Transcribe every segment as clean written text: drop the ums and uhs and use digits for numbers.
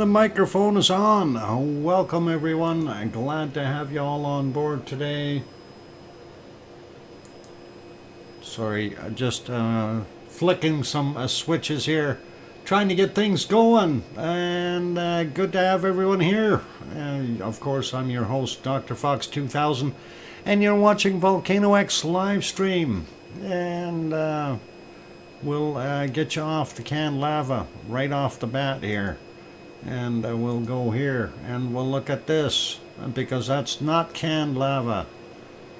the microphone is on. Welcome everyone. I'm glad to have you all on board today. Sorry, just flicking some switches here, trying to get things going, and good to have everyone here. Of course, I'm your host, DrFox2000, and you're watching VolcanoX live stream, and we'll get you off the canned lava right off the bat here, and we'll go here and we'll look at this, because that's not canned lava,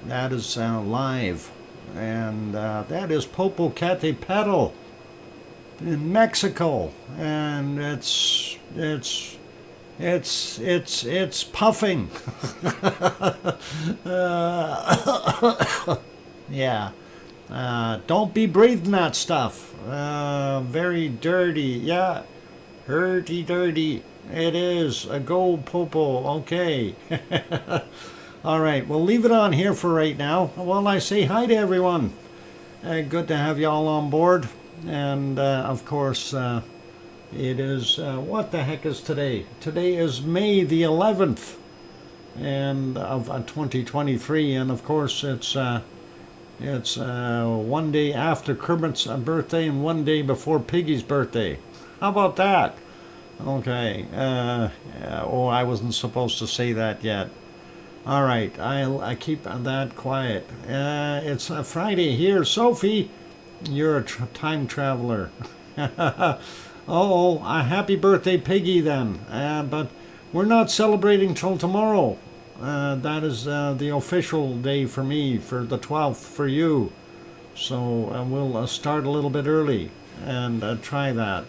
that is live, and that is Popocatépetl in Mexico, and it's puffing. Yeah. Don't be breathing that stuff. Very dirty. Yeah. Dirty. It is. Go Popo. Okay. All right. We'll leave it on here for right now. Well, I say hi to everyone. Good to have you all on board. And, of course, it is, what the heck is today? Today is May the 11th and of 2023. And, of course, it's 1 day after Kermit's birthday and 1 day before Piggy's birthday. How about that? Okay. Oh, I wasn't supposed to say that yet. All right. I keep that quiet. It's a Friday here. Sophie, you're a time traveler. Oh, a happy birthday, Piggy, then. But we're not celebrating till tomorrow. That is the official day for me, for the 12th for you. So we'll start a little bit early and try that.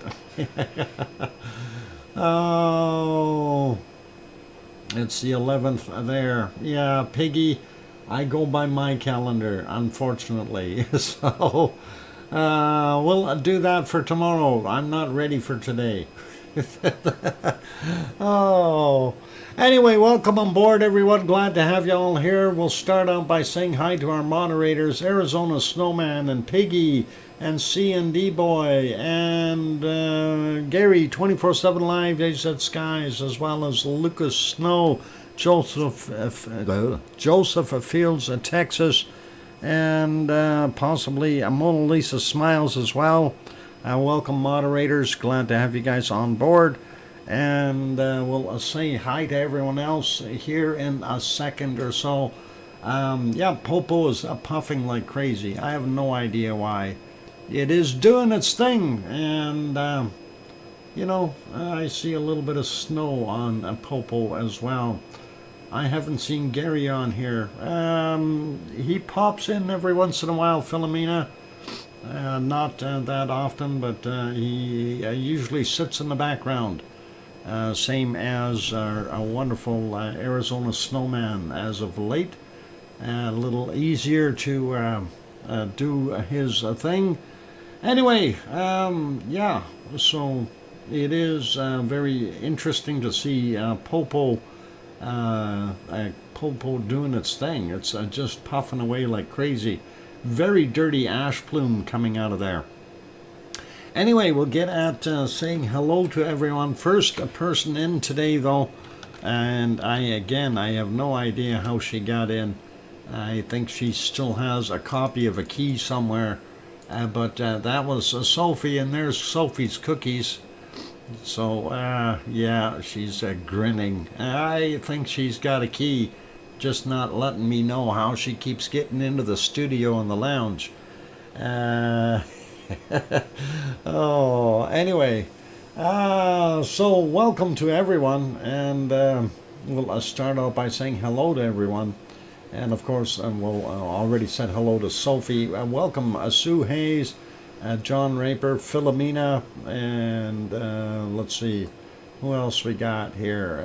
Oh, it's the 11th there. Yeah, Piggy, I go by my calendar, unfortunately. So we'll do that for tomorrow. I'm not ready for today. Oh. Anyway, welcome on board, everyone. Glad to have you all here. We'll start out by saying hi to our moderators, Arizona Snowman and Piggy and C&D Boy and Gary 24/7 Live, AZ Skies, as well as Lucas Snow, Joseph of Fields, Texas, and possibly Mona Lisa Smiles as well. Welcome, moderators. Glad to have you guys on board. And we'll say hi to everyone else here in a second or so. Yeah, Popo is puffing like crazy. I have no idea why. It is doing its thing, and you know, I see a little bit of snow on Popo as well. I haven't seen Gary on here. He pops in every once in a while, Philomena. Not that often, but he usually sits in the background. Same as our wonderful Arizona Snowman as of late. A little easier to do his thing. Anyway, yeah, so it is very interesting to see Popo doing its thing. It's just puffing away like crazy. Very dirty ash plume coming out of there. Anyway, we'll get at saying hello to everyone. First person in today, though, and I have no idea how she got in. I think she still has a copy of a key somewhere, but that was Sophie, and there's Sophie's cookies. So, yeah, she's grinning. I think she's got a key, just not letting me know how she keeps getting into the studio and the lounge. Oh, anyway, so welcome to everyone, and we'll start out by saying hello to everyone, and of course we'll already said hello to Sophie. Welcome Sue Hayes, John Raper, Philomena, and let's see who else we got here.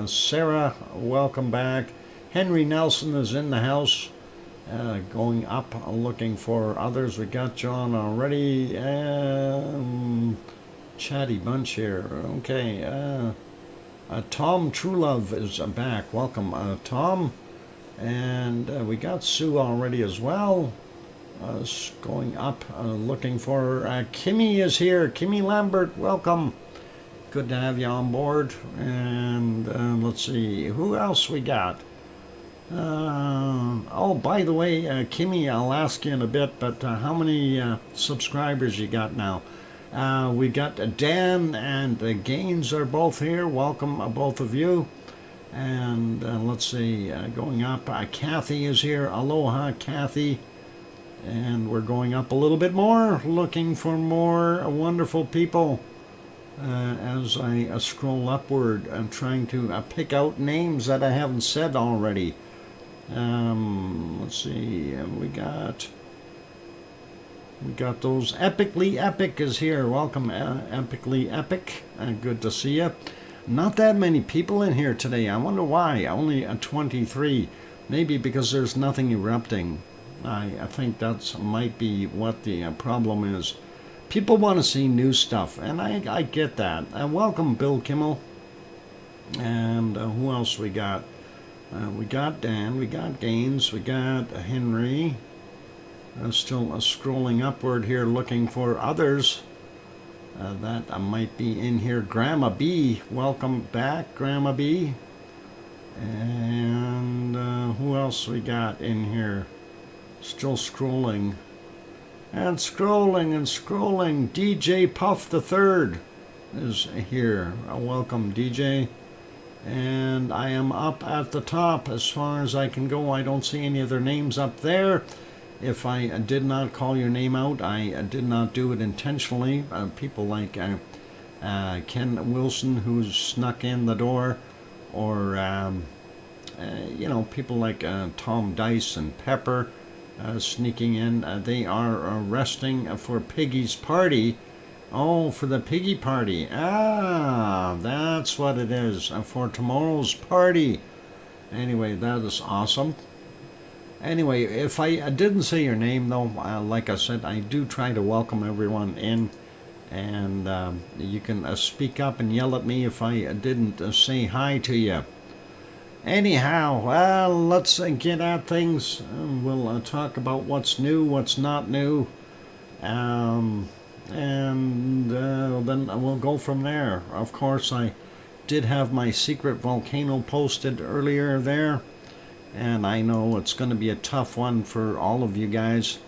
Sarah, welcome back. Henry Nelson is in the house. Going up, looking for others. We got John already. Chatty bunch here. Okay. Tom Truelove is back. Welcome, Tom. And we got Sue already as well. Going up, looking for Kimmy is here. Kimmy Lambert, welcome. Good to have you on board. And let's see, who else we got? Oh, by the way, Kimmy, I'll ask you in a bit, but how many subscribers you got now? We got Dan and Gaines are both here. Welcome, both of you. And let's see, going up, Kathy is here. Aloha, Kathy. And we're going up a little bit more, looking for more wonderful people. As I scroll upward, I'm trying to pick out names that I haven't said already. Let's see, we got those. Epically Epic is here. Welcome, Epically Epic. Good to see you. Not that many people in here today. I wonder why. Only 23. Maybe because there's nothing erupting. I think that might be what the problem is. People want to see new stuff, and I get that. Welcome, Bill Kimmel. And who else we got? We got Dan, we got Gaines, we got Henry. Still scrolling upward here, looking for others that might be in here. Grandma B, welcome back, Grandma B. And who else we got in here? Still scrolling. And scrolling and scrolling. DJ Puff the Third is here. Welcome, DJ. And I am up at the top as far as I can go. I don't see any other names up there. If I did not call your name out, I did not do it intentionally. People like Ken Wilson, who's snuck in the door, or you know, people like Tom Dice and Pepper sneaking in. They are resting for Piggy's party. Oh, for the piggy party. Ah, that's what it is, for tomorrow's party. Anyway, that is awesome. Anyway, if I didn't say your name, though, like I said, I do try to welcome everyone in. And you can speak up and yell at me if I didn't say hi to you. Anyhow, well, let's get at things. We'll talk about what's new, what's not new. And then we'll go from there. Of course, I did have my secret volcano posted earlier there, and I know it's going to be a tough one for all of you guys.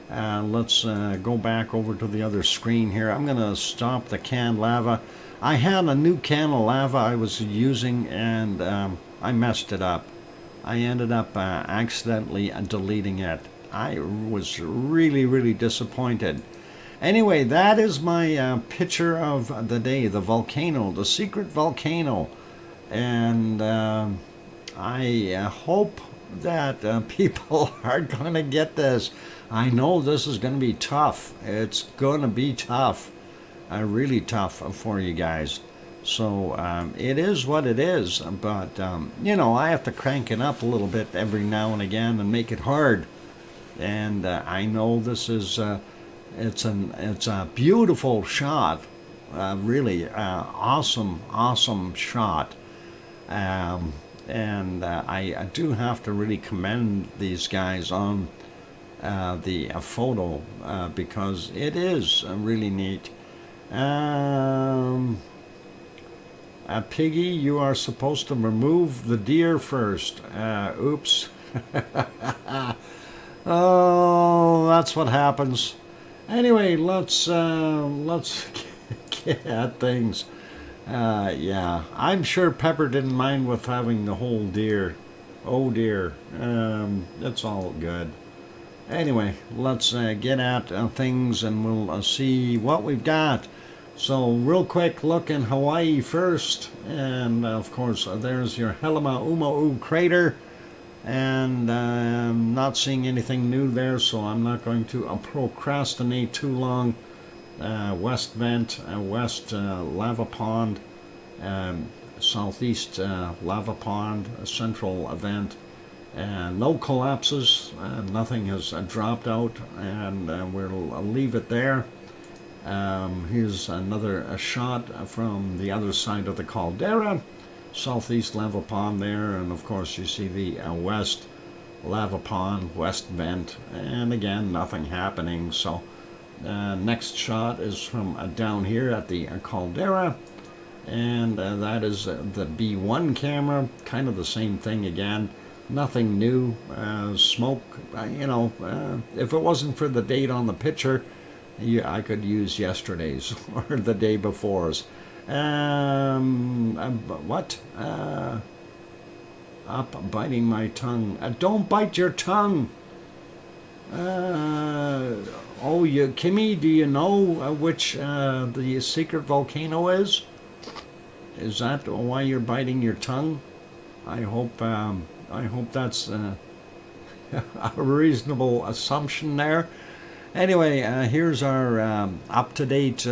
Let's go back over to the other screen here. I'm going to stop the canned lava. I had a new can of lava I was using, and I messed it up. I ended up accidentally deleting it. I was really disappointed. Anyway, that is my picture of the day, the volcano, the secret volcano. And I hope that people are going to get this. I know this is going to be tough. It's going to be tough, really tough for you guys. So it is what it is. But, you know, I have to crank it up a little bit every now and again and make it hard. And I know this is... It's a beautiful shot, really awesome shot, and I do have to really commend these guys on the photo because it is really neat. Piggy, you are supposed to remove the deer first. Oops. Oh, that's what happens. Anyway, let's get at things. Yeah, I'm sure Pepper didn't mind with having the whole deer. Oh dear, it's all good. Anyway, let's get at things and we'll see what we've got. So, real quick look in Hawaii first, and of course there's your Helema crater. And I'm not seeing anything new there, so I'm not going to procrastinate too long. West vent, west lava pond, southeast lava pond, central vent. No collapses, nothing has dropped out, and we'll leave it there. Here's another shot from the other side of the caldera. Southeast lava pond there, and of course you see the west lava pond, west vent, and again nothing happening. So next shot is from down here at the caldera, and that is the B1 camera, kind of the same thing again. Nothing new. Smoke, if it wasn't for the date on the picture, I could use yesterday's or the day before's. What? Up, biting my tongue. Don't bite your tongue. Kimmy, do you know which the secret volcano is? Is that why you're biting your tongue? I hope that's a reasonable assumption there. Anyway, here's our up-to-date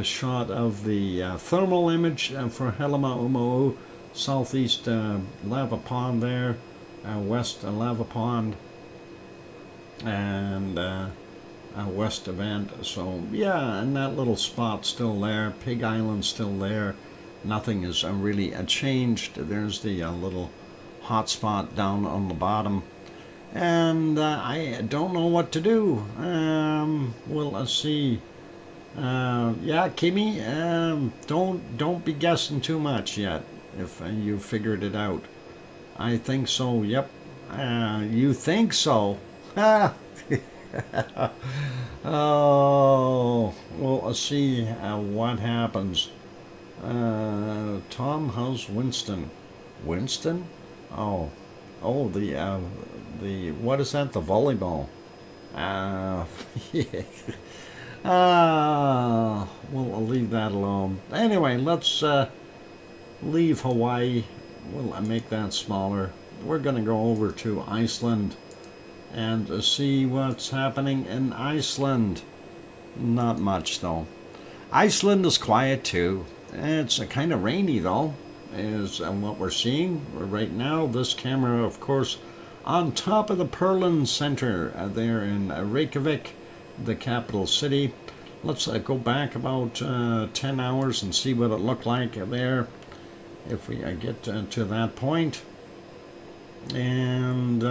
shot of the thermal image for Helima-Umo'u, southeast lava pond there, west lava pond, and west event. So yeah, and that little spot still there. Pig Island still there. Nothing is really changed. There's the little hot spot down on the bottom, and I don't know what to do. We'll see. Yeah, Kimmy, don't be guessing too much yet. If you figured it out, I think so. Yep. You think so? Oh, well, let's see what happens. Tom, how's Winston? Winston? Oh, the what is that? The volleyball. Yeah. Well, I'll leave that alone. Anyway, let's leave Hawaii. We'll make that smaller. We're going to go over to Iceland and see what's happening in Iceland. Not much, though. Iceland is quiet, too. It's kind of rainy, though, is what we're seeing right now. This camera, of course, on top of the Perlin Center there in Reykjavik, the capital city. Let's go back about 10 hours and see what it looked like there if we get to that point. And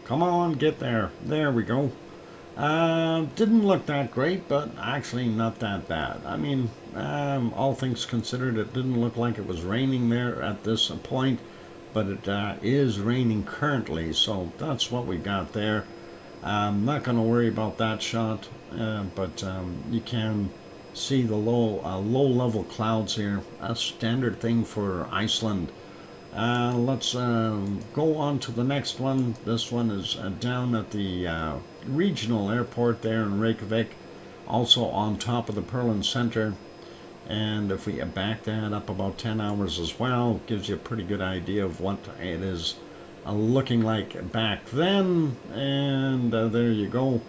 come on, get there. There we go. Didn't look that great, but actually not that bad. I mean, all things considered, it didn't look like it was raining there at this point, but it is raining currently, so that's what we got there. I'm not going to worry about that shot, but you can see the low-level clouds here. A standard thing for Iceland. Let's go on to the next one. This one is down at the regional airport there in Reykjavik, also on top of the Perlin Center. And if we back that up about 10 hours as well, gives you a pretty good idea of what it is looking like back then. And there you go.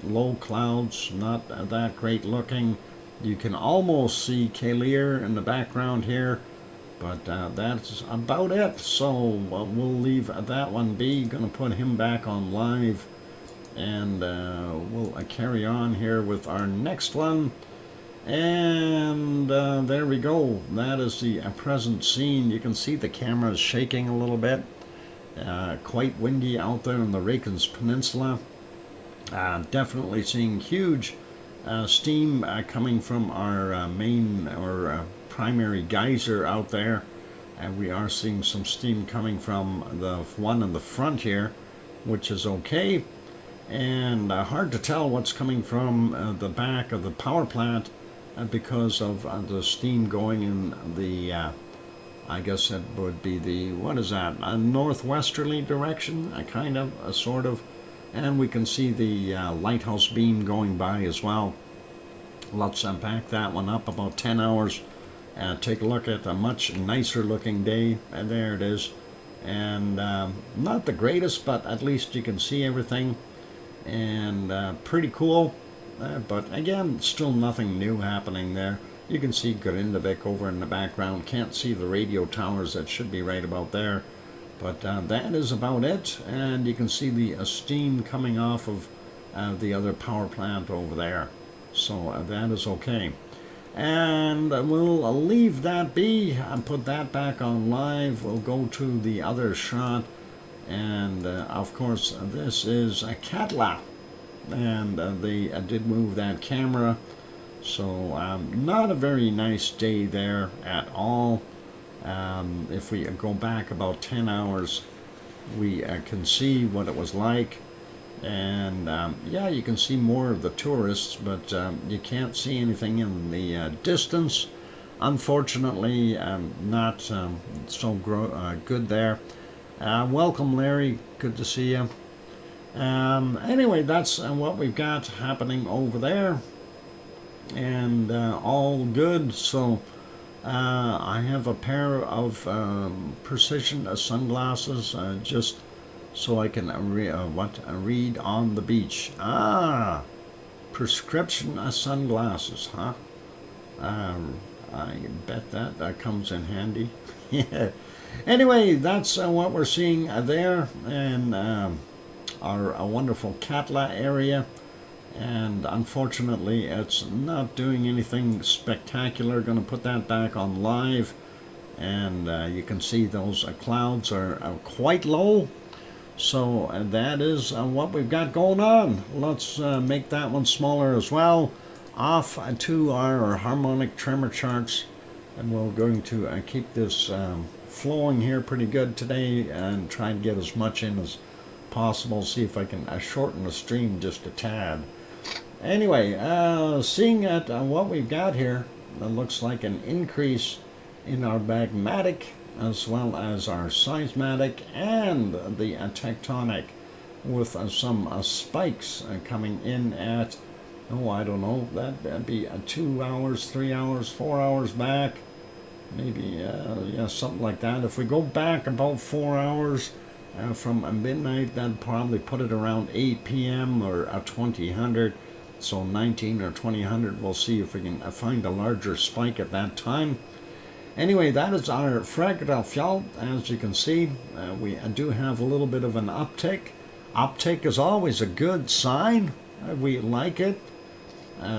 Low clouds, not that great looking. You can almost see Kalir in the background here, but that's about it. So we'll leave that one be. Gonna put him back on live, and we'll carry on here with our next one. And there we go. That is the present scene. You can see the camera is shaking a little bit. Quite windy out there in the Reykjanes Peninsula. Definitely seeing huge steam coming from our main or primary geyser out there. And we are seeing some steam coming from the one in the front here, which is okay. And hard to tell what's coming from the back of the power plant because of the steam going in the, I guess it would be the, what is that, a northwesterly direction, kind of, sort of. And we can see the lighthouse beam going by as well. Let's back that one up about 10 hours. Take a look at a much nicer looking day. And there it is. And not the greatest, but at least you can see everything. And pretty cool. But again, still nothing new happening there. You can see Grindavik over in the background. Can't see the radio towers that should be right about there. But that is about it. And you can see the steam coming off of the other power plant over there. So that is okay. And we'll leave that be and put that back on live. We'll go to the other shot. And of course, this is a Katla. And they did move that camera So not a very nice day there at all. If we go back about 10 hours, we can see what it was like. And yeah, you can see more of the tourists, but you can't see anything in the distance. Unfortunately, not so good there. Welcome, Larry. Good to see you. Anyway, that's what we've got happening over there. And all good. So I have a pair of precision sunglasses just so I can read on the beach. Prescription sunglasses, huh? I bet that comes in handy. Yeah. Anyway, that's what we're seeing there in our wonderful Katla area. And unfortunately, it's not doing anything spectacular. Going to put that back on live. And you can see those clouds are quite low. So that is what we've got going on. Let's make that one smaller as well. Off to our harmonic tremor charts. And we're going to keep this flowing here pretty good today and try and get as much in as possible. See if I can shorten the stream just a tad. Anyway, seeing at what we've got here, it looks like an increase in our magmatic as well as our seismic and the tectonic, with some spikes coming in at, oh, I don't know, that'd be 2 hours, 3 hours, 4 hours back, maybe, yeah, something like that. If we go back about 4 hours from midnight, that'd probably put it around 8 p.m. or 2000. So 19 or 2000, we'll see if we can find a larger spike at that time. Anyway, that is our Eruption. As you can see, we do have a little bit of an uptick. Uptick is always a good sign. We like it.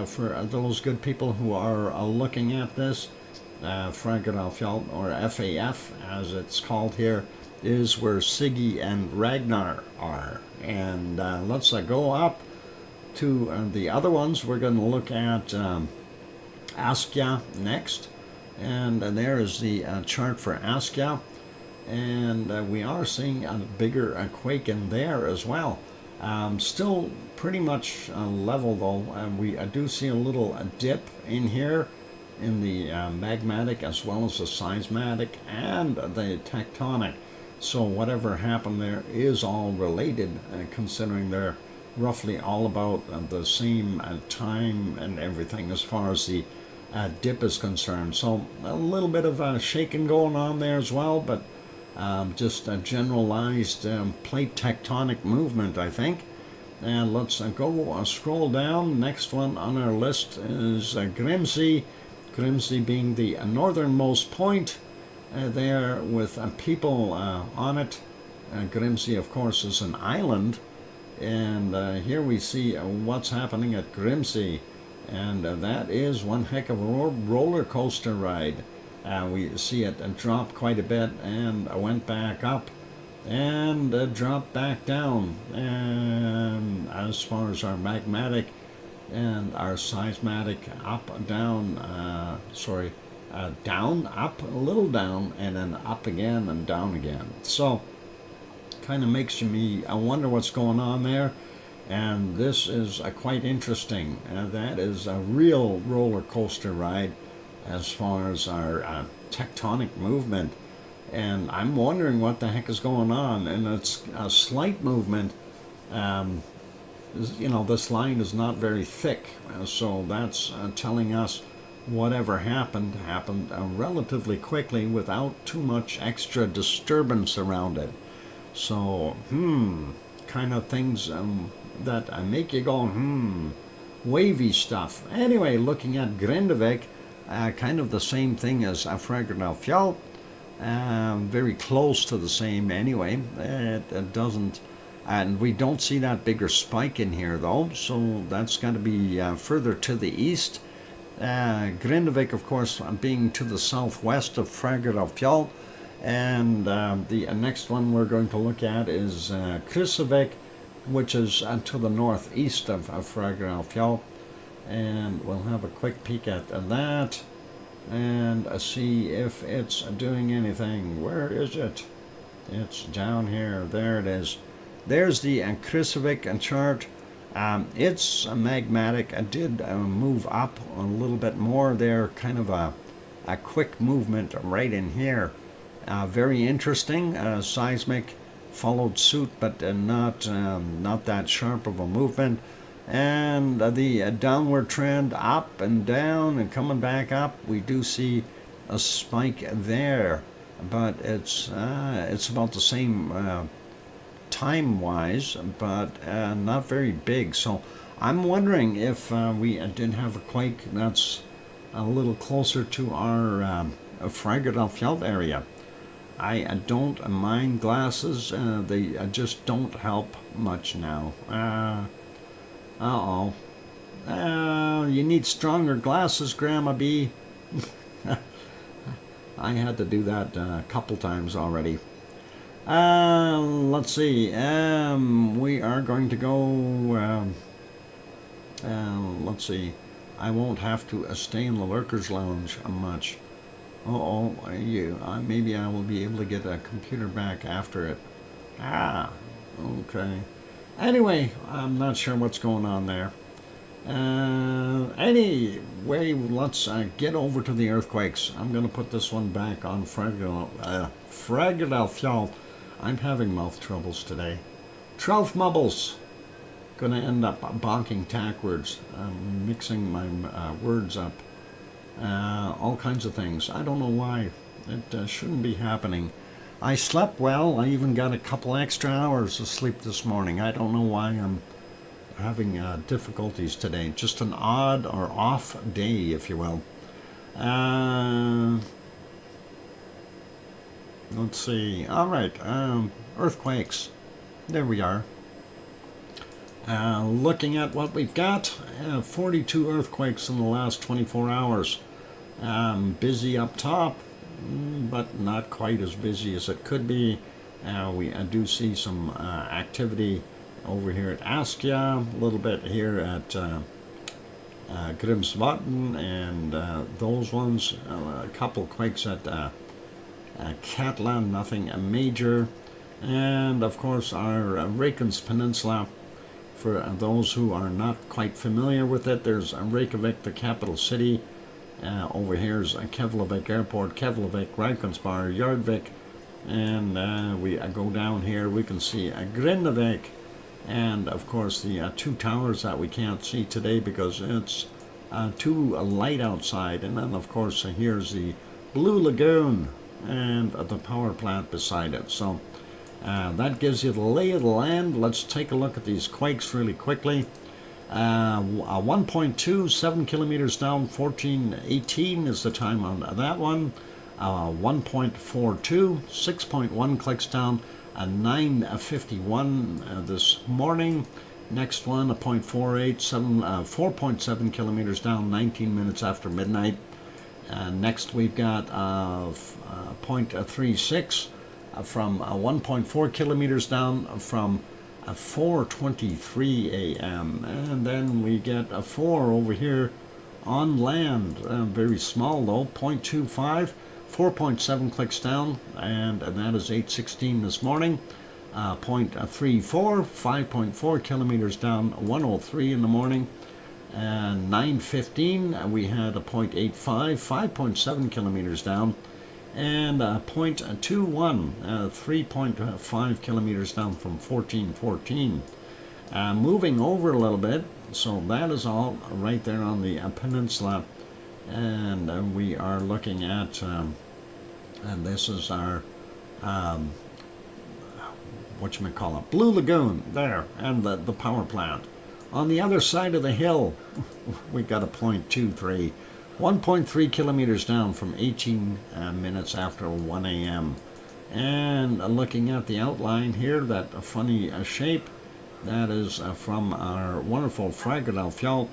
For those good people who are looking at this, Eruption, or FAF as it's called here, is where Siggy and Ragnar are. And let's go up to the other ones. We're going to look at Askja next, and there is the chart for Askja, and we are seeing a bigger quake in there as well. Still pretty much level though, and we do see a little dip in here in the magmatic as well as the seismic and the tectonic. So whatever happened there is all related, considering they're roughly all about the same time and everything as far as the dip is concerned. So a little bit of shaking going on there as well, but just a generalized plate tectonic movement, I think. And let's go scroll down. Next one on our list is Grimsey. Grimsey being the northernmost point there with people on it. Grimsey, of course, is an island. And here we see what's happening at Grimsey, and that is one heck of a roller coaster ride. We see it drop quite a bit and went back up and dropped back down. And as far as our magmatic and our seismic, up, down, down, up, a little down, and then up again and down again. So kind of makes me I wonder what's going on there, and this is quite interesting. That is a real roller coaster ride as far as our tectonic movement, and I'm wondering what the heck is going on. And it's a slight movement. You know, this line is not very thick, so that's telling us whatever happened relatively quickly without too much extra disturbance around it. So, kind of things that make you go, wavy stuff. Anyway, looking at Grindavik, kind of the same thing as Eruption, very close to the same anyway. It doesn't, and we don't see that bigger spike in here though, so that's got to be further to the east. Grindavik, of course, being to the southwest of Eruption. And the next one we're going to look at is Krusavik, which is to the northeast of Eruption. and we'll have a quick peek at that and see if it's doing anything. Where is it? It's down here. There it is. There's the Krusovik chart. It's magmatic. I did move up a little bit more there, kind of a quick movement right in here. Very interesting. Seismic followed suit, but not that sharp of a movement. And the downward trend up and down and coming back up. We do see a spike there, but it's about the same time-wise, but not very big. So I'm wondering if we did have a quake that's a little closer to our Fragedalfjall area. I don't mind glasses. They just don't help much now. You need stronger glasses, Grandma B. I had to do that a couple times already. Let's see. We are going to go. Let's see. I won't have to stay in the Lurkers Lounge much. Maybe I will be able to get a computer back after it. Okay. Anyway, I'm not sure what's going on there. Anyway, let's get over to the earthquakes. I'm going to put this one back on Fragedalfjall. I'm having mouth troubles today. Troufmubbles. Going to end up bonking tackwards. I'm mixing my words up. All kinds of things. I don't know why. It shouldn't be happening. I slept well. I even got a couple extra hours of sleep this morning. I don't know why I'm having difficulties today. Just an odd or off day, if you will. Let's see. All right. Earthquakes. There we are. Looking at what we've got, 42 earthquakes in the last 24 hours. Busy up top, but not quite as busy as it could be. We do see some activity over here at Askia, a little bit here at Grimsvatn, and those ones, a couple quakes at Katla, nothing major. And of course our Reykjanes Peninsula. For those who are not quite familiar with it, there's Reykjavik, the capital city. Over here is Keflavik Airport, Keflavik, Reykjanesbær, Jardvik, and we go down here, we can see Grindavik, and of course the two towers that we can't see today because it's too light outside. And then of course here's the Blue Lagoon and the power plant beside it. So that gives you the lay of the land. Let's take a look at these quakes really quickly. 1.2, 7 kilometers down, 14:18 is the time on that one. 1.42, 6.1 clicks down, 9:51 this morning. Next one, a 0.48, 4.7 kilometers down, 19 minutes after midnight. Next we've got 0.36 from 1.4 kilometers down from 4:23 a.m. And then we get a 4 over here on land, very small though, 0.25, 4.7 clicks down, and that is 8:16 this morning. 0.34, 5.4 kilometers down, 1:03 in the morning. And 9:15 we had a 0.85, 5.7 kilometers down. And 0.21, 3.5 kilometers down from 14:14. Moving over a little bit, so that is all right there on the peninsula. And we are looking at, and this is our, whatchamacallit, Blue Lagoon there, and the power plant. On the other side of the hill, we got a 0.23. 1.3 kilometers down from 18 minutes after 1 a.m. And looking at the outline here, that funny shape, that is from our wonderful Fragedalfjall.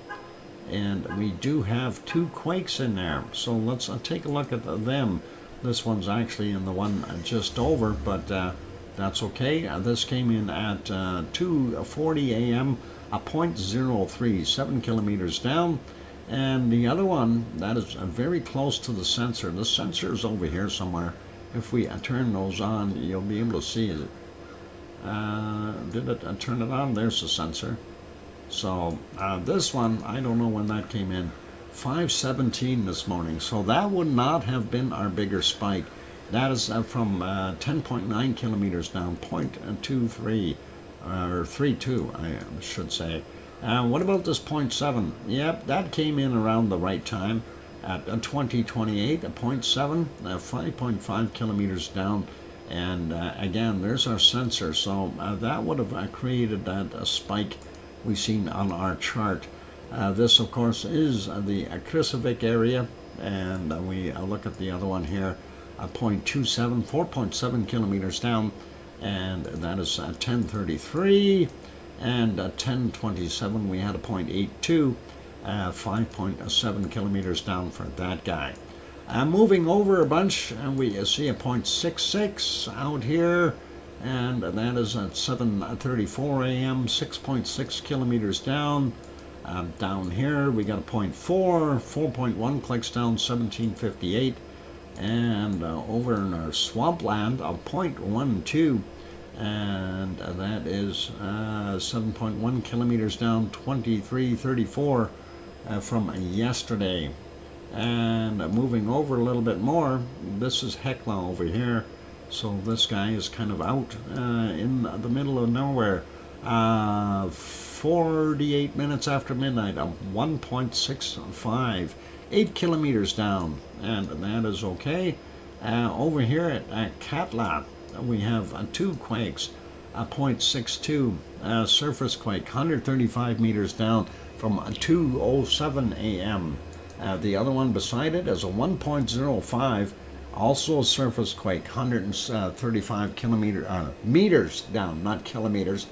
And we do have two quakes in there. So let's take a look at them. This one's actually in the one just over, but that's okay. This came in at 2:40 a.m. a 0.03, 7 kilometers down. And the other one, that is very close to the sensor. The sensor is over here somewhere. If we turn those on, you'll be able to see it. Did it turn it on? There's the sensor. So this one, I don't know when that came in. 5:17 this morning. So that would not have been our bigger spike. That is from 10.9 kilometers down, 0.23, or 32, I should say. What about this 0.7? Yep, that came in around the right time at 2028, a 0.7, 5.5 kilometers down. And again, there's our sensor. So that would have created that spike we've seen on our chart. This, of course, is the Krasavik area. And we look at the other one here, 0.27, 4.7 kilometers down. And that is 1033. And 1027, we had a 0.82, 5.7 kilometers down for that guy. Moving over a bunch, and we see a 0.66 out here, and that is at 7:34 a.m., 6.6 kilometers down. Down here, we got a 0.4, 4.1 clicks down, 1758. And over in our swampland, a 0.12. And that is 7.1 kilometers down, 2334 from yesterday. And moving over a little bit more, this is Hekla over here. So this guy is kind of out in the middle of nowhere. 48 minutes after midnight, 1.65, 8 kilometers down. And that is okay. Over here at Katla, we have two quakes, a 0.62 surface quake, 135 meters down from 2:07 a.m. The other one beside it is a 1.05, also a surface quake, 135 meters down, not kilometers,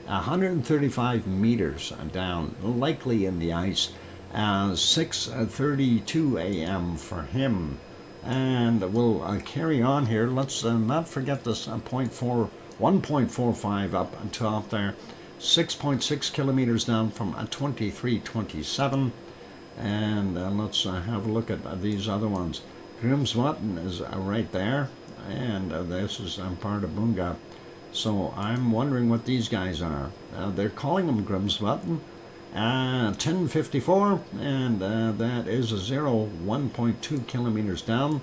135 meters down, likely in the ice. 6:32 a.m. for him. And we'll carry on here. Let's not forget this 1.45 up on top there. 6.6 kilometers down from 2327. And let's have a look at these other ones. Grimsvatn is right there. And this is part of Bunga. So I'm wondering what these guys are. They're calling them Grimsvatn. 1054, and that is a 1.2 kilometers down.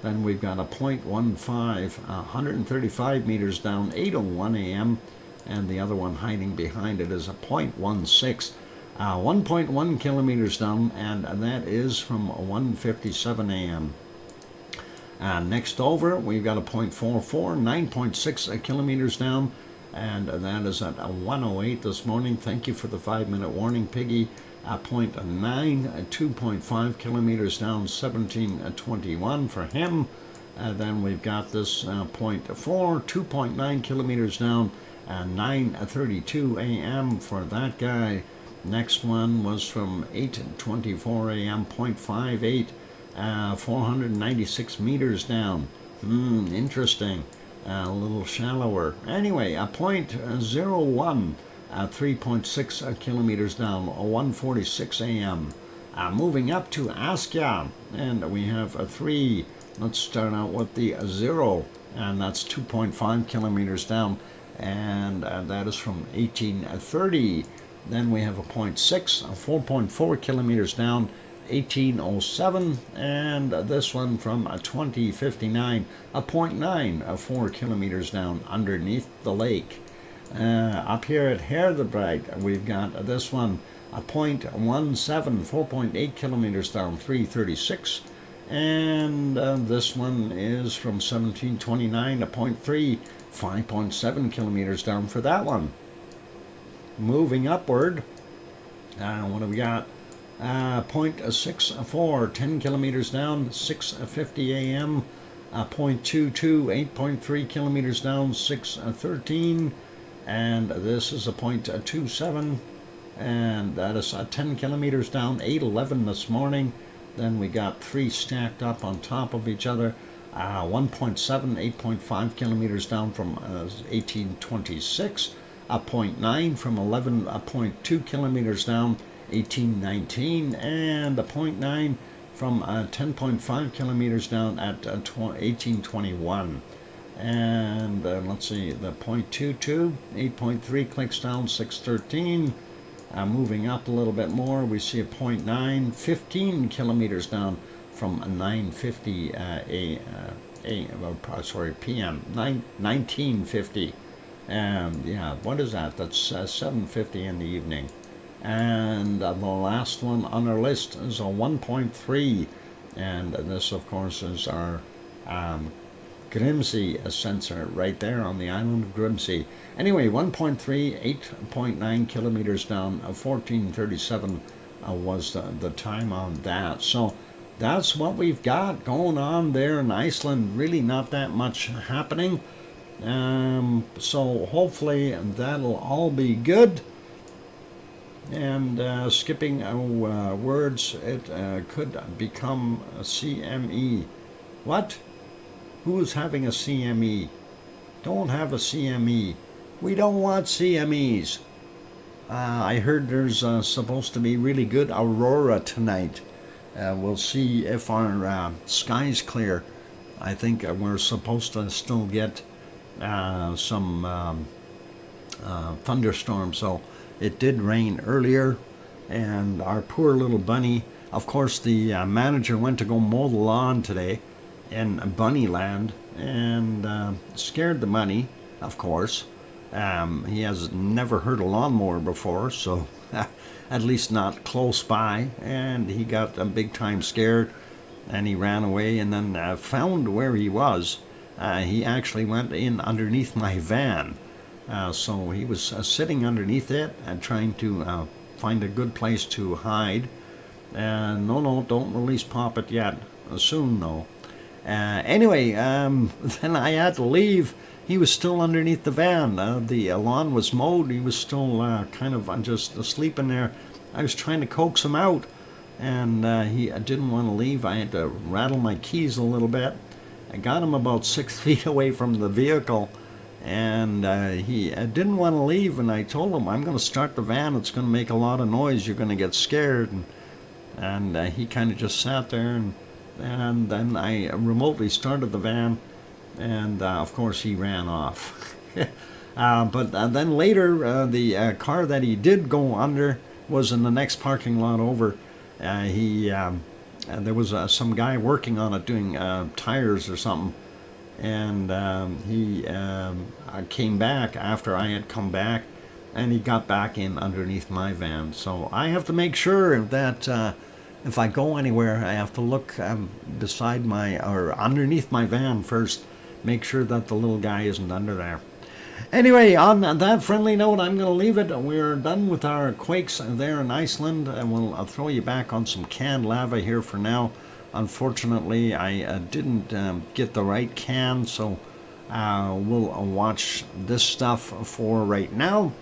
Then we've got a 0.15, 135 meters down, 8:01 a.m. And the other one hiding behind it is a 0.16, 1.1 kilometers down, and that is from 1:57 a.m. Next over, we've got a 0.44, 9.6 kilometers down. And that is at 1:08 this morning. Thank you for the 5-minute warning, Piggy. 0.9, 2.5 kilometers down, 1721 for him. Then we've got this 0.4, 2.9 kilometers down, 9:32 a.m. for that guy. Next one was from 8:24 a.m., 0.58, 496 meters down. Interesting. A little shallower. Anyway, a 0.01, 3.6 kilometers down, 1:46 a.m. Moving up to Askja, and we have a 3. Let's start out with the 0, and that's 2.5 kilometers down, and that is from 1830. Then we have a 0.6, 4.4 kilometers down, 1807, and this one from 2059, a 0.9, 4 kilometers down underneath the lake. Up here at Herdebreit, we've got this one, a 0.17, 4.8 kilometers down, 336, and this one is from 1729, a 0.3, 5.7 kilometers down for that one. Moving upward, what do we got? 0.64, 10 kilometers down, 6:50 a.m. 0.22, 8.3 kilometers down, 6:13, and this is a 0.27, and that is 10 kilometers down, 8:11 this morning. Then we got 3 stacked up on top of each other, 1.7, 8.5 kilometers down from 1826. a 0.9 from 11.2 kilometers down, 1819, and a 0.9 from 10.5 kilometers down at 1821. And let's see, the 0.22, 8.3 clicks down, 613. Moving up a little bit more, we see a 0.9, 15 kilometers down from 9:50 p.m. 1950. Yeah, what is that? That's 7:50 in the evening. And the last one on our list is a 1.3, and this, of course, is our Grimsey sensor right there on the island of Grimsey. Anyway, 1.3, 8.9 kilometers down, 14:37 was the time on that. So that's what we've got going on there in Iceland. Really not that much happening. So hopefully that'll all be good. And skipping words, it could become a CME. What? Who's having a CME? Don't have a CME. We don't want CMEs. I heard there's supposed to be really good aurora tonight. We'll see if our sky's clear. I think we're supposed to still get some thunderstorms. So it did rain earlier, and our poor little bunny, of course the manager went to go mow the lawn today in bunny land, and scared the bunny, of course. He has never heard a lawnmower before, so at least not close by, and he got big time scared, and he ran away, and then found where he was. He actually went in underneath my van. So he was sitting underneath it and trying to find a good place to hide. No, don't release Poppet yet. Soon, though. Anyway, then I had to leave. He was still underneath the van. The lawn was mowed. He was still kind of just asleep in there. I was trying to coax him out, and he didn't want to leave. I had to rattle my keys a little bit. I got him about 6 feet away from the vehicle, and he didn't want to leave, and I told him, I'm going to start the van. It's going to make a lot of noise. You're going to get scared. And he kind of just sat there, and then I remotely started the van, and of course he ran off. But then later, the car that he did go under was in the next parking lot over. There was some guy working on it doing tires or something, and he came back after I had come back, and he got back in underneath my van. So I have to make sure that if I go anywhere, I have to look beside or underneath my van first, make sure that the little guy isn't under there. Anyway, on that friendly note, I'm going to leave it. We're done with our quakes there in Iceland, and I'll throw you back on some canned lava here for now. Unfortunately, I didn't get the right can, so we'll watch this stuff for right now,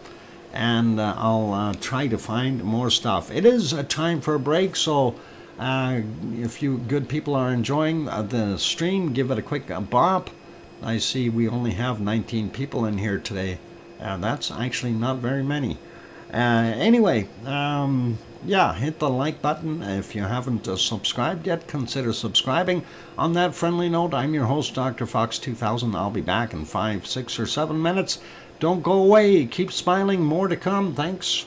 and I'll try to find more stuff. It is a time for a break, so if you good people are enjoying the stream, give it a quick bop. I see we only have 19 people in here today. That's actually not very many. Anyway, yeah, hit the like button. If you haven't subscribed yet, consider subscribing. On that friendly note, I'm your host, DrFox2000. I'll be back in 5, 6, or 7 minutes. Don't go away. Keep smiling. More to come. Thanks.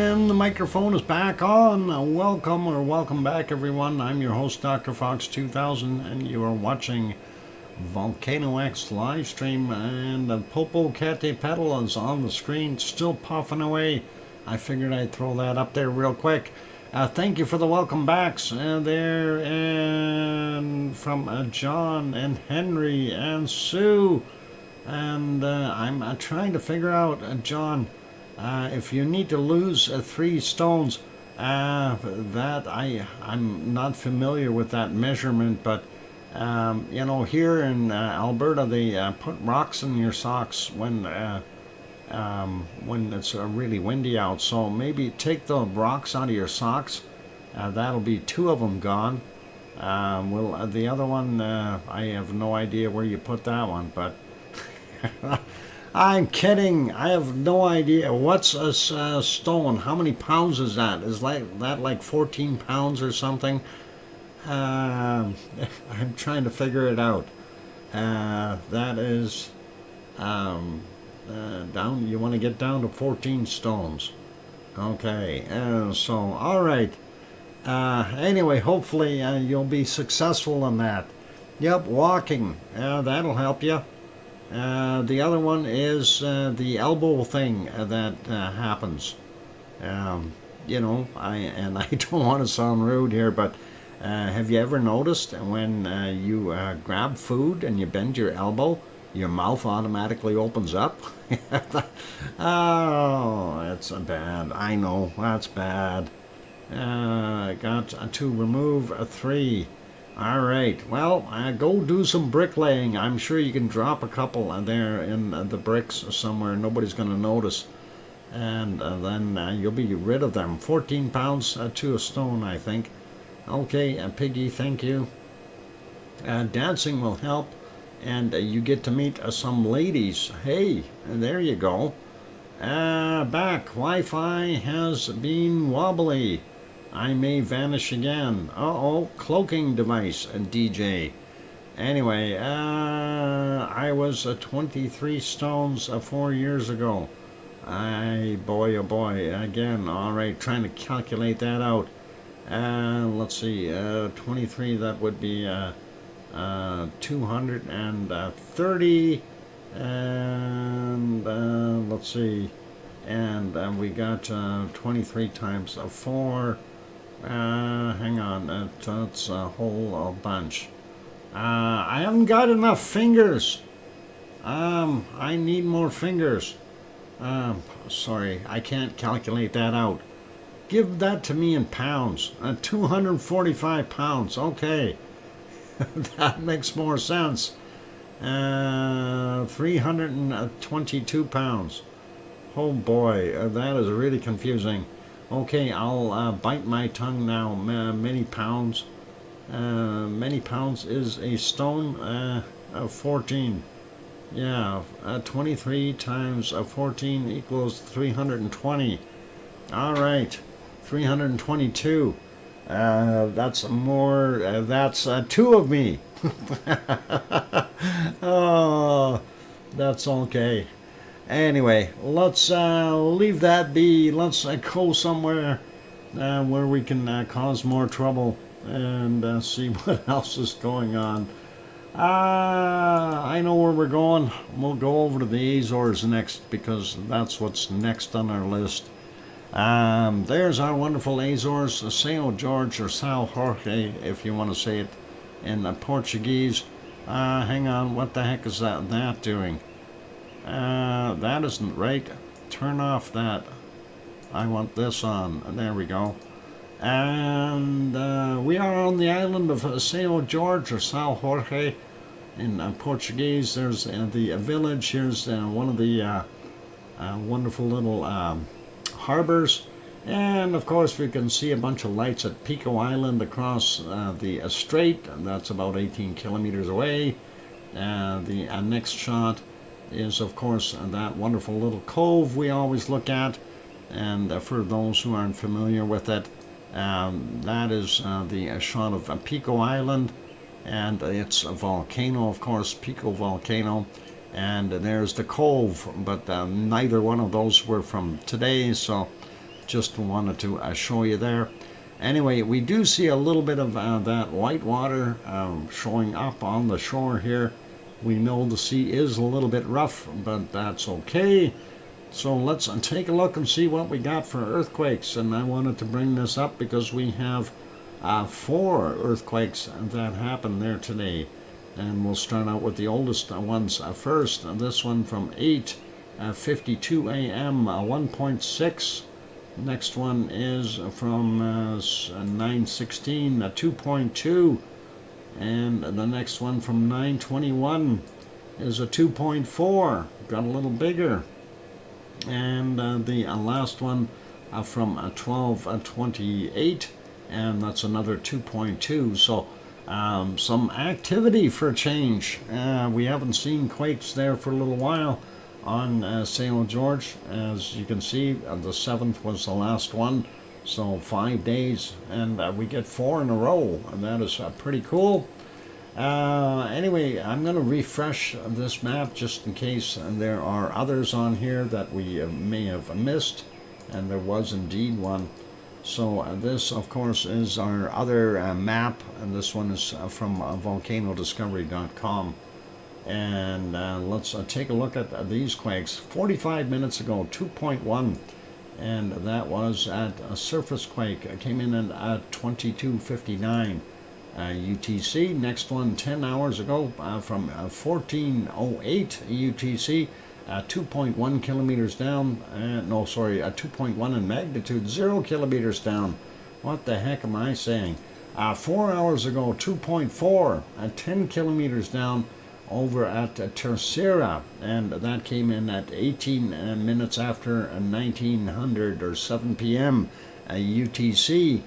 And the microphone is back on. Welcome back, everyone. I'm your host, DrFox2000, and you are watching VolcanoX live stream. And Popo Cate Pedal is on the screen, still puffing away. I figured I'd throw that up there real quick. Thank you for the welcome backs there, and from John and Henry and Sue. And I'm trying to figure out, John, if you need to lose 3 stones, that I'm not familiar with that measurement, but you know, here in Alberta, they put rocks in your socks when it's really windy out. So maybe take the rocks out of your socks. That'll be 2 of them gone. Well, the other one, I have no idea where you put that one, but I'm kidding. I have no idea. What's a stone? How many pounds is that? Is that like 14 pounds or something? I'm trying to figure it out. That is down. You want to get down to 14 stones. Okay. So all right. Anyway, hopefully you'll be successful in that. Yep, walking. That'll help you. The other one is the elbow thing that happens. You know, I don't want to sound rude here, but have you ever noticed when you grab food and you bend your elbow, your mouth automatically opens up? Oh, it's bad. I know, that's bad. I got to remove 3. All right, well, go do some bricklaying. I'm sure you can drop a couple there in the bricks somewhere. Nobody's going to notice. And then you'll be rid of them. 14 pounds to a stone, I think. Okay, Piggy, thank you. Dancing will help. And you get to meet some ladies. Hey, there you go. Back. Wi-Fi has been wobbly. I may vanish again. Uh-oh, cloaking device, DJ. Anyway, I was 23 stones 4 years ago. Boy, oh boy, again, all right, trying to calculate that out. Let's see, 23, that would be 230, and let's see, and we got 23 times 4. Hang on, that's a whole bunch. I haven't got enough fingers. I need more fingers. Sorry, I can't calculate that out. Give that to me in pounds. 245 pounds, okay. That makes more sense. 322 pounds. Oh boy, that is really confusing. Okay, I'll bite my tongue now. Many pounds. Many pounds is a stone. 14. Yeah, 23 times 14 equals 320. All right, 322. That's more. That's 2 of me. Oh, that's okay. Anyway, let's leave that be. Let's go somewhere where we can cause more trouble and see what else is going on. I know where we're going. We'll go over to the Azores next because that's what's next on our list. There's our wonderful Azores, São Jorge or São Jorge, if you want to say it in Portuguese. Hang on, what the heck is that doing? That isn't right. Turn off that. I want this on. There we go. And we are on the island of São Jorge or São Jorge in Portuguese. There's the village. Here's one of the wonderful little harbors. And of course we can see a bunch of lights at Pico Island across the strait. That's about 18 kilometers away. The next shot is of course that wonderful little cove we always look at. And for those who aren't familiar with it, that is the shot of Pico Island, and it's a volcano, of course, Pico Volcano, and there's the cove, but neither one of those were from today, so just wanted to show you there. Anyway, we do see a little bit of that white water showing up on the shore here. We know the sea is a little bit rough, but that's okay. So let's take a look and see what we got for earthquakes. And I wanted to bring this up because we have 4 earthquakes that happened there today. And we'll start out with the oldest ones first. This one from 8:52 a.m., 1.6. Next one is from 9:16, 2.2. And the next one from 9:21 is a 2.4. Got a little bigger. And the last one from 12:28, and that's another 2.2. So some activity for a change. We haven't seen quakes there for a little while on St. George. As you can see, the 7th was the last one. So 5 days, and we get 4 in a row, and that is pretty cool. Anyway, I'm going to refresh this map just in case there are others on here that we may have missed, and there was indeed one. So this, of course, is our other map, and this one is from volcanodiscovery.com. And let's take a look at these quakes. 45 minutes ago, 2.1, and that was at a surface quake. It came in at 22:59. UTC. Next one 10 hours ago from 14:08 UTC, 2.1 kilometers down. 2.1 in magnitude, 0 kilometers down. What the heck am I saying? 4 hours ago, 2.4, 10 kilometers down over at Terceira, and that came in at 18 minutes after 1900 or 7 p.m. UTC.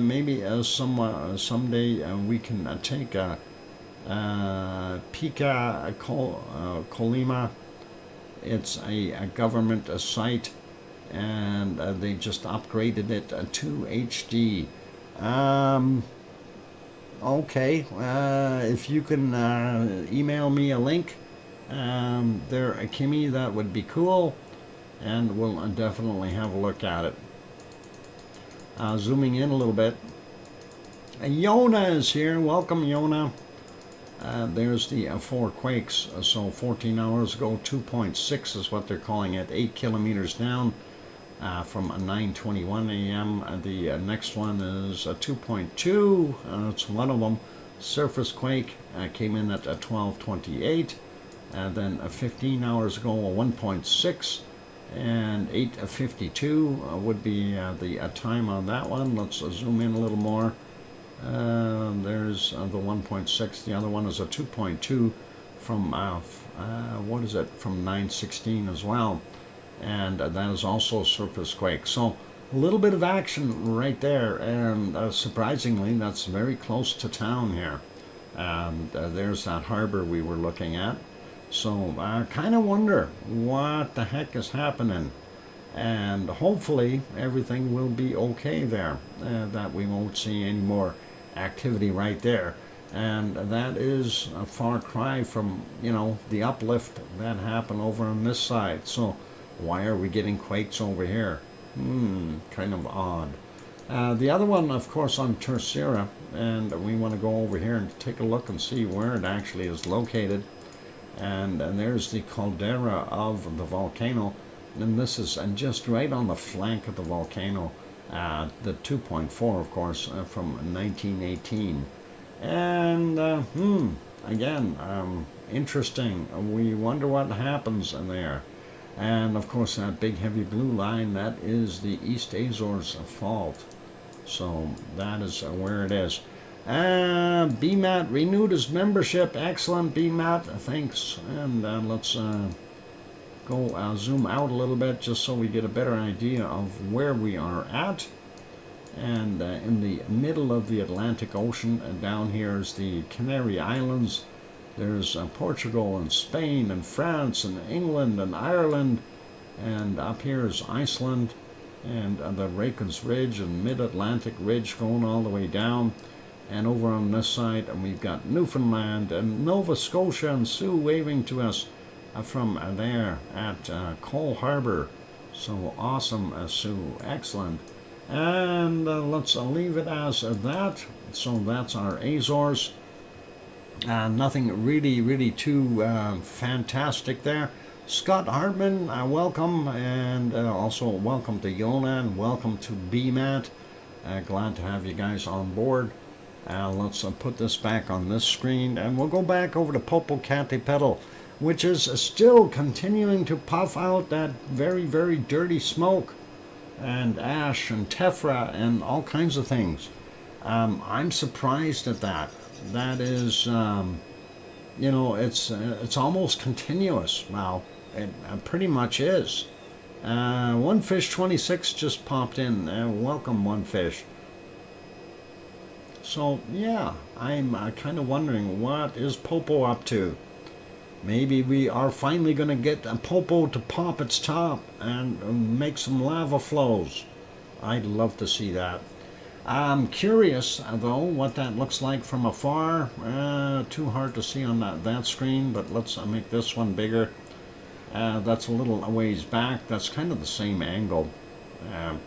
Maybe someday we can take Pica Colima. It's a government site, and they just upgraded it to HD. Okay, if you can email me a link there, Kimmy, that would be cool, and we'll definitely have a look at it. Zooming in a little bit. Yona is here. Welcome, Yona. There's the 4 quakes. So 14 hours ago, 2.6 is what they're calling it. 8 kilometers down from 9:21 a.m. The next one is 2.2. It's one of them. Surface quake came in at 12:28. And then 15 hours ago, 1.6. And 8:52 would be the time on that one. Let's zoom in a little more. There's the 1.6. The other one is a 2.2 from what is it? From 9:16 as well, and that is also a surface quake. So a little bit of action right there, and surprisingly, that's very close to town here. There's that harbor we were looking at. So I kind of wonder what the heck is happening, and hopefully everything will be okay there, that we won't see any more activity right there. And that is a far cry from, the uplift that happened over on this side. So why are we getting quakes over here? Kind of odd. The other one, of course, on Terceira, and we want to go over here and take a look and see where it actually is located. And there's the caldera of the volcano, and this is just right on the flank of the volcano, the 2.4, of course, from 1918. And again, interesting. We wonder what happens in there. And of course, that big heavy blue line, that is the East Azores fault. So that is where it is. BMAT renewed his membership. Excellent, BMAT. Thanks. And let's go zoom out a little bit just so we get a better idea of where we are at. And in the middle of the Atlantic Ocean, and down here is the Canary Islands. There's Portugal and Spain and France and England and Ireland. And up here is Iceland and the Rakens Ridge and Mid-Atlantic Ridge going all the way down. And over on this side, and we've got Newfoundland and Nova Scotia and Sue waving to us from there at Cole Harbour. So awesome, Sue. Excellent. And let's leave it as that. So that's our Azores. Nothing really too fantastic there. Scott Hartman, welcome, and also welcome to Yona, and welcome to BMAT. Glad to have you guys on board. Let's put this back on this screen, and we'll go back over to Popocatépetl, which is still continuing to puff out that very dirty smoke and ash and tephra and all kinds of things. I'm surprised at that. That is, you know, it's almost continuous now. It pretty much is. One Fish 26 just popped in. Welcome, One Fish. So yeah, I'm kind of wondering, what is Popo up to? Maybe we are finally going to get Popo to pop its top and make some lava flows. I'd love to see that. I'm curious, though, what that looks like from afar. Too hard to see on that screen, but let's make this one bigger. That's a little a ways back. That's kind of the same angle,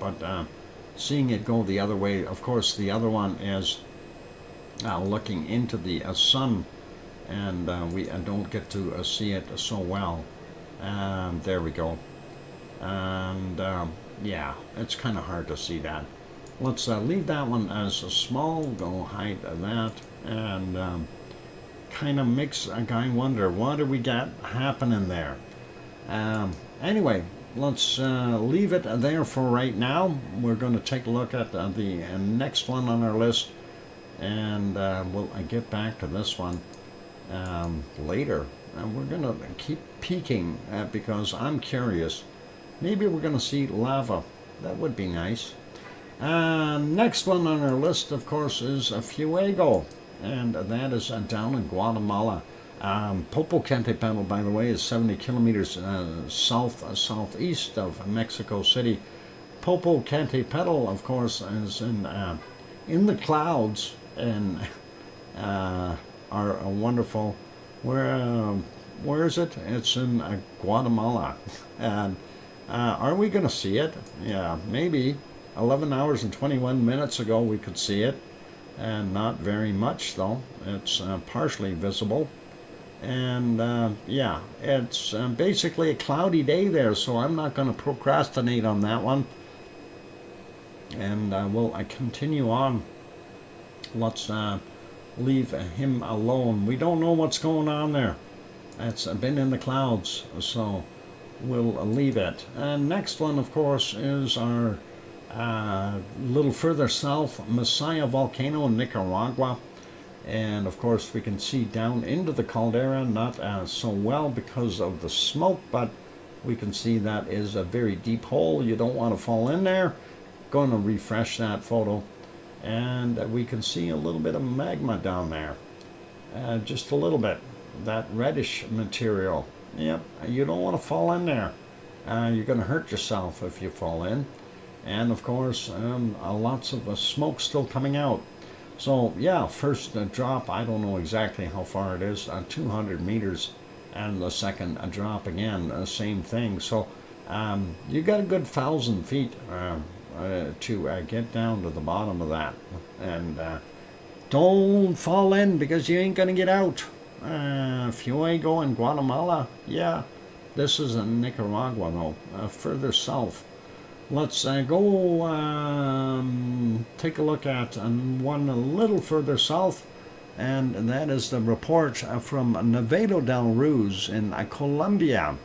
but seeing it go the other way, of course, the other one is looking into the sun, and we don't get to see it so well. There we go. And yeah, it's kind of hard to see that. Let's leave that one as a small, go hide that, and kind of makes a guy wonder, what do we got happening there? Anyway, let's leave it there for right now. We're going to take a look at the next one on our list, and we'll get back to this one later. We're going to keep peeking because I'm curious. Maybe we're going to see lava. That would be nice. Next one on our list, of course, is Fuego, and that is down in Guatemala. Popocatépetl, by the way, is 70 kilometers southeast of Mexico City. Popocatépetl, of course, is in the clouds, and are a wonderful. Where is it? It's in Guatemala, and are we going to see it? Yeah, maybe. 11 hours and 21 minutes ago we could see it, and not very much though. It's partially visible, and yeah, it's basically a cloudy day there, so I'm not going to procrastinate on that one, and we'll continue on. Let's leave him alone. We don't know what's going on there. It's been in the clouds, so we'll leave it. And next one, of course, is our little further south, Messiah Volcano in Nicaragua. And of course we can see down into the caldera, not so well because of the smoke, but we can see that is a very deep hole. You don't want to fall in there. Going to refresh that photo, and we can see a little bit of magma down there, just a little bit, that reddish material. Yep, you don't want to fall in there. You're going to hurt yourself if you fall in. And of course, lots of smoke still coming out. So yeah, first drop, I don't know exactly how far it is, 200 meters, and the second drop again, same thing. So you got a good 1,000 feet to get down to the bottom of that, and don't fall in because you ain't gonna get out. Fuego in Guatemala, yeah, this is in Nicaragua though, further south. Let's go take a look at one a little further south, and that is the report from Nevado del Ruiz in Colombia.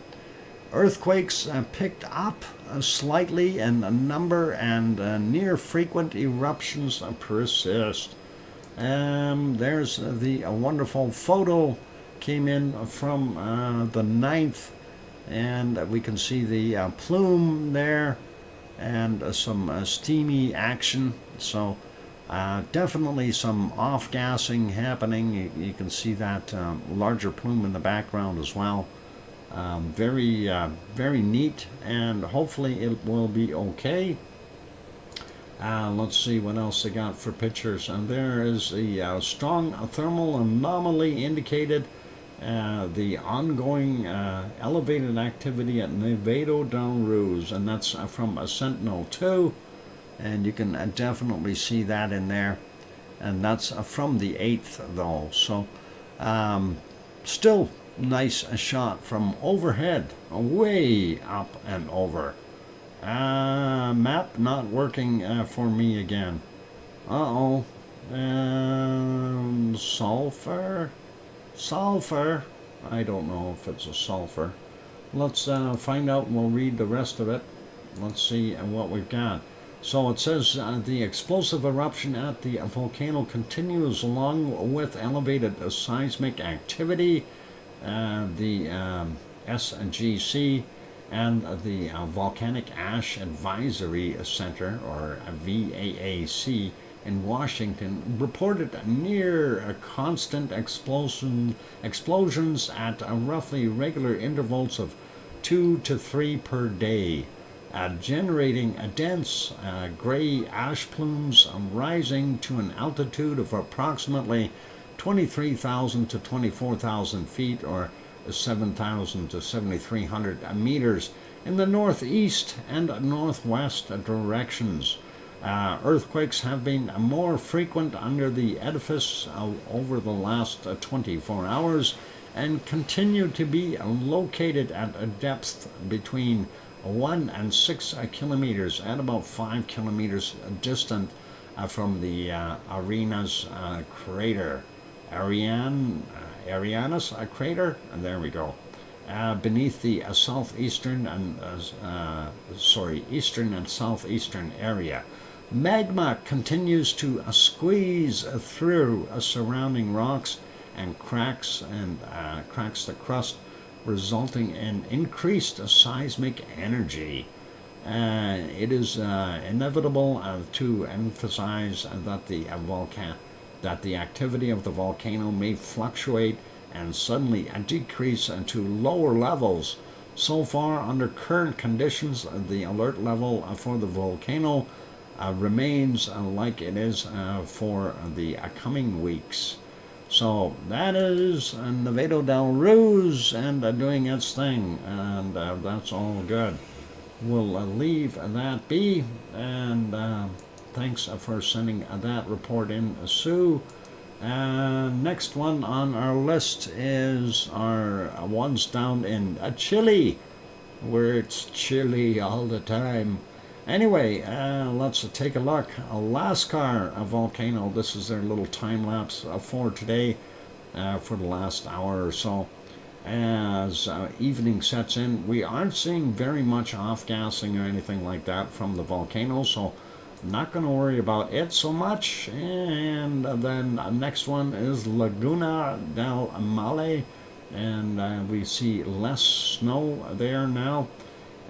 Earthquakes picked up slightly in a number, and near frequent eruptions persist. There's the wonderful photo came in from the 9th, and we can see the plume there, and some steamy action. So definitely some off-gassing happening. You can see that larger plume in the background as well. Very neat, and hopefully it will be okay. Let's see what else they got for pictures. And there is a strong thermal anomaly indicated, the ongoing elevated activity at Nevado del Ruiz, and that's from a Sentinel-2, and you can definitely see that in there, and that's from the 8th though, so still nice shot from overhead, way up and over. Map not working for me again. Uh-oh. Sulfur. I don't know if it's a sulfur. Let's find out and we'll read the rest of it. Let's see what we've got. So it says the explosive eruption at the volcano continues along with elevated seismic activity. The SGC and the Volcanic Ash Advisory Center, or VAAC, in Washington reported near constant explosions at roughly regular intervals of 2 to 3 per day, generating dense gray ash plumes rising to an altitude of approximately 23,000 to 24,000 feet, or 7,000 to 7,300 meters in the northeast and northwest directions. Earthquakes have been more frequent under the edifice over the last 24 hours and continue to be located at a depth between 1 and 6 kilometers, at about 5 kilometers distant from the Arianus crater. Arianus crater, and there we go. Beneath the eastern and southeastern area. Magma continues to squeeze through surrounding rocks and cracks the crust, resulting in increased seismic energy. It is inevitable to emphasize that the activity of the volcano may fluctuate and suddenly decrease to lower levels. So far, under current conditions, the alert level for the volcano remains like it is for the coming weeks. So that is Nevado del Ruiz and doing its thing, and that's all good. We'll leave that be, and thanks for sending that report in, Sue. Next one on our list is our ones down in Chile, where it's chilly all the time. Anyway, let's take a look. Lascar volcano. This is their little time lapse for today, for the last hour or so. As evening sets in, we aren't seeing very much off-gassing or anything like that from the volcano, so not going to worry about it so much. And then next one is Laguna del Male, and we see less snow there now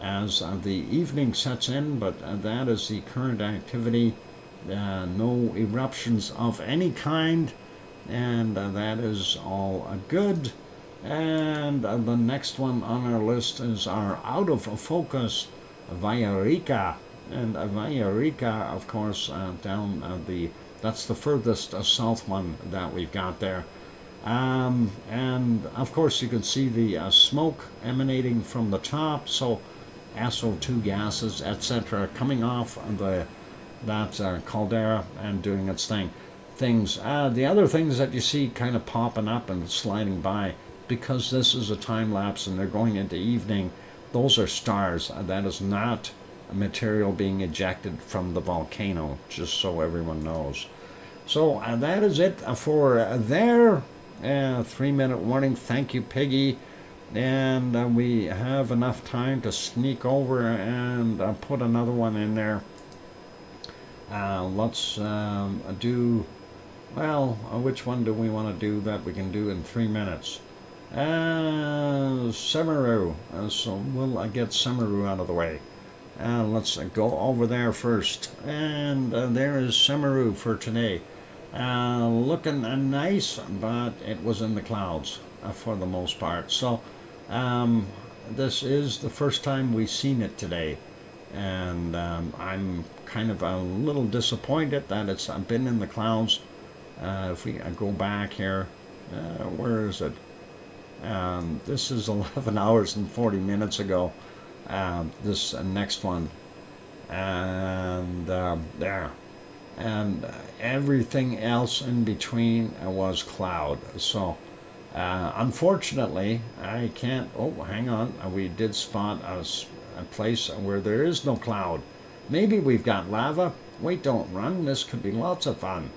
as the evening sets in, but that is the current activity. No eruptions of any kind, and that is all good. And the next one on our list is our out of focus Villarrica, and Villarrica, of course, down that's the furthest south one that we've got there. And of course you can see the smoke emanating from the top, so SO2 gases, etc., coming off that caldera and doing its things. The other things that you see kind of popping up and sliding by, because this is a time lapse and they're going into evening, those are stars. That is not material being ejected from the volcano, just so everyone knows. So that is it for there. 3-minute warning. Thank you, Piggy. And we have enough time to sneak over and put another one in there. Let's do, well, which one do we want to do that we can do in 3 minutes? Semeru. So we'll get Semeru out of the way. Let's go over there first. And there is Semeru for today. Looking nice, but it was in the clouds for the most part. So this is the first time we've seen it today, and I'm kind of a little disappointed that it's been in the clouds. If we go back here, where is it? This is 11 hours and 40 minutes ago. This next one. And there. And everything else in between was cloud. So unfortunately, I can't. Oh, hang on. We did spot a place where there is no cloud. Maybe we've got lava. Wait, don't run. This could be lots of fun.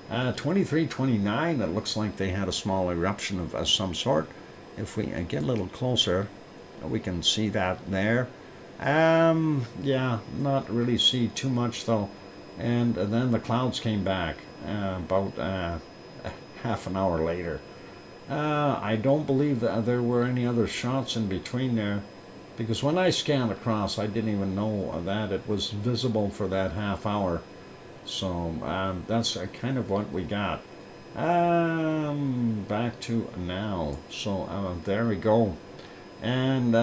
2329, it looks like they had a small eruption of some sort. If we get a little closer, we can see that there. Yeah, not really see too much though. And then the clouds came back about half an hour later. I don't believe that there were any other shots in between there, because when I scanned across, I didn't even know that it was visible for that half hour. So that's kind of what we got. Back to now. So there we go. And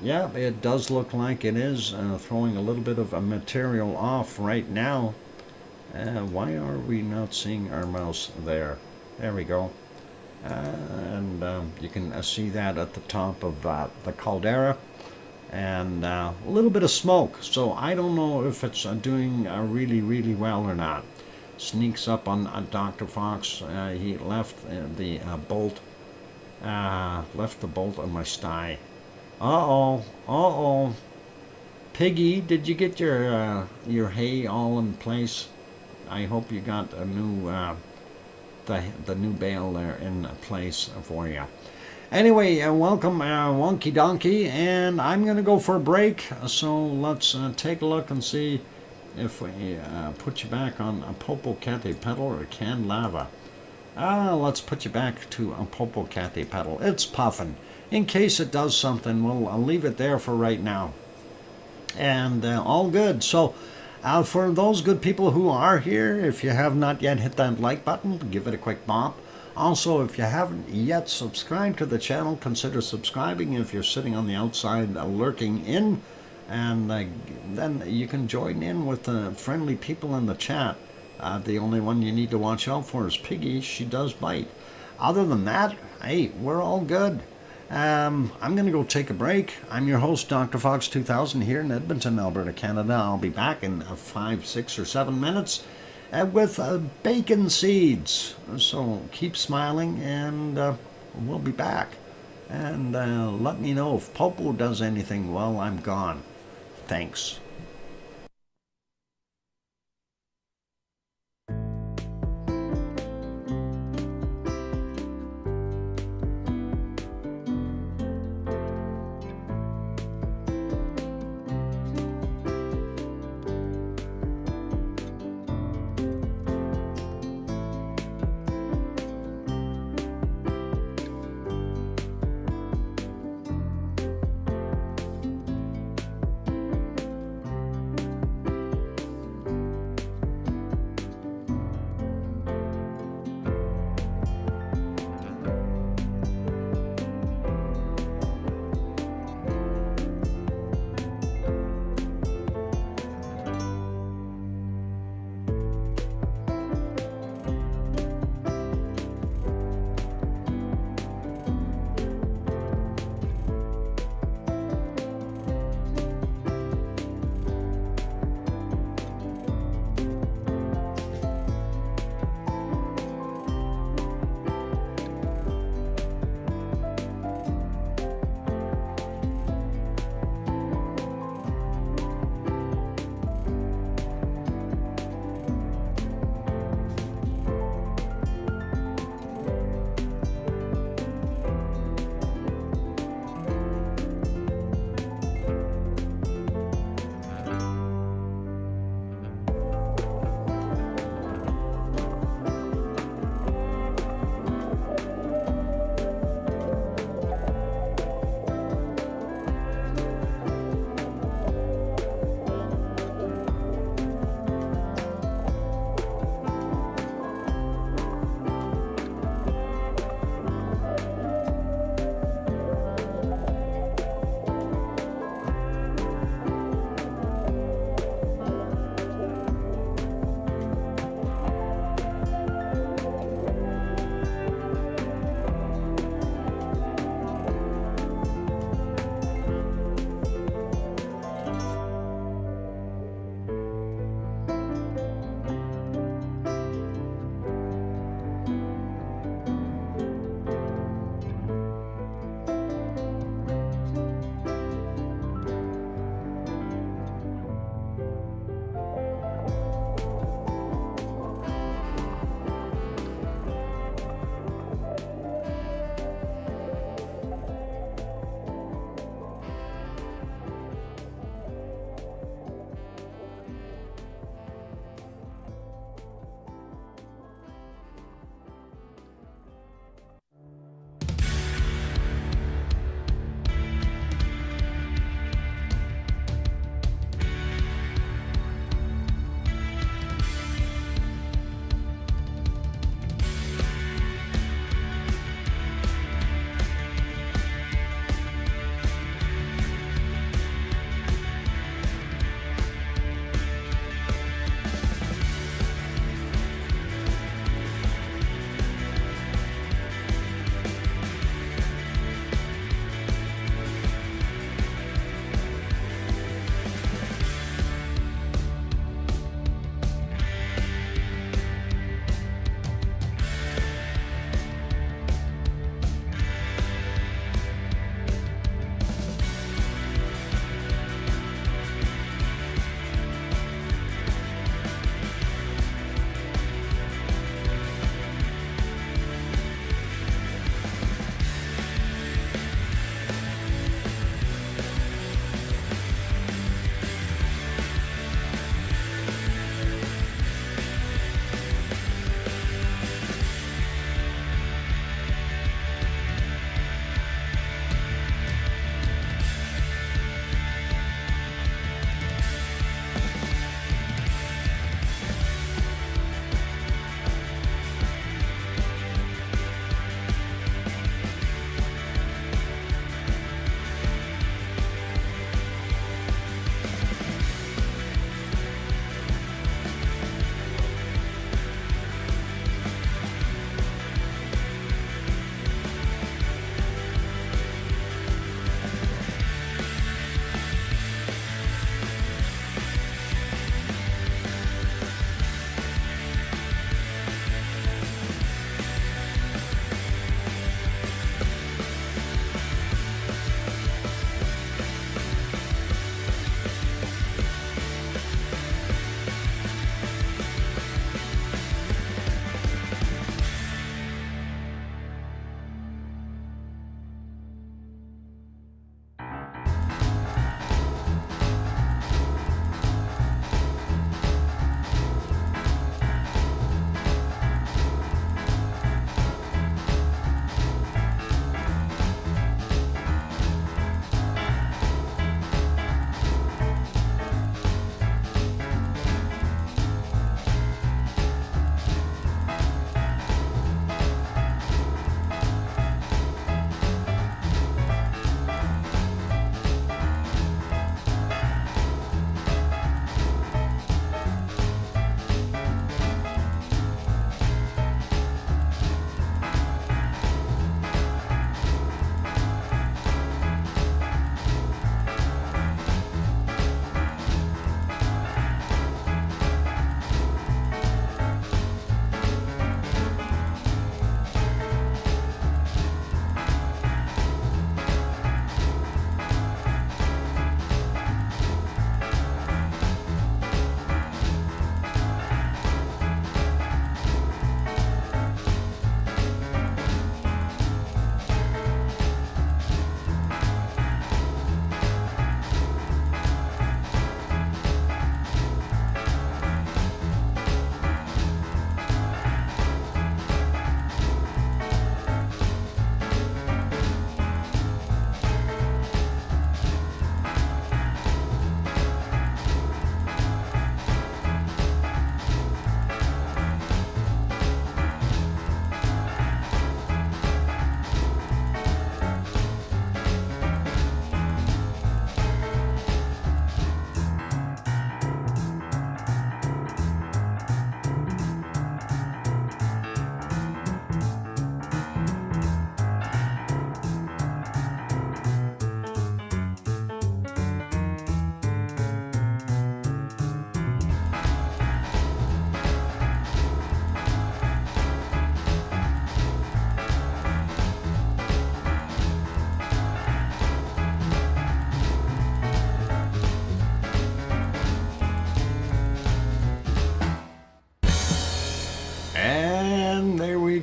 yeah, it does look like it is throwing a little bit of a material off right now. Why are we not seeing our mouse there? There we go. And you can see that at the top of the caldera. And a little bit of smoke. So I don't know if it's doing really, really well or not. Sneaks up on Dr. Fox. He left the bolt. Left the bolt on my sty. Uh-oh. Piggy, did you get your hay all in place? I hope you got a new the new bale there in place for you. Anyway, welcome Wonky Donkey, and I'm going to go for a break, so let's take a look and see if we put you back on a Popocatépetl or canned lava. Let's put you back to a Popocatépetl. It's puffing. In case it does something, I'll leave it there for right now. And all good. So for those good people who are here, if you have not yet hit that like button, give it a quick bop. Also, if you haven't yet subscribed to the channel, consider subscribing if you're sitting on the outside lurking in. And then you can join in with the friendly people in the chat. The only one you need to watch out for is Piggy. She does bite. Other than that, hey, we're all good. I'm going to go take a break. I'm your host, DrFox2000, here in Edmonton, Alberta, Canada. I'll be back in 5, 6, or 7 minutes with bacon seeds. So keep smiling, and we'll be back. And let me know if Popo does anything while I'm gone. Thanks.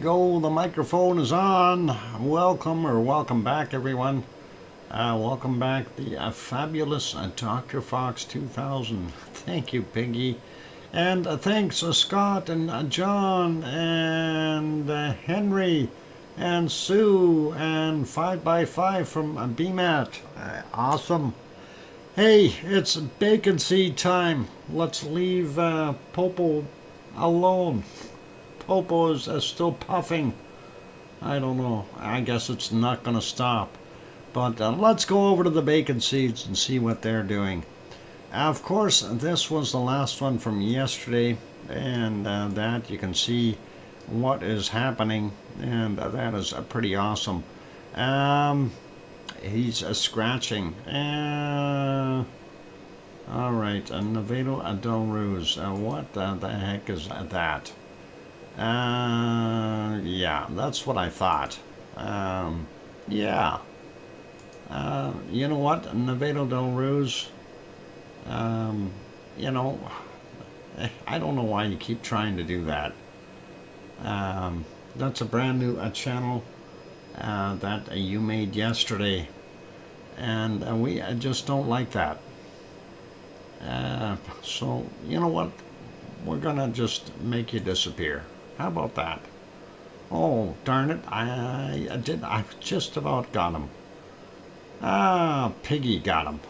go. The microphone is on. Welcome back, everyone. Welcome back, the fabulous DrFox2000. Thank you, Piggy. And thanks Scott and John and Henry and Sue and 5x5 from BMAT. Awesome. Hey, it's bacon seed time. Let's leave Popo alone. Popo is still puffing. I don't know. I guess it's not going to stop. But let's go over to the bacon seeds and see what they're doing. Of course, this was the last one from yesterday, and that you can see what is happening, and that is pretty awesome. He's scratching. All right, Navedo Del Ruz. What the heck is that? Yeah, that's what I thought. Yeah. You know what, Navedo Del Ruz? You know, I don't know why you keep trying to do that. That's a brand new channel that you made yesterday, and we just don't like that. So you know what, we're gonna just make you disappear. How about that? Oh darn it, I just about got him. Piggy got him.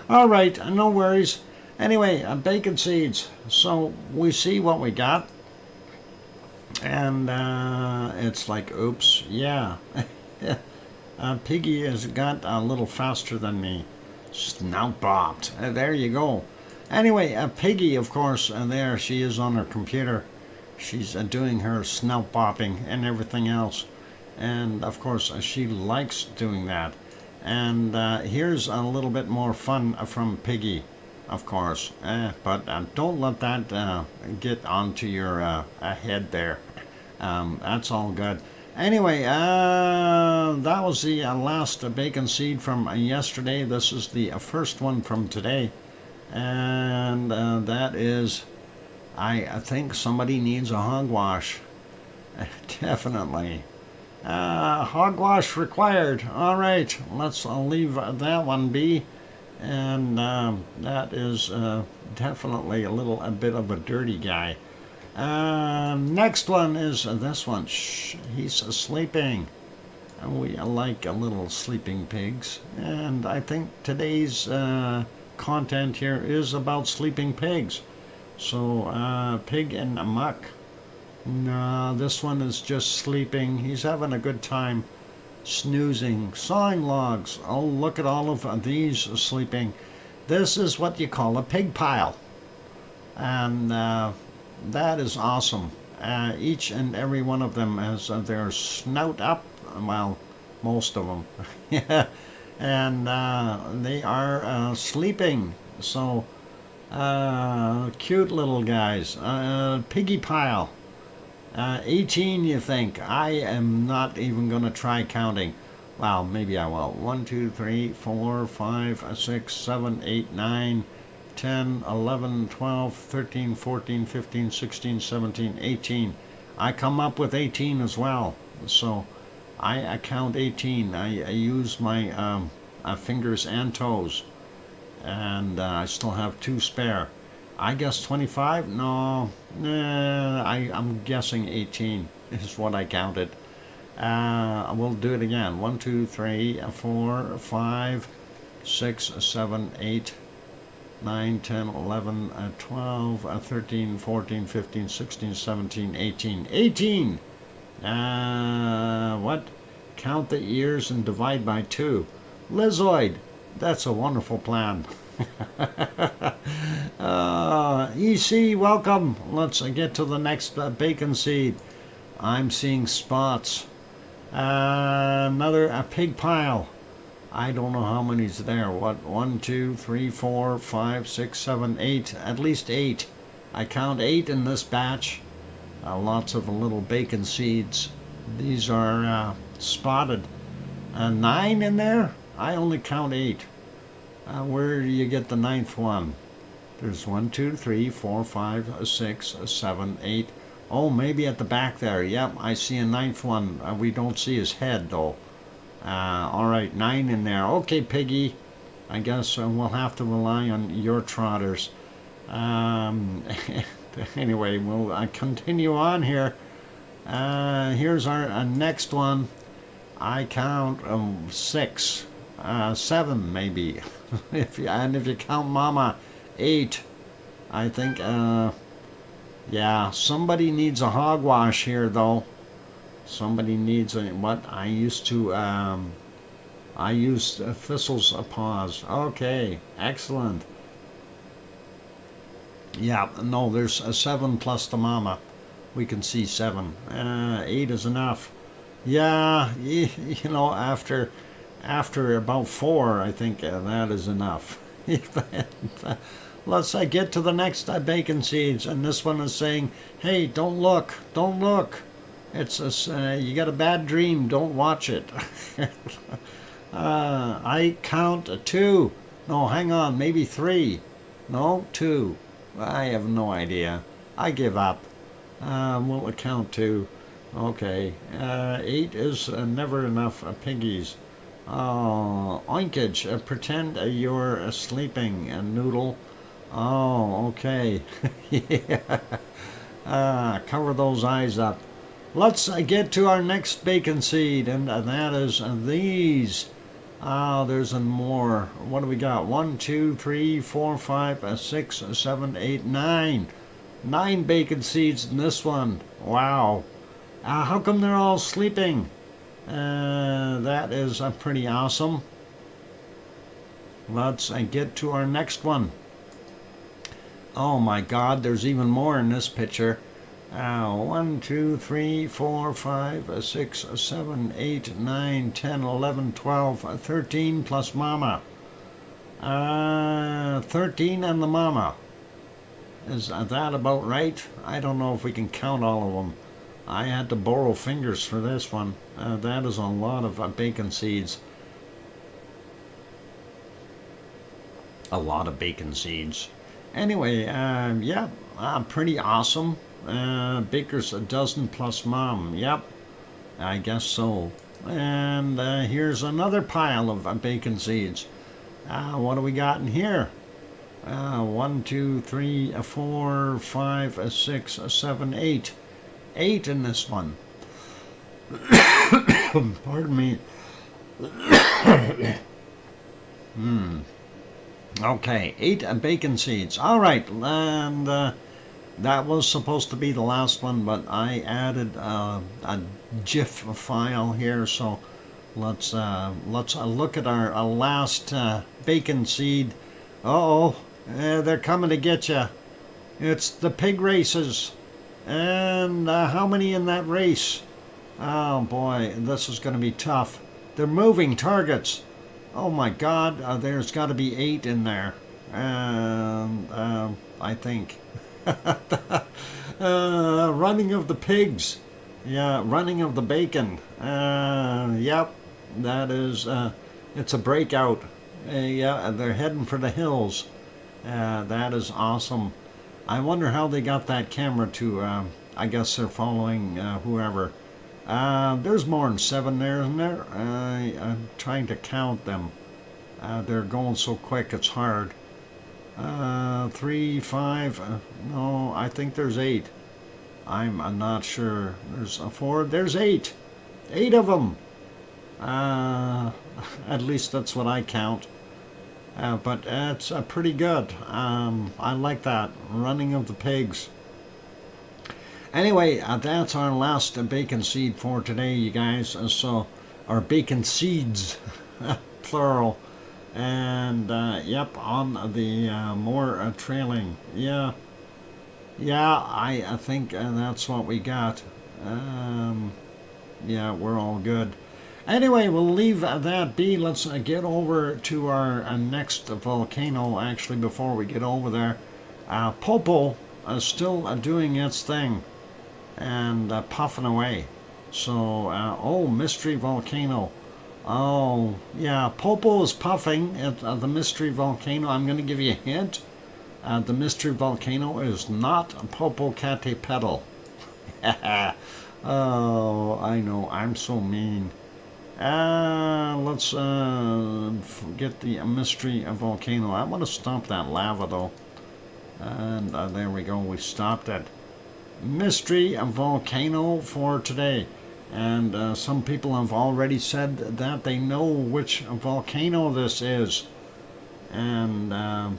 All right, no worries. Anyway, bacon seeds. So we see what we got, and it's like, oops, yeah. Piggy has got a little faster than me. Snout bopped. There you go. Anyway, Piggy, of course, there she is on her computer. She's doing her snout bopping and everything else. And of course, she likes doing that. And here's a little bit more fun from Piggy, of course. But don't let that get onto your head there. That's all good. Anyway, that was the last bacon seed from yesterday. This is the first one from today. And that is, I think somebody needs a hogwash. Definitely. Hogwash required. All right, let's leave that one be. And that is definitely a bit of a dirty guy. Next one is this one. Shh, he's sleeping. And we like little sleeping pigs. And I think today's content here is about sleeping pigs. So pig in a muck. No, this one is just sleeping. He's having a good time snoozing. Sawing logs. Oh, look at all of these sleeping. This is what you call a pig pile. And that is awesome. Each and every one of them has their snout up. Well, most of them. Yeah. And they are sleeping. So, cute little guys. Piggy pile. 18, you think? I am not even going to try counting. Well, maybe I will. 1, 2, 3, 4, 5, 6, 7, 8, 9, 10, 11, 12, 13, 14, 15, 16, 17, 18. I come up with 18 as well. So I count 18. I use my fingers and toes. And I still have 2 spare. I guess 25? No, I'm guessing 18 is what I counted. We'll do it again. 1, 2, 3, 4, 5, 6, 7, 8, 9, 10, 11, 12, 13, 14, 15, 16, 17, 18. 18! What? Count the ears and divide by 2. Lizoid! That's a wonderful plan. EC, welcome. Let's get to the next bacon seed. I'm seeing spots. Another pig pile. I don't know how many's there. What? 1, 2, 3, 4, 5, 6, 7, 8. At least 8. I count 8 in this batch. Lots of little bacon seeds. These are spotted. 9 in there? I only count 8. Where do you get the 9th one? There's 1, 2, 3, 4, 5, 6, 7, 8. Oh, maybe at the back there. Yep, I see a ninth one. We don't see his head, though. All right, 9 in there. Okay, Piggy. I guess we'll have to rely on your trotters. Anyway, we'll continue on here. Here's our next one. I count 6, 7 maybe. if you count Mama, 8. I think. Yeah, somebody needs a hogwash here, though. Somebody needs a what? I used Thistle's paws. Okay, excellent. Yeah, no, there's a 7 plus the Mama. We can see 7. 8 is enough. Yeah, you know, after about 4, I think that is enough. Let's get to the next bacon seeds, and this one is saying, "Hey, don't look, don't look. It's you got a bad dream. Don't watch it." I count 2. No, hang on, maybe 3. No, 2. I have no idea. I give up. We'll count 2. Okay. 8 is never enough piggies. Oinkage. Pretend you're sleeping, Noodle. Oh, okay. Yeah. Cover those eyes up. Let's get to our next bacon seed, and that is these. There's more. What do we got? 1, 2, 3, 4, 5, 6, 7, 8, 9. 9 bacon seeds in this one. Wow. How come they're all sleeping? That is pretty awesome. Let's get to our next one. Oh my God, there's even more in this picture. 1, 2, 3, 4, 5, 6, 7, 8, 9, 10, 11, 12, 13 plus Mama. 13 and the Mama. Is that about right? I don't know if we can count all of them. I had to borrow fingers for this one. That is a lot of bacon seeds. A lot of bacon seeds. Anyway, yeah, pretty awesome. Baker's a dozen plus Mom. Yep, I guess so. And here's another pile of bacon seeds. What do we got in here? 1, 2, 3, 4, 5, 6, 7, 8. 8 in this one. Pardon me. Okay, 8 bacon seeds. All right, and that was supposed to be the last one, but I added a GIF file here, so let's look at our last bacon seed. They're coming to get you. It's the pig races. And how many in that race? Oh boy, this is going to be tough. They're moving targets. Oh my God, there's got to be 8 in there. I think. Running of the pigs. Yeah, running of the bacon. Yep, that is, it's a breakout. Yeah, they're heading for the hills. That is awesome. I wonder how they got that camera to, I guess they're following whoever. There's more than 7 there, isn't there? I'm trying to count them. They're going so quick, it's hard. 3, 5, no, I think there's 8. I'm not sure. There's 4, there's 8. 8 of them. At least that's what I count. But it's pretty good. I like that. Running of the pigs. Anyway, that's our last bacon seed for today, you guys. So, our bacon seeds, plural. And, yep, on the more trailing. Yeah, I think that's what we got. Yeah, we're all good. Anyway, we'll leave that be. Let's get over to our next volcano, actually, before we get over there. Popo is still doing its thing and puffing away. So, mystery volcano. Oh, yeah, Popo is puffing at the mystery volcano. I'm going to give you a hint. The mystery volcano is not Popocatépetl. Oh, I know. I'm so mean. Let's get the mystery of volcano. I want to stop that lava though. And there we go. We stopped it. Mystery of volcano for today. And some people have already said that they know which volcano this is. And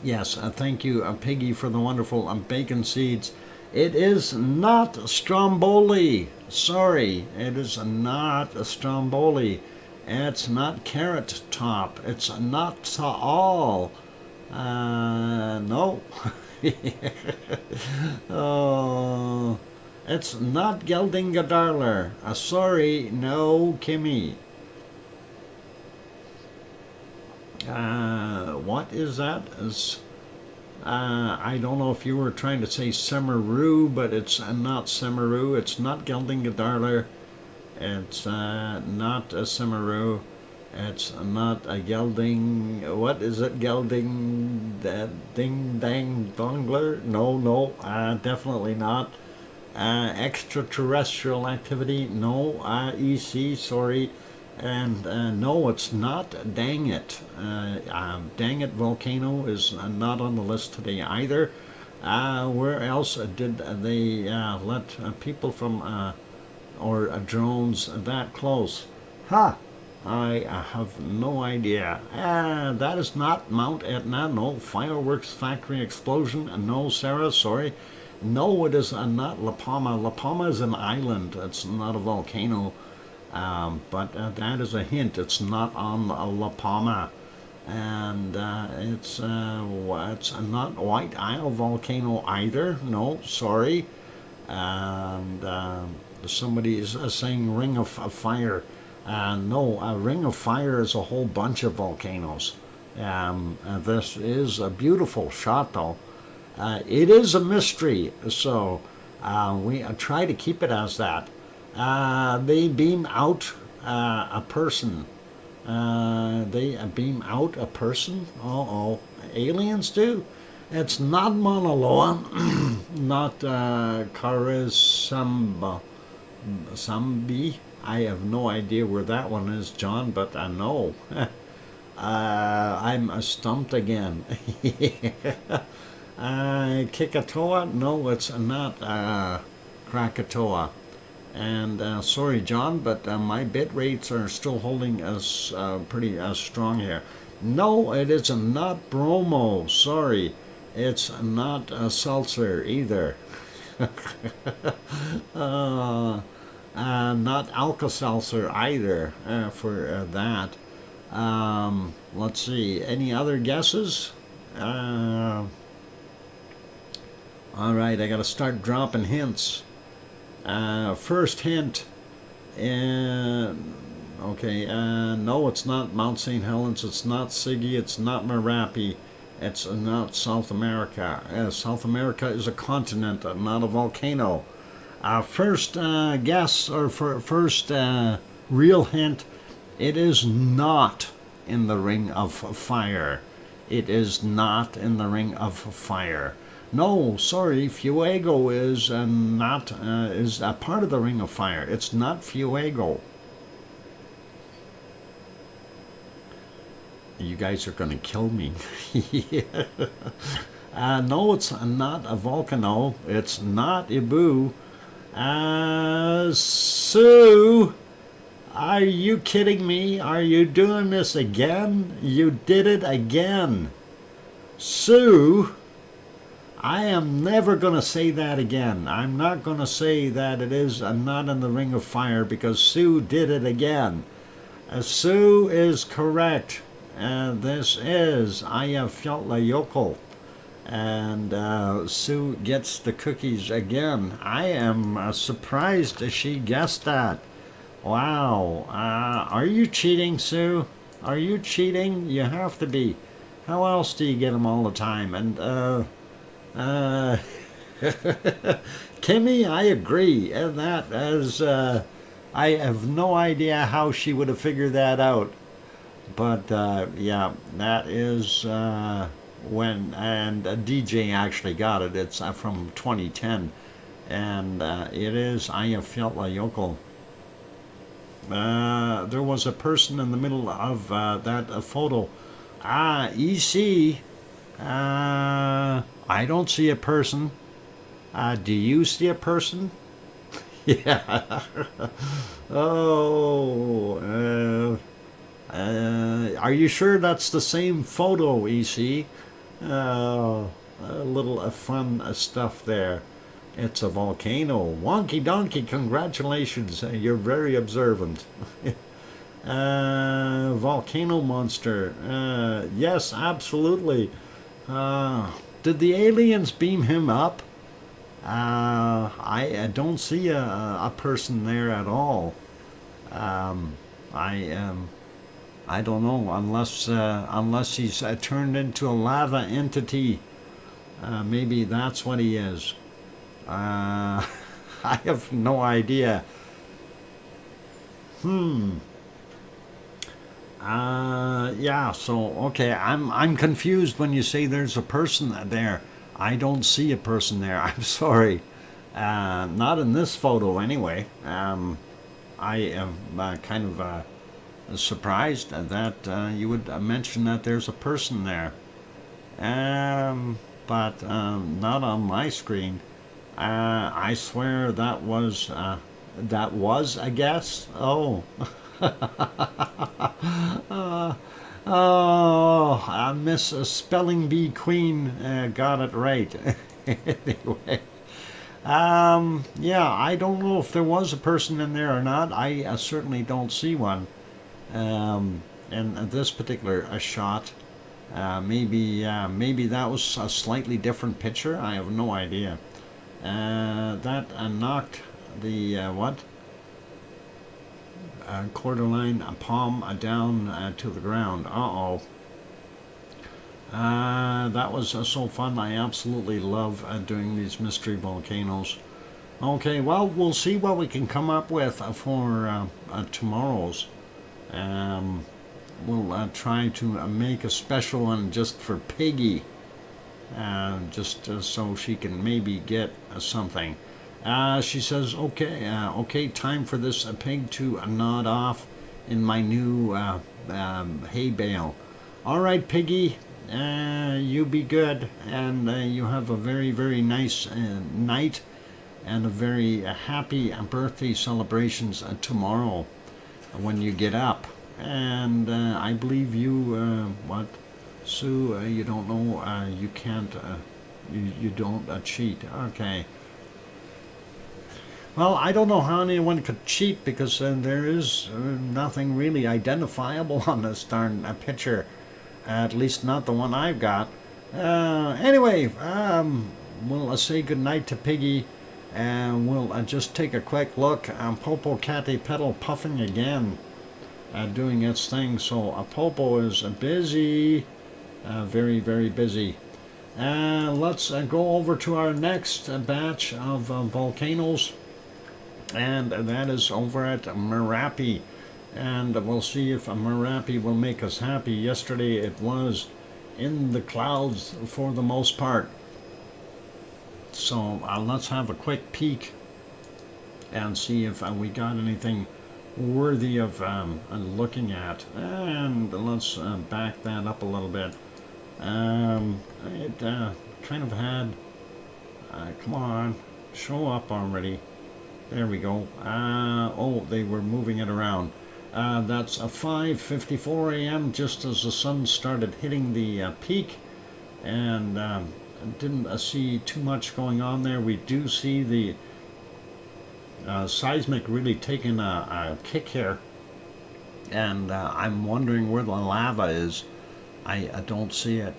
yes, thank you, Piggy, for the wonderful bacon seeds. It is not Stromboli. Sorry, it is not Stromboli. It's not Carrot Top. It's not all. No. Oh, it's not Geldingadarler. Sorry, no, Kimmy. What is that? I don't know if you were trying to say Semeru, but it's not Semeru. It's not Geldingadarler. It's not a Semeru. It's not a gelding. What is it? Gelding. Ding dang dongler? No, definitely not. Extraterrestrial activity? No. EC, sorry. And no, it's not Dang It. Dang It Volcano is not on the list today either. Where else did they let people from or drones that close? Ha! I have no idea. That is not Mount Etna. No. Fireworks factory explosion. No, Sarah, sorry. No, it is not La Palma. La Palma is an island. It's not a volcano. But that is a hint. It's not on La Palma. And it's not White Isle volcano either. No, sorry. And somebody is saying Ring of Fire. No, a Ring of Fire is a whole bunch of volcanoes. This is a beautiful shot, though. It is a mystery, so we try to keep it as that. They beam out a person. They beam out a person? Uh-oh. Aliens do? It's not Mauna Loa, not Karisamba. Sambi? I have no idea where that one is, John, but I know. I'm stumped again. Krakatoa? No, it's not Krakatoa. And sorry, John, but my bit rates are still holding us pretty strong here. No, it is not Bromo. Sorry, it's not seltzer either. Not Alka-Seltzer either for that. Let's see. Any other guesses? All right, I got to start dropping hints. First hint. Okay, no, it's not Mount St. Helens. It's not Siggy. It's not Merapi. It's not South America. South America is a continent, not a volcano. First guess, or first real hint, it is not in the Ring of Fire. It is not in the Ring of Fire. No, sorry, Fuego is not is a part of the Ring of Fire. It's not Fuego. You guys are going to kill me. No, it's not a volcano. It's not Ibu. Sue, are you kidding me? Are you doing this again? You did it again. Sue, I am never going to say that again. I'm not going to say that it is not in the Ring of Fire because Sue did it again. Sue is correct. This is Eyjafjallajökull. And Sue gets the cookies again. I am surprised that she guessed that. Wow. Are you cheating, Sue? Are you cheating? You have to be. How else do you get them all the time? And Kimmy, I agree. And that is, I have no idea how she would have figured that out. But yeah, that is when, and DJ actually got it. It's from 2010. and it is Eyjafjallajökull. There was a person in the middle of that photo. EC. I don't see a person. Do you see a person? Yeah. Oh. Are you sure that's the same photo, EC? A little fun stuff there. It's a volcano. Wonky donkey, congratulations. You're very observant. Volcano monster. Yes, absolutely. Did the aliens beam him up? I don't see a person there at all. I don't know, unless he's turned into a lava entity. Maybe that's what he is. I have no idea. Yeah. So okay, I'm confused when you say there's a person there. I don't see a person there. I'm sorry. Not in this photo, anyway. I am kind of surprised that you would mention that there's a person there. But not on my screen. I swear that was a guess. Oh. Oh, Miss Spelling Bee Queen got it right. Anyway. Yeah, I don't know if there was a person in there or not. I certainly don't see one. In this particular shot. Maybe that was a slightly different picture. I have no idea. That knocked the quarter-line palm down to the ground. That was so fun. I absolutely love doing these mystery volcanoes. Okay, well, we'll see what we can come up with for tomorrow's. We'll try to make a special one just for Piggy, just so she can maybe get something. She says, okay, time for this pig to nod off in my new hay bale. All right, Piggy, you be good, and you have a very, very nice night, and a very happy birthday celebrations tomorrow when you get up. And I believe you, Sue, you don't know, you can't, you don't cheat. Okay. Well, I don't know how anyone could cheat, because there is nothing really identifiable on this darn picture. At least not the one I've got. Anyway, we'll say goodnight to Piggy, and we'll just take a quick look. Popo Catty Pedal puffing again, doing its thing. So Popo is busy, very, very busy. Let's go over to our next batch of volcanoes. And that is over at Merapi, and we'll see if Merapi will make us happy. Yesterday it was in the clouds for the most part, so let's have a quick peek and see if we got anything worthy of looking at. And let's back that up a little bit. It kind of had come on, show up already. There we go. Oh, they were moving it around. That's 5:54 a.m. just as the sun started hitting the peak, and didn't see too much going on there. We do see the seismic really taking a kick here, and I'm wondering where the lava is. I don't see it.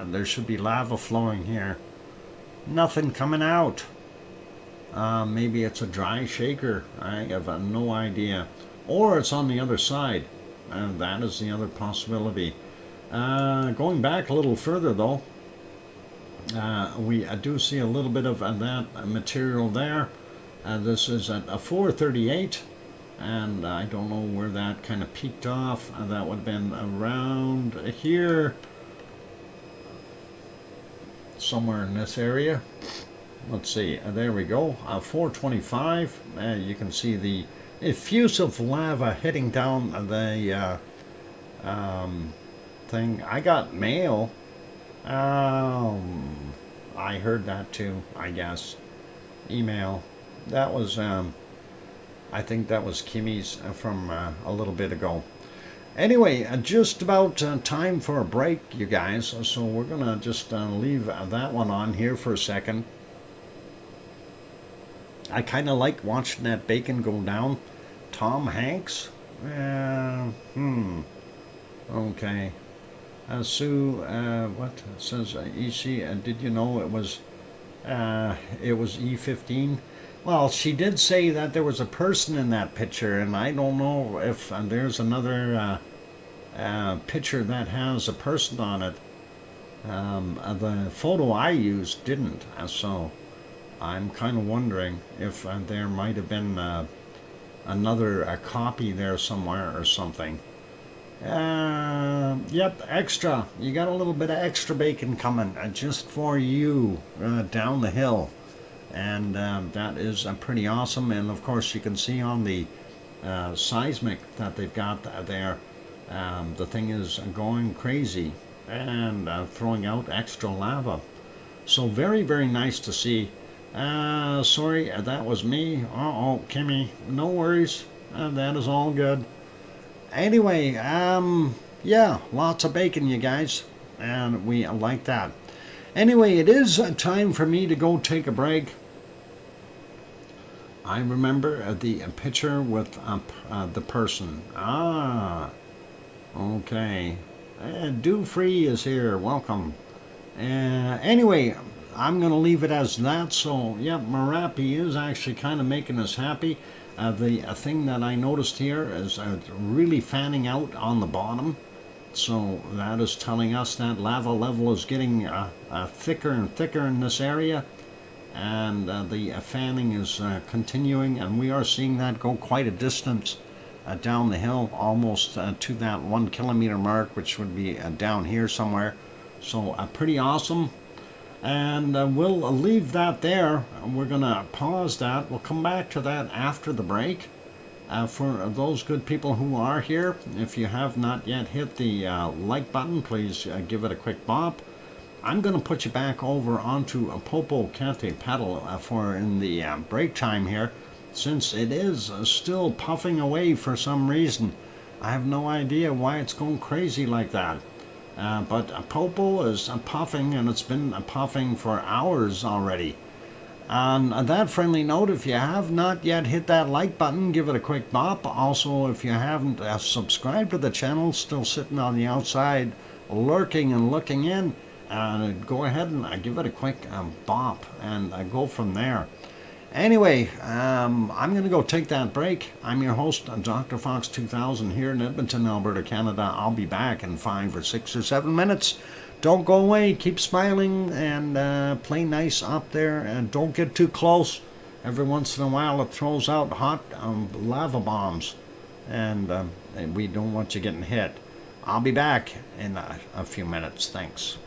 There should be lava flowing here. Nothing coming out. Maybe it's a dry shaker. I have no idea. Or it's on the other side. And that is the other possibility. Going back a little further, though, we do see a little bit of that material there. This is at 4:38. And I don't know where that kind of peaked off. That would have been around here. Somewhere in this area. let's see, there we go, 4:25. You can see the effusive lava hitting down the thing. I got mail. I heard that too, I guess. Email. That was, I think that was Kimmy's from a little bit ago. Anyway, just about time for a break, you guys. So we're going to just leave that one on here for a second. I kind of like watching that bacon go down. Tom Hanks? Okay. Sue, what says EC? Did you know it was E15? Well, she did say that there was a person in that picture, and I don't know if there's another picture that has a person on it. The photo I used didn't, so I'm kind of wondering if there might have been another copy there somewhere or something. Yep, extra. You got a little bit of extra bacon coming just for you down the hill. And that is pretty awesome. And of course, you can see on the seismic that they've got there, the thing is going crazy and throwing out extra lava. So very, very nice to see. Sorry, that was me. Uh-oh, Kimmy. No worries. That is all good. Anyway, yeah, lots of bacon, you guys, and we like that. Anyway, it is time for me to go take a break. I remember the picture with the person. Okay. Do Free is here. Welcome. Anyway, I'm going to leave it as that. So, yeah, Marapi is actually kind of making us happy. The thing that I noticed here is really fanning out on the bottom. So that is telling us that lava level is getting thicker and thicker in this area. And the fanning is continuing. And we are seeing that go quite a distance down the hill, almost to that 1 kilometer mark, which would be down here somewhere. So pretty awesome. And we'll leave that there. We're going to pause that. We'll come back to that after the break. For those good people who are here, if you have not yet hit the like button, please give it a quick bop. I'm going to put you back over onto Popocatépetl for in the break time here, since it is still puffing away for some reason. I have no idea why it's going crazy like that. But Popo is puffing, and it's been puffing for hours already. On that friendly note, if you have not yet hit that like button, give it a quick bop. Also, if you haven't subscribed to the channel, still sitting on the outside, lurking and looking in, go ahead and give it a quick bop and go from there. Anyway, I'm going to go take that break. I'm your host, DrFox2000 here in Edmonton, Alberta, Canada. I'll be back in 5 or 6 or 7 minutes. Don't go away. Keep smiling and play nice up there. And don't get too close. Every once in a while it throws out hot lava bombs. And we don't want you getting hit. I'll be back in a few minutes. Thanks.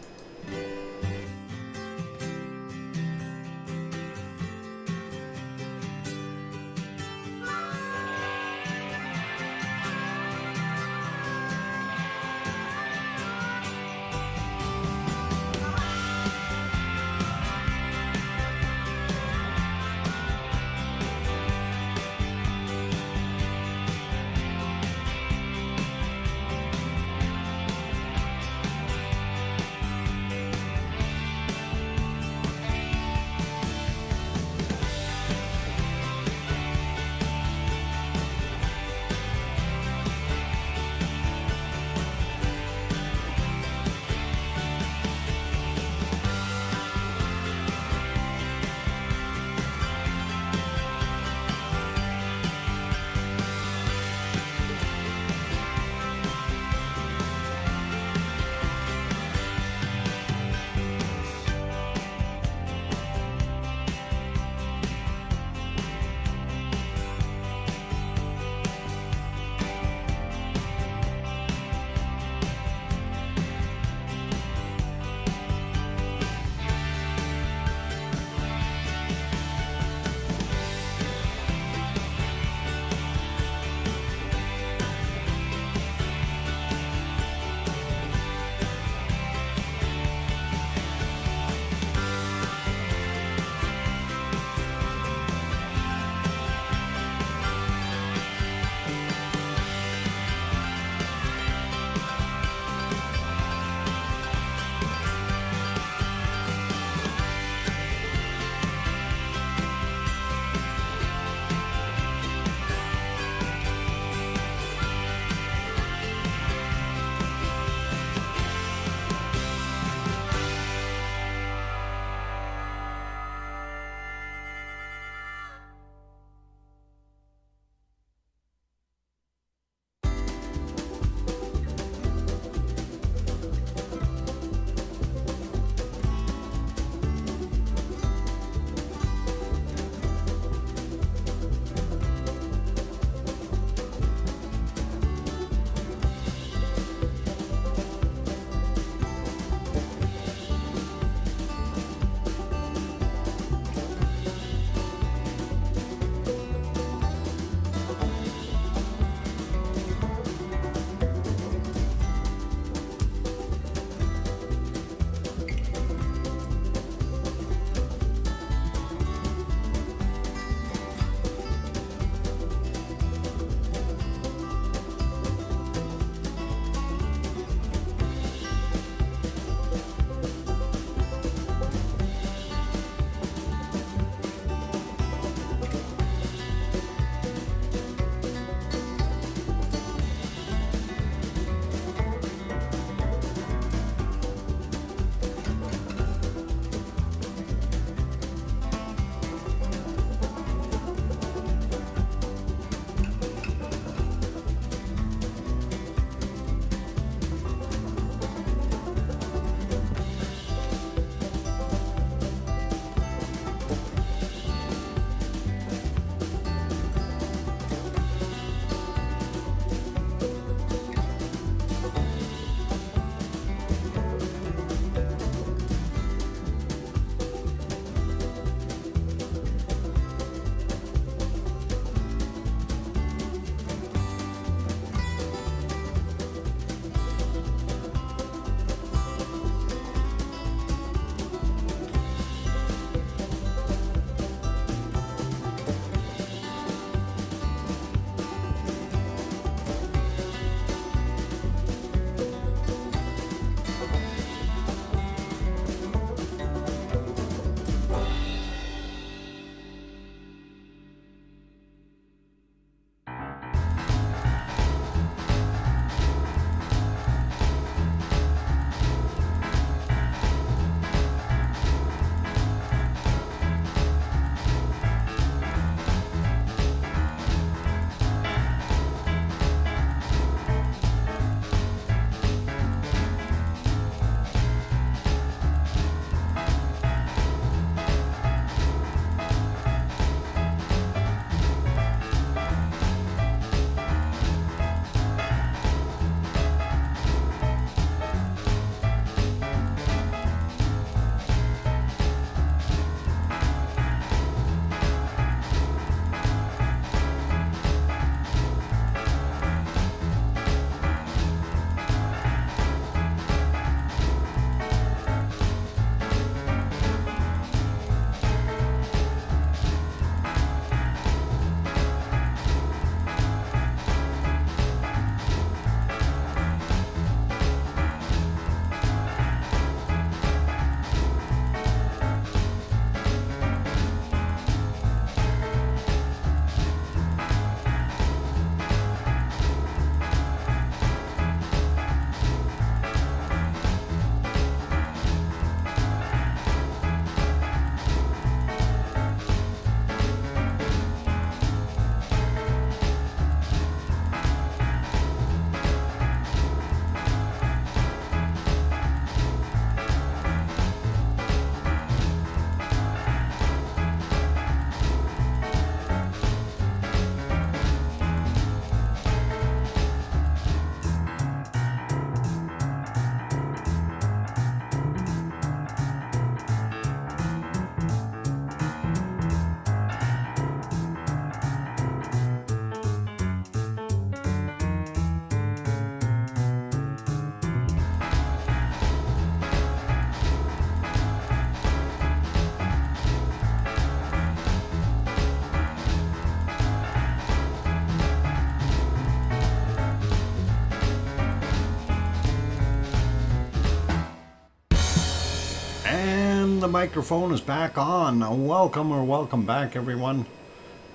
microphone is back on. Welcome back, everyone.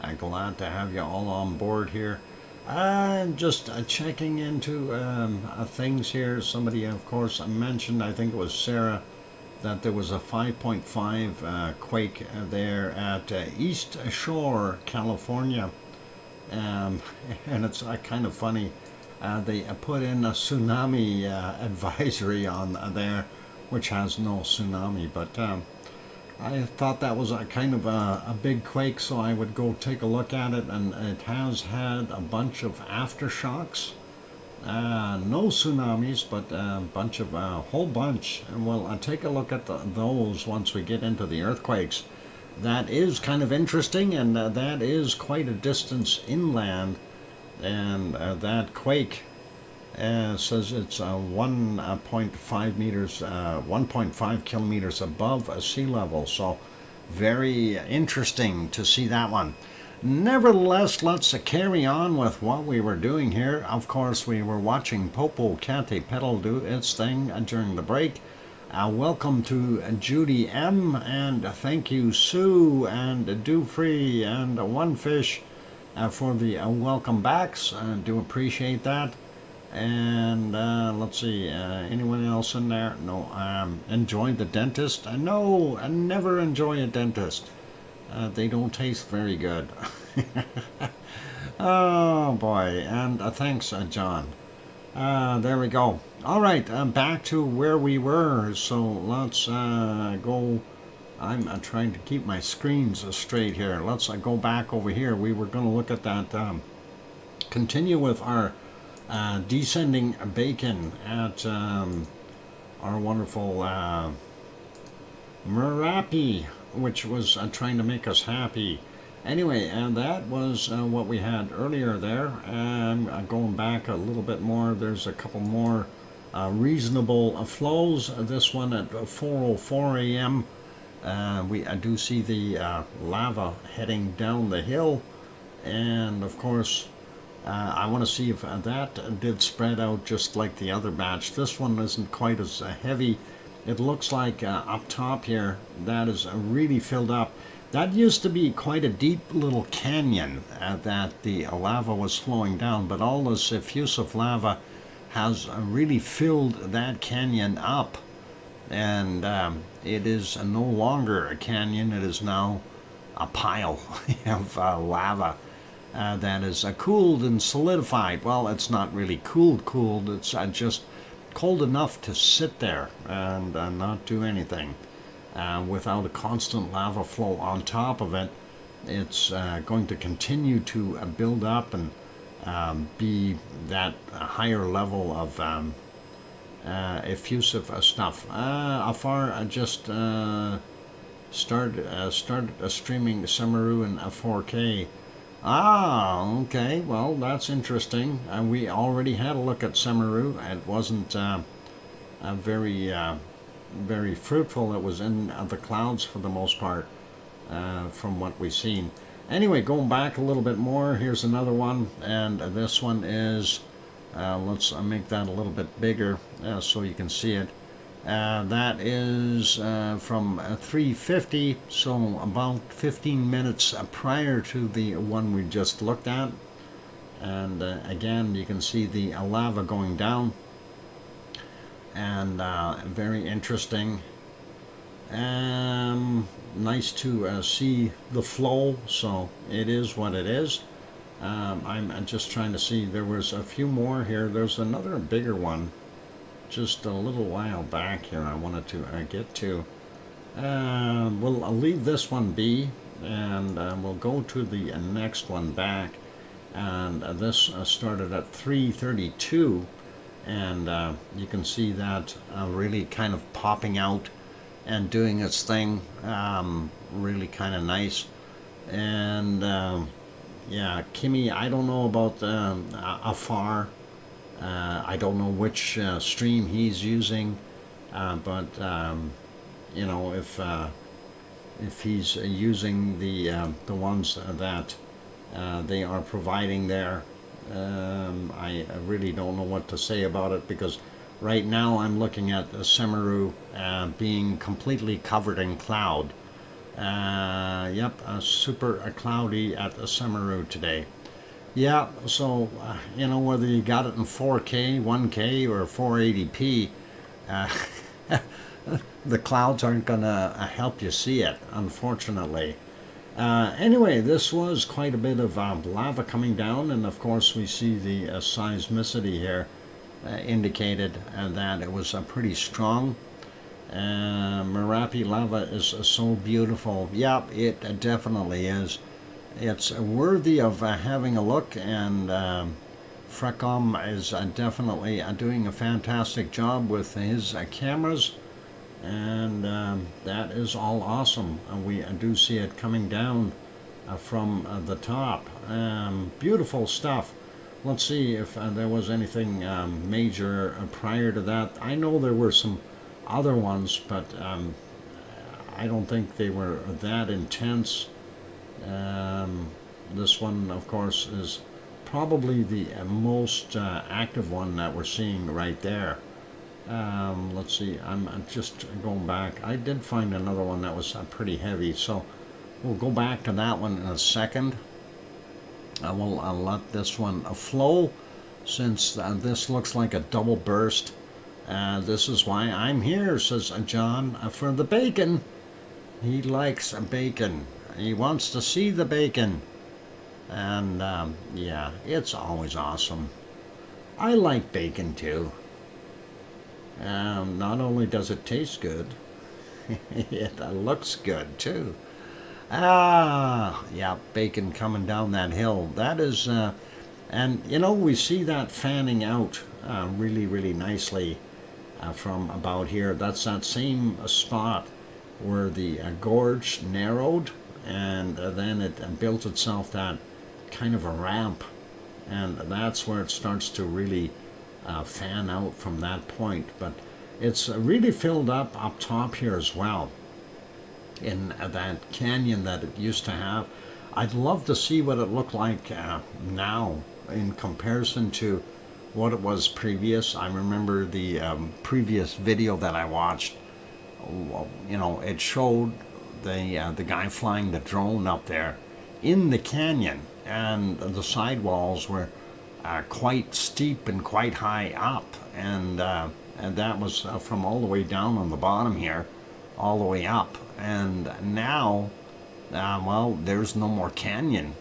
I'm glad to have you all on board here. I'm just checking into things here. Somebody, of course, mentioned, I think it was Sarah, that there was a 5.5 quake there at East Shore, California. And it's kind of funny. They put in a tsunami advisory on there, which has no tsunami, but I thought that was a kind of a big quake, so I would go take a look at it, and it has had a bunch of aftershocks. No tsunamis, but a bunch of whole bunch. And we'll take a look at those once we get into the earthquakes. That is kind of interesting, and that is quite a distance inland. And that quake says it's 1.5 meters, 1.5 kilometers above sea level. So very interesting to see that one. Nevertheless, let's carry on with what we were doing here. Of course, we were watching Popocatépetl do its thing during the break. Welcome to Judy M, and thank you Sue and Dufree and One Fish for the welcome backs. Do appreciate that. And let's see, anyone else in there? No. Enjoy the dentist? No, I never enjoy a dentist. They don't taste very good. Oh boy, and thanks John. There we go. All right, back to where we were. So let's go. I'm trying to keep my screens straight here. Let's go back over here. We were going to look at that, continue with our descending bacon at our wonderful Merapi, which was trying to make us happy. Anyway, and that was what we had earlier there. Going back a little bit more, there's a couple more reasonable flows. This one at 4:04 a.m. I do see the lava heading down the hill, and of course I want to see if that did spread out just like the other batch. This one isn't quite as heavy. It looks like up top here, that is really filled up. That used to be quite a deep little canyon that the lava was flowing down, but all this effusive lava has really filled that canyon up. And it is no longer a canyon, it is now a pile of lava that is cooled and solidified. Well, it's not really cooled, it's just cold enough to sit there and not do anything. Without a constant lava flow on top of it, it's going to continue to build up and be that higher level of effusive stuff. Afar just started streaming Samaru in 4K. Okay, well, that's interesting. We already had a look at Samaru. It wasn't very fruitful. It was in the clouds for the most part, from what we've seen. Anyway, going back a little bit more, here's another one, and this one is, let's make that a little bit bigger so you can see it. That is from 3:50, so about 15 minutes prior to the one we just looked at. And again, you can see the lava going down, and very interesting. Nice to see the flow, so it is what it is. I'm just trying to see, there was a few more here. There's another bigger one just a little while back here I wanted to get to. I'll leave this one be, and we'll go to the next one back. And this started at 3:32, and you can see that really kind of popping out and doing its thing, really kind of nice. And yeah, Kimmy, I don't know about Afar. I don't know which stream he's using, but you know, if he's using the ones that they are providing there, I really don't know what to say about it, because Right now I'm looking at Semeru being completely covered in cloud. Yep, super cloudy at Semeru today. Yeah, so you know, whether you got it in 4K, 1K, or 480p, uh, the clouds aren't going to help you see it, unfortunately. Anyway, this was quite a bit of lava coming down, and of course we see the seismicity here indicated that it was pretty strong. Merapi lava is so beautiful. Yeah, it definitely is. It's worthy of having a look, and Frecom is definitely doing a fantastic job with his cameras, and that is all awesome. We do see it coming down from the top. Beautiful stuff. Let's see if there was anything major prior to that. I know there were some other ones, but I don't think they were that intense. This one, of course, is probably the most active one that we're seeing right there. Let's see, I'm just going back. I did find another one that was pretty heavy, so we'll go back to that one in a second. I will let this one flow, since this looks like a double burst. This is why I'm here, says John, for the bacon. He likes bacon. He wants to see the bacon. And yeah, it's always awesome. I like bacon too. Not only does it taste good, it looks good too. Yeah, bacon coming down that hill. That is, and you know, we see that fanning out really, really nicely from about here. That's that same spot where the gorge narrowed, and then it built itself that kind of a ramp, and that's where it starts to really fan out from that point. But it's really filled up top here as well, in that canyon that it used to have. I'd love to see what it looked like now in comparison to what it was previous. I remember the previous video that I watched. You know, it showed the guy flying the drone up there in the canyon, and the sidewalls were quite steep and quite high up, and that was from all the way down on the bottom here, all the way up. And now, well, there's no more canyon.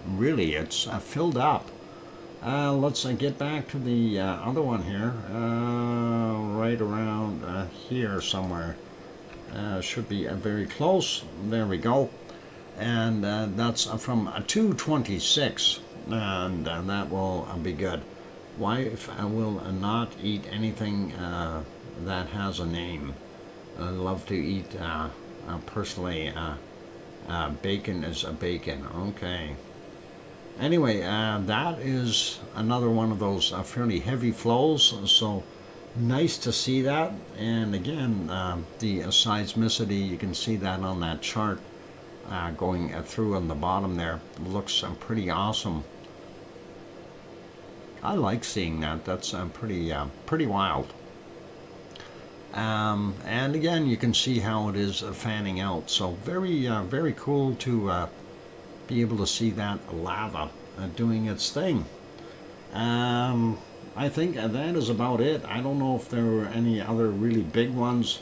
Really, it's filled up. Let's get back to the other one here, right around here somewhere. Should be very close. There we go. And that's from 226, and that will be good. Wife will not eat anything that has a name. I love to eat, personally, bacon is a bacon. Okay. Anyway, that is another one of those fairly heavy flows, so nice to see that. And again, the seismicity, you can see that on that chart going through on the bottom there. Looks pretty awesome. I like seeing that. That's pretty wild. And again, you can see how it is fanning out. So very cool to be able to see that lava doing its thing. I think that is about it. I don't know if there were any other really big ones.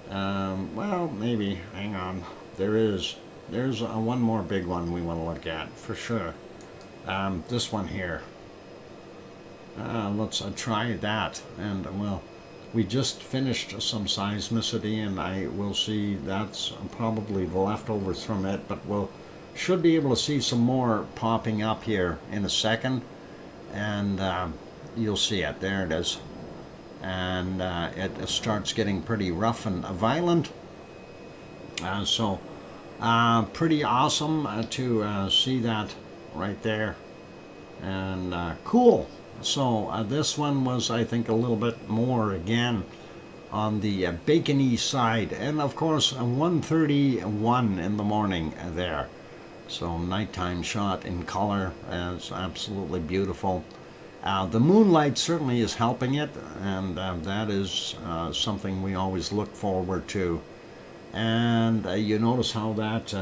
Well, maybe. Hang on. There's one more big one we want to look at for sure. This one here. Let's try that, and well, we just finished some seismicity, and I will see that's probably the leftovers from it, but we'll should be able to see some more popping up here in a second, and you'll see it. There it is, and it starts getting pretty rough and violent. So pretty awesome to see that right there, and cool. So this one was, I think, a little bit more again on the bacony side, and of course 1:31 in the morning there. So nighttime shot in color, is absolutely beautiful. The moonlight certainly is helping it, and that is something we always look forward to. And you notice how that,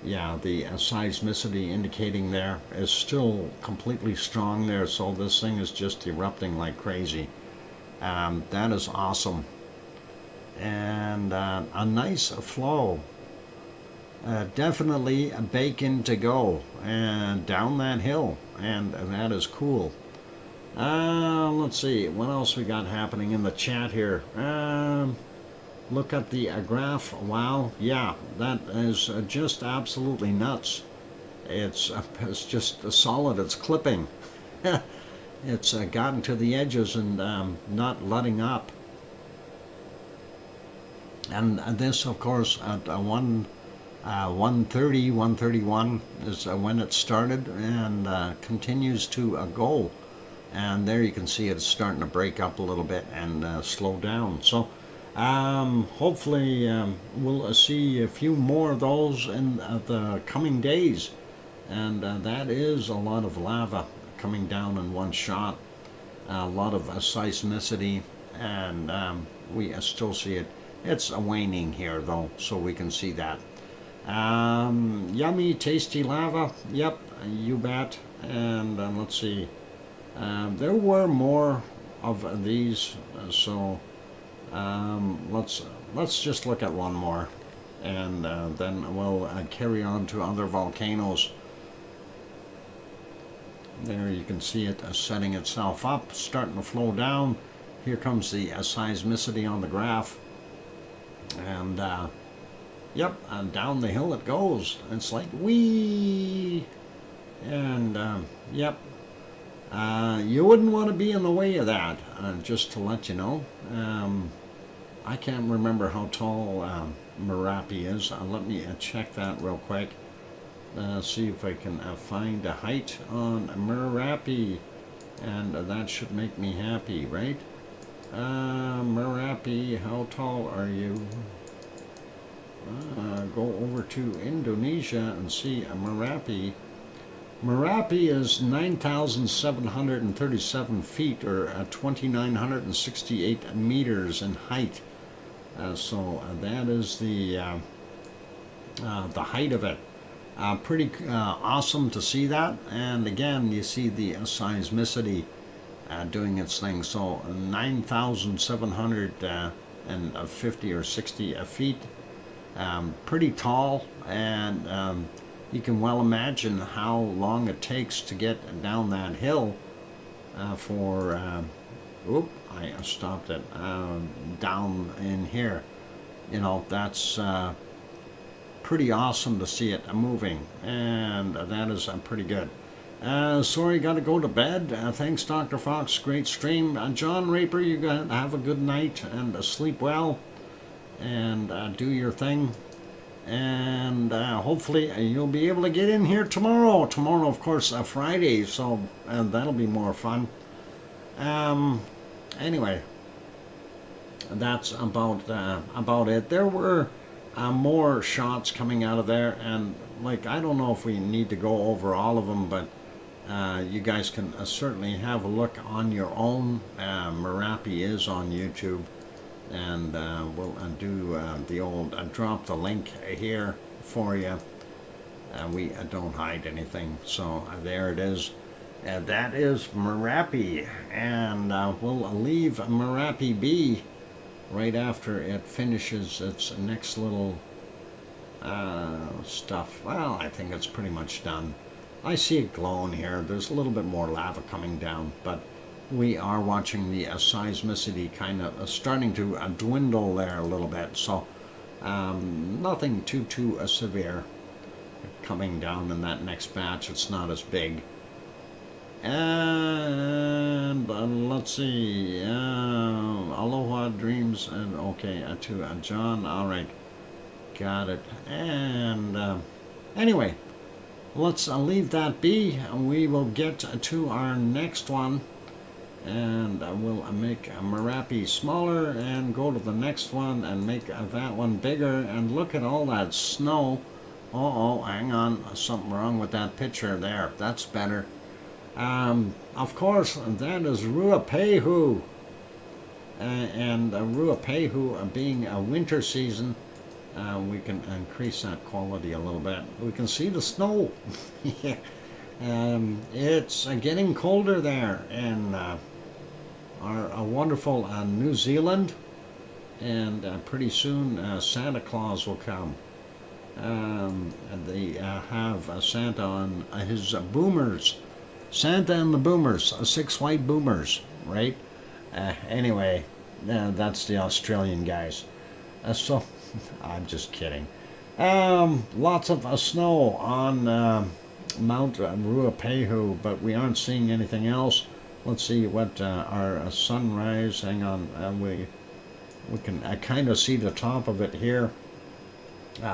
yeah, the seismicity indicating there is still completely strong there, so this thing is just erupting like crazy. That is awesome. And a nice flow. Definitely a bacon to go and down that hill, and that is cool. Let's see what else we got happening in the chat here. Look at the graph. Wow, yeah, that is just absolutely nuts. It's just solid. It's clipping. It's gotten to the edges and not letting up. And this, of course, at 1:30, 1:31 is when it started, and continues to go. And there you can see it's starting to break up a little bit and slow down. So hopefully we'll see a few more of those in the coming days. And that is a lot of lava coming down in one shot. A lot of seismicity, and we still see it. It's waning here though, so we can see that. Yummy, tasty lava. Yep, you bet. And let's see. There were more of these, so let's just look at one more, and then we'll carry on to other volcanoes. There you can see it setting itself up, starting to flow down. Here comes the seismicity on the graph, and yep, and down the hill it goes. It's like wee, and yep. You wouldn't want to be in the way of that, just to let you know. I can't remember how tall Merapi is. Let me check that real quick. See if I can find a height on Merapi, and that should make me happy, right? Merapi, how tall are you? Go over to Indonesia and see Merapi. Merapi is 9,737 feet, or 2,968 meters in height. So that is the height of it. Pretty awesome to see that. And again, you see the seismicity doing its thing. So 9,750 or 60 feet. Pretty tall, and you can well imagine how long it takes to get down that hill for, I stopped it, down in here. You know, that's pretty awesome to see it moving, and that is pretty good. Sorry, got to go to bed. Thanks, Dr. Fox. Great stream. John Raper, you got have a good night and sleep well, and do your thing. And hopefully you'll be able to get in here tomorrow. Tomorrow, of course, Friday, so that'll be more fun. Anyway, that's about it. There were more shots coming out of there, and like, I don't know if we need to go over all of them, but you guys can certainly have a look on your own. Merapi is on YouTube, and we'll do the old drop the link here for you. We don't hide anything, so there it is. That is Merapi, and we'll leave Merapi be right after it finishes its next little stuff. Well, I think it's pretty much done. I see it glowing here. There's a little bit more lava coming down, but we are watching the seismicity kind of starting to dwindle there a little bit, so nothing too severe coming down in that next batch. It's not as big. And let's see, Aloha Dreams, and okay, to John. All right, got it. And anyway, let's leave that be. We will get to our next one, and we'll make Merapi smaller and go to the next one and make that one bigger. And look at all that snow. Oh, hang on, something wrong with that picture there. That's better. Of course, that is Ruapehu. And Ruapehu being a winter season, we can increase that quality a little bit. We can see the snow. Yeah. It's getting colder there in our wonderful New Zealand, and pretty soon Santa Claus will come. And they have Santa on his boomers. Santa and the boomers, 6 white boomers, right? Anyway, that's the Australian guys. So, I'm just kidding. Lots of snow on Mount Ruapehu, but we aren't seeing anything else. Let's see what our sunrise. Hang on, we can kind of see the top of it here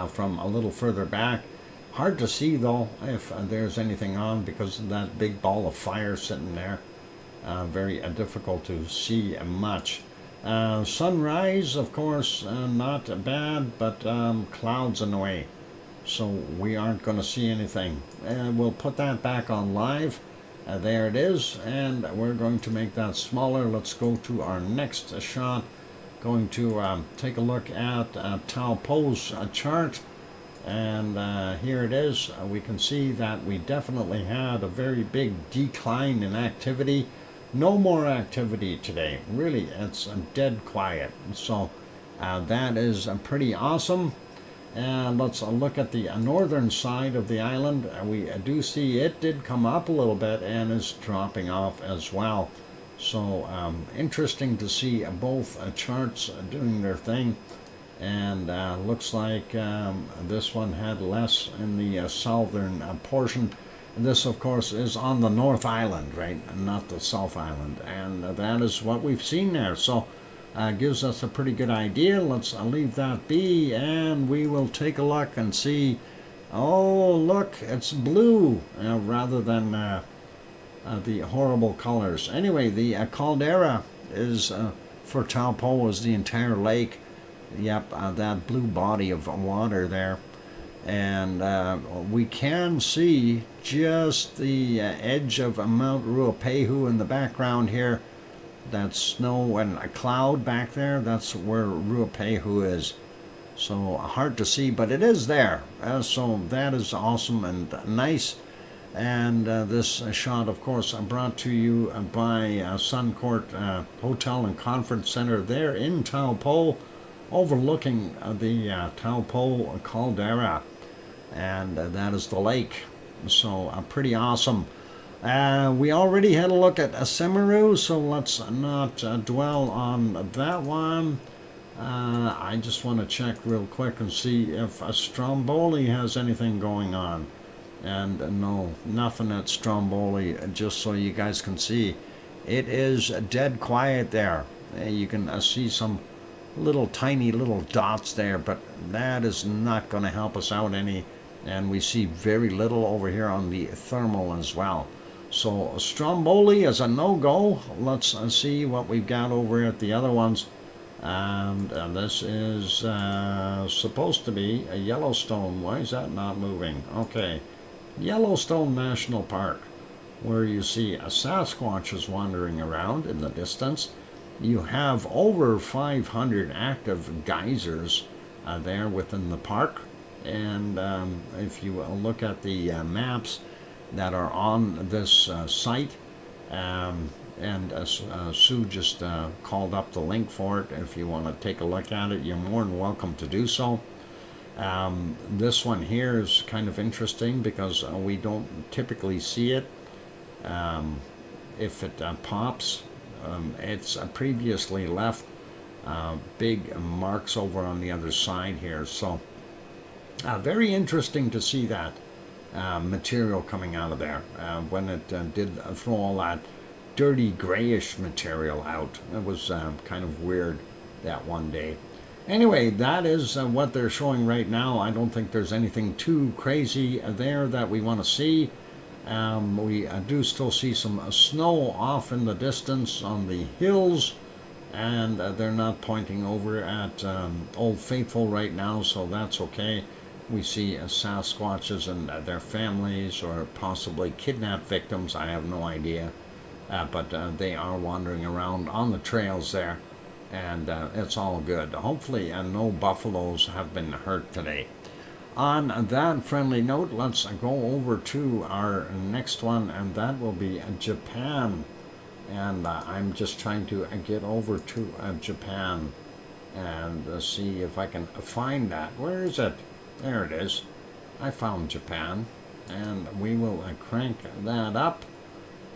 from a little further back. Hard to see though if there's anything on because of that big ball of fire sitting there. Very difficult to see much. Sunrise, of course, not bad, but clouds in the way, so we aren't going to see anything. We'll put that back on live. There it is, and we're going to make that smaller. Let's go to our next shot. Going to take a look at Taupo's chart, and here it is. We can see that we definitely had a very big decline in activity. No more activity today. Really, it's dead quiet. So that is pretty awesome. And let's look at the northern side of the island. We do see it did come up a little bit and is dropping off as well. So interesting to see both charts doing their thing. And looks like this one had less in the southern portion. This, of course, is on the North Island, right, and not the South Island, and that is what we've seen there. So, gives us a pretty good idea. Let's leave that be, and we will take a look and see. Oh, look, it's blue rather than the horrible colors. Anyway, the caldera is for Taupo is the entire lake. Yep, that blue body of water there. And we can see just the edge of Mount Ruapehu in the background here. That's snow and a cloud back there. That's where Ruapehu is. So hard to see, but it is there. So that is awesome and nice. And this shot, of course, brought to you by Suncourt Hotel and Conference Center there in Taupo, overlooking the Taupo caldera, and that is the lake. So pretty awesome. We already had a look at Semiru, so let's not dwell on that one. I just want to check real quick and see if Stromboli has anything going on. And no, nothing at Stromboli, just so you guys can see. It is dead quiet there. You can see some tiny little dots there, but that is not going to help us out any, and we see very little over here on the thermal as well. So Stromboli is a no-go. Let's see what we've got over at the other ones. And this is supposed to be a Yellowstone. Why is that not moving? Okay, Yellowstone National Park, where you see a Sasquatch is wandering around in the distance. You have over 500 active geysers there within the park, and if you look at the maps that are on this site, and Sue just called up the link for it. If you want to take a look at it, you're more than welcome to do so. This one here is kind of interesting because we don't typically see it. If it pops, it's previously left big marks over on the other side here. So very interesting to see that material coming out of there when it did throw all that dirty grayish material out. It was kind of weird that one day. Anyway, that is what they're showing right now. I don't think there's anything too crazy there that we want to see. We do still see some snow off in the distance on the hills, and they're not pointing over at Old Faithful right now, so that's okay. We see Sasquatches and their families, or possibly kidnapped victims. I have no idea. But they are wandering around on the trails there, and it's all good. Hopefully, no buffaloes have been hurt today. On that friendly note, let's go over to our next one, and that will be Japan. And I'm just trying to get over to Japan and see if I can find that. Where is it? There it is. I found Japan, and we will crank that up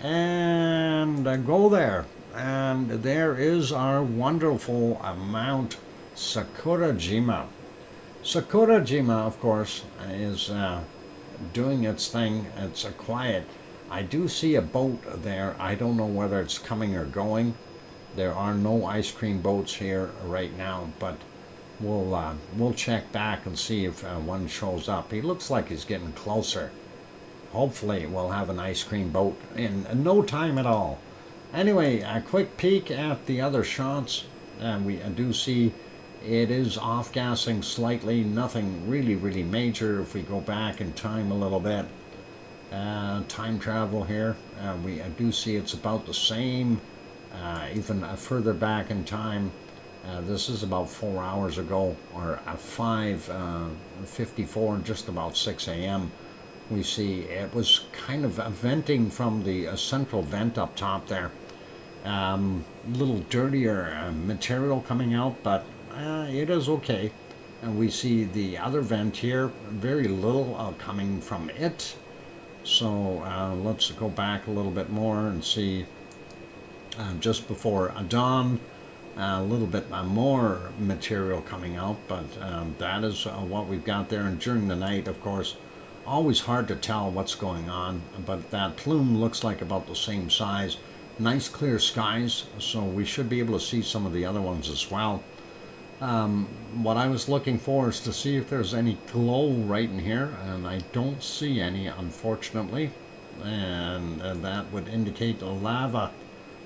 and go there. And there is our wonderful Mount Sakurajima. Sakurajima, of course, is doing its thing. It's quiet. I do see a boat there. I don't know whether it's coming or going. There are no ice cream boats here right now, but we'll check back and see if one shows up. He looks like he's getting closer. Hopefully we'll have an ice cream boat in no time at all. Anyway, a quick peek at the other shots. We do see it is off-gassing slightly. Nothing really major. If we go back in time a little bit, time travel here, we do see it's about the same. Even further back in time, this is about 4 hours ago, or 5:54, just about 6 a.m. We see it was kind of venting from the central vent up top there. Little dirtier material coming out, but it is okay. And we see the other vent here, very little coming from it. So let's go back a little bit more and see just before dawn, a little bit more material coming out, but that is what we've got there. And during the night, of course, always hard to tell what's going on, but that plume looks like about the same size. Nice clear skies, so we should be able to see some of the other ones as well. What I was looking for is to see if there's any glow right in here, and I don't see any, unfortunately, and that would indicate the lava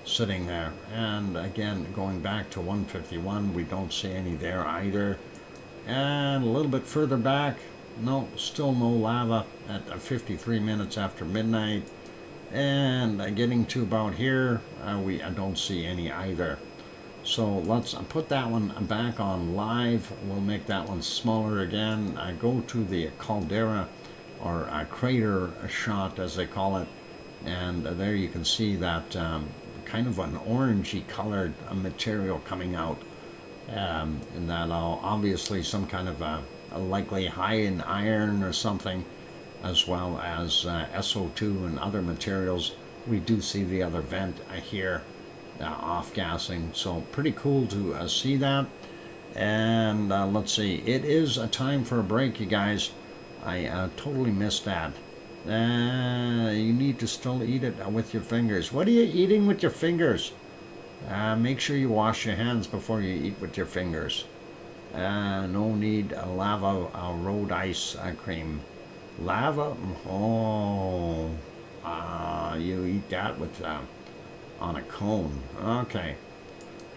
sitting there. And again, going back to 151, we don't see any there either. And a little bit further back, no, still no lava at 53 minutes after midnight. And getting to about here, I don't see any either. So let's put that one back on live. We'll make that one smaller again. I go to the caldera, or a crater shot as they call it, and there you can see that kind of an orangey colored material coming out, and that obviously some kind of likely high in iron or something, as well as SO2 and other materials. We do see the other vent here off-gassing, so pretty cool to see that. And let's see, it is a time for a break, you guys. I totally missed that. You need to still eat it with your fingers. What are you eating with your fingers? Make sure you wash your hands before you eat with your fingers. No need lava road ice cream. Lava? Oh, you eat that with on a cone. Okay.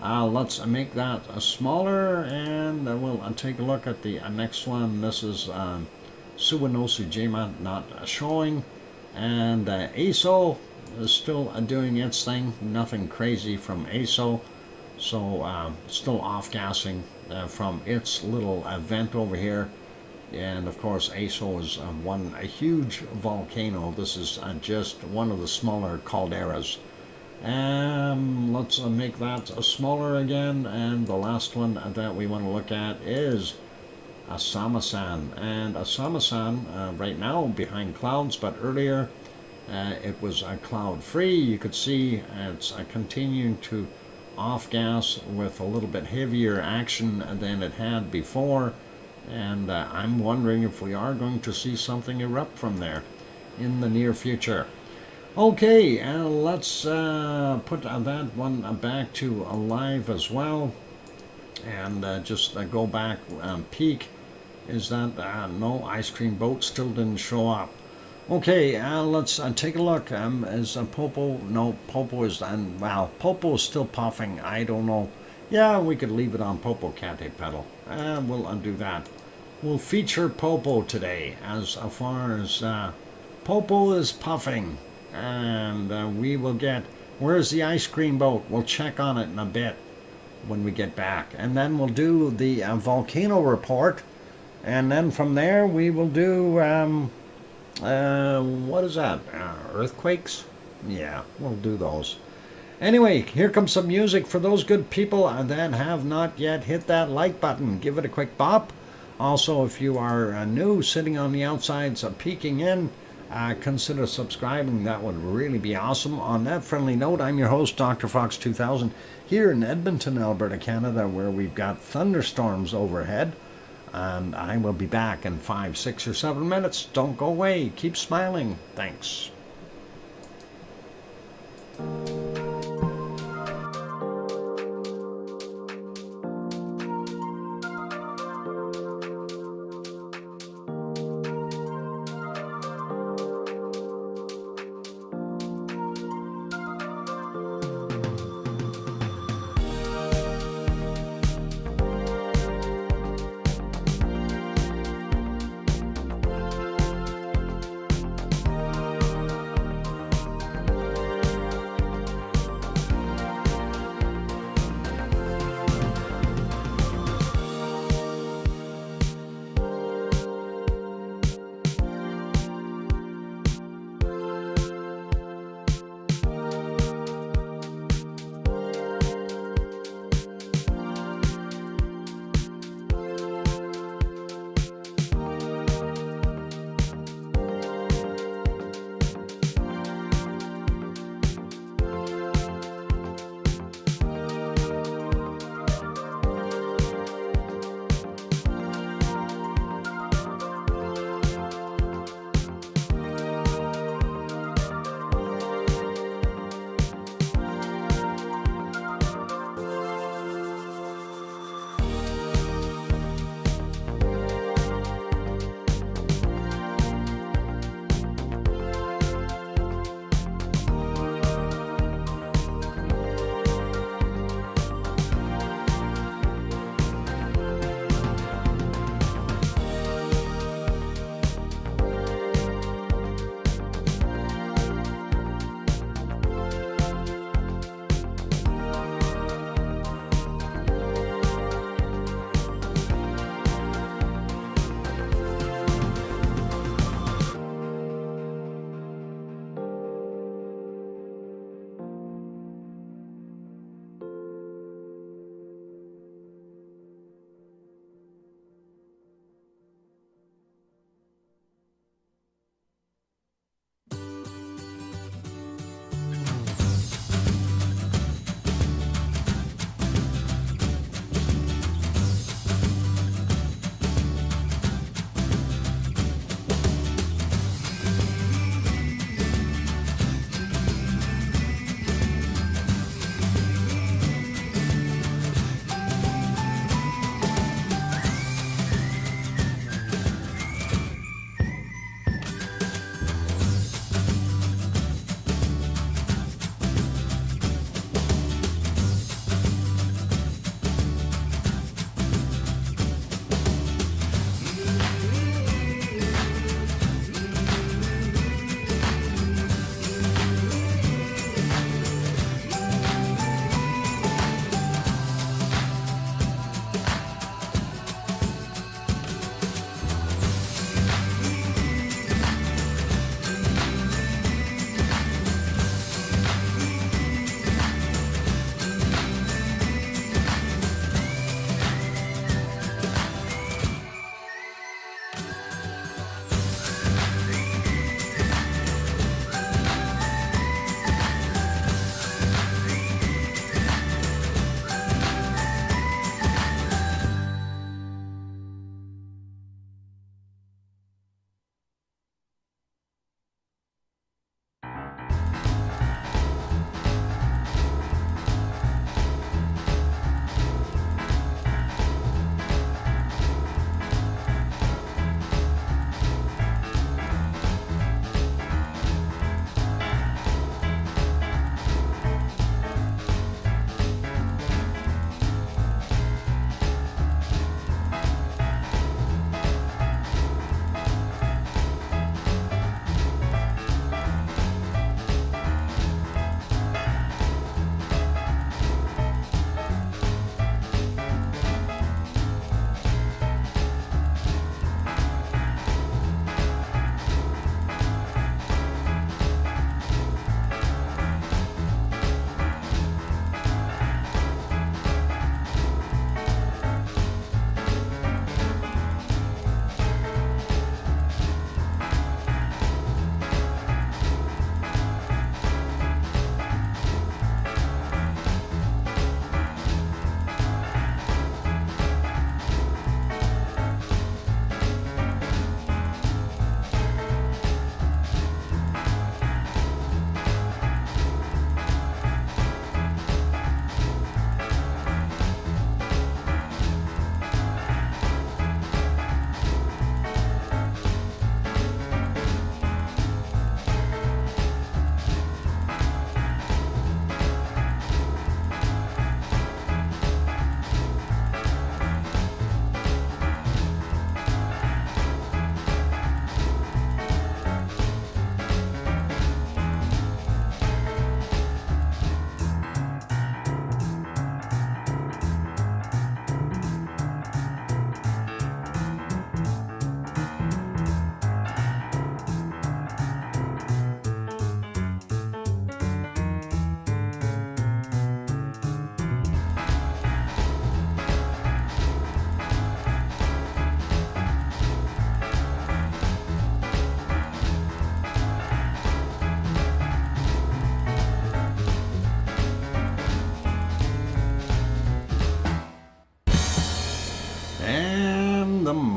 Let's make that smaller, and we'll take a look at the next one. This is Suwanosujima not showing, and ASO is still doing its thing. Nothing crazy from ASO, so still off-gassing from its little vent over here. And of course, ASO is a huge volcano. This is just one of the smaller calderas. Let's make that smaller again, and the last one that we want to look at is Asama-san. And Asama-san right now behind clouds, but earlier it was cloud-free. You could see it's continuing to off-gas with a little bit heavier action than it had before, and I'm wondering if we are going to see something erupt from there in the near future. Okay, let's put that one back to live as well, and just go back peek. Is that no ice cream boat still didn't show up? Okay, let's take a look. Is Popo? No, Popo is well, Popo is still puffing. I don't know. Yeah, we could leave it on Popo Cate pedal. We'll undo that. we'll feature Popo today as far as Popo is puffing. And we will get, where's the ice cream boat? We'll check on it in a bit when we get back. And then we'll do the volcano report. And then from there we will do, what is that? Earthquakes? Yeah, we'll do those. Anyway, here comes some music for those good people that have not yet hit that like button. Give it a quick bop. Also, if you are new, sitting on the outsides, peeking in, consider subscribing. That would really be awesome. On that friendly note, I'm your host, DrFox2000, here in Edmonton, Alberta, Canada, where we've got thunderstorms overhead. And I will be back in 5, 6, or 7 minutes. Don't go away. Keep smiling. Thanks.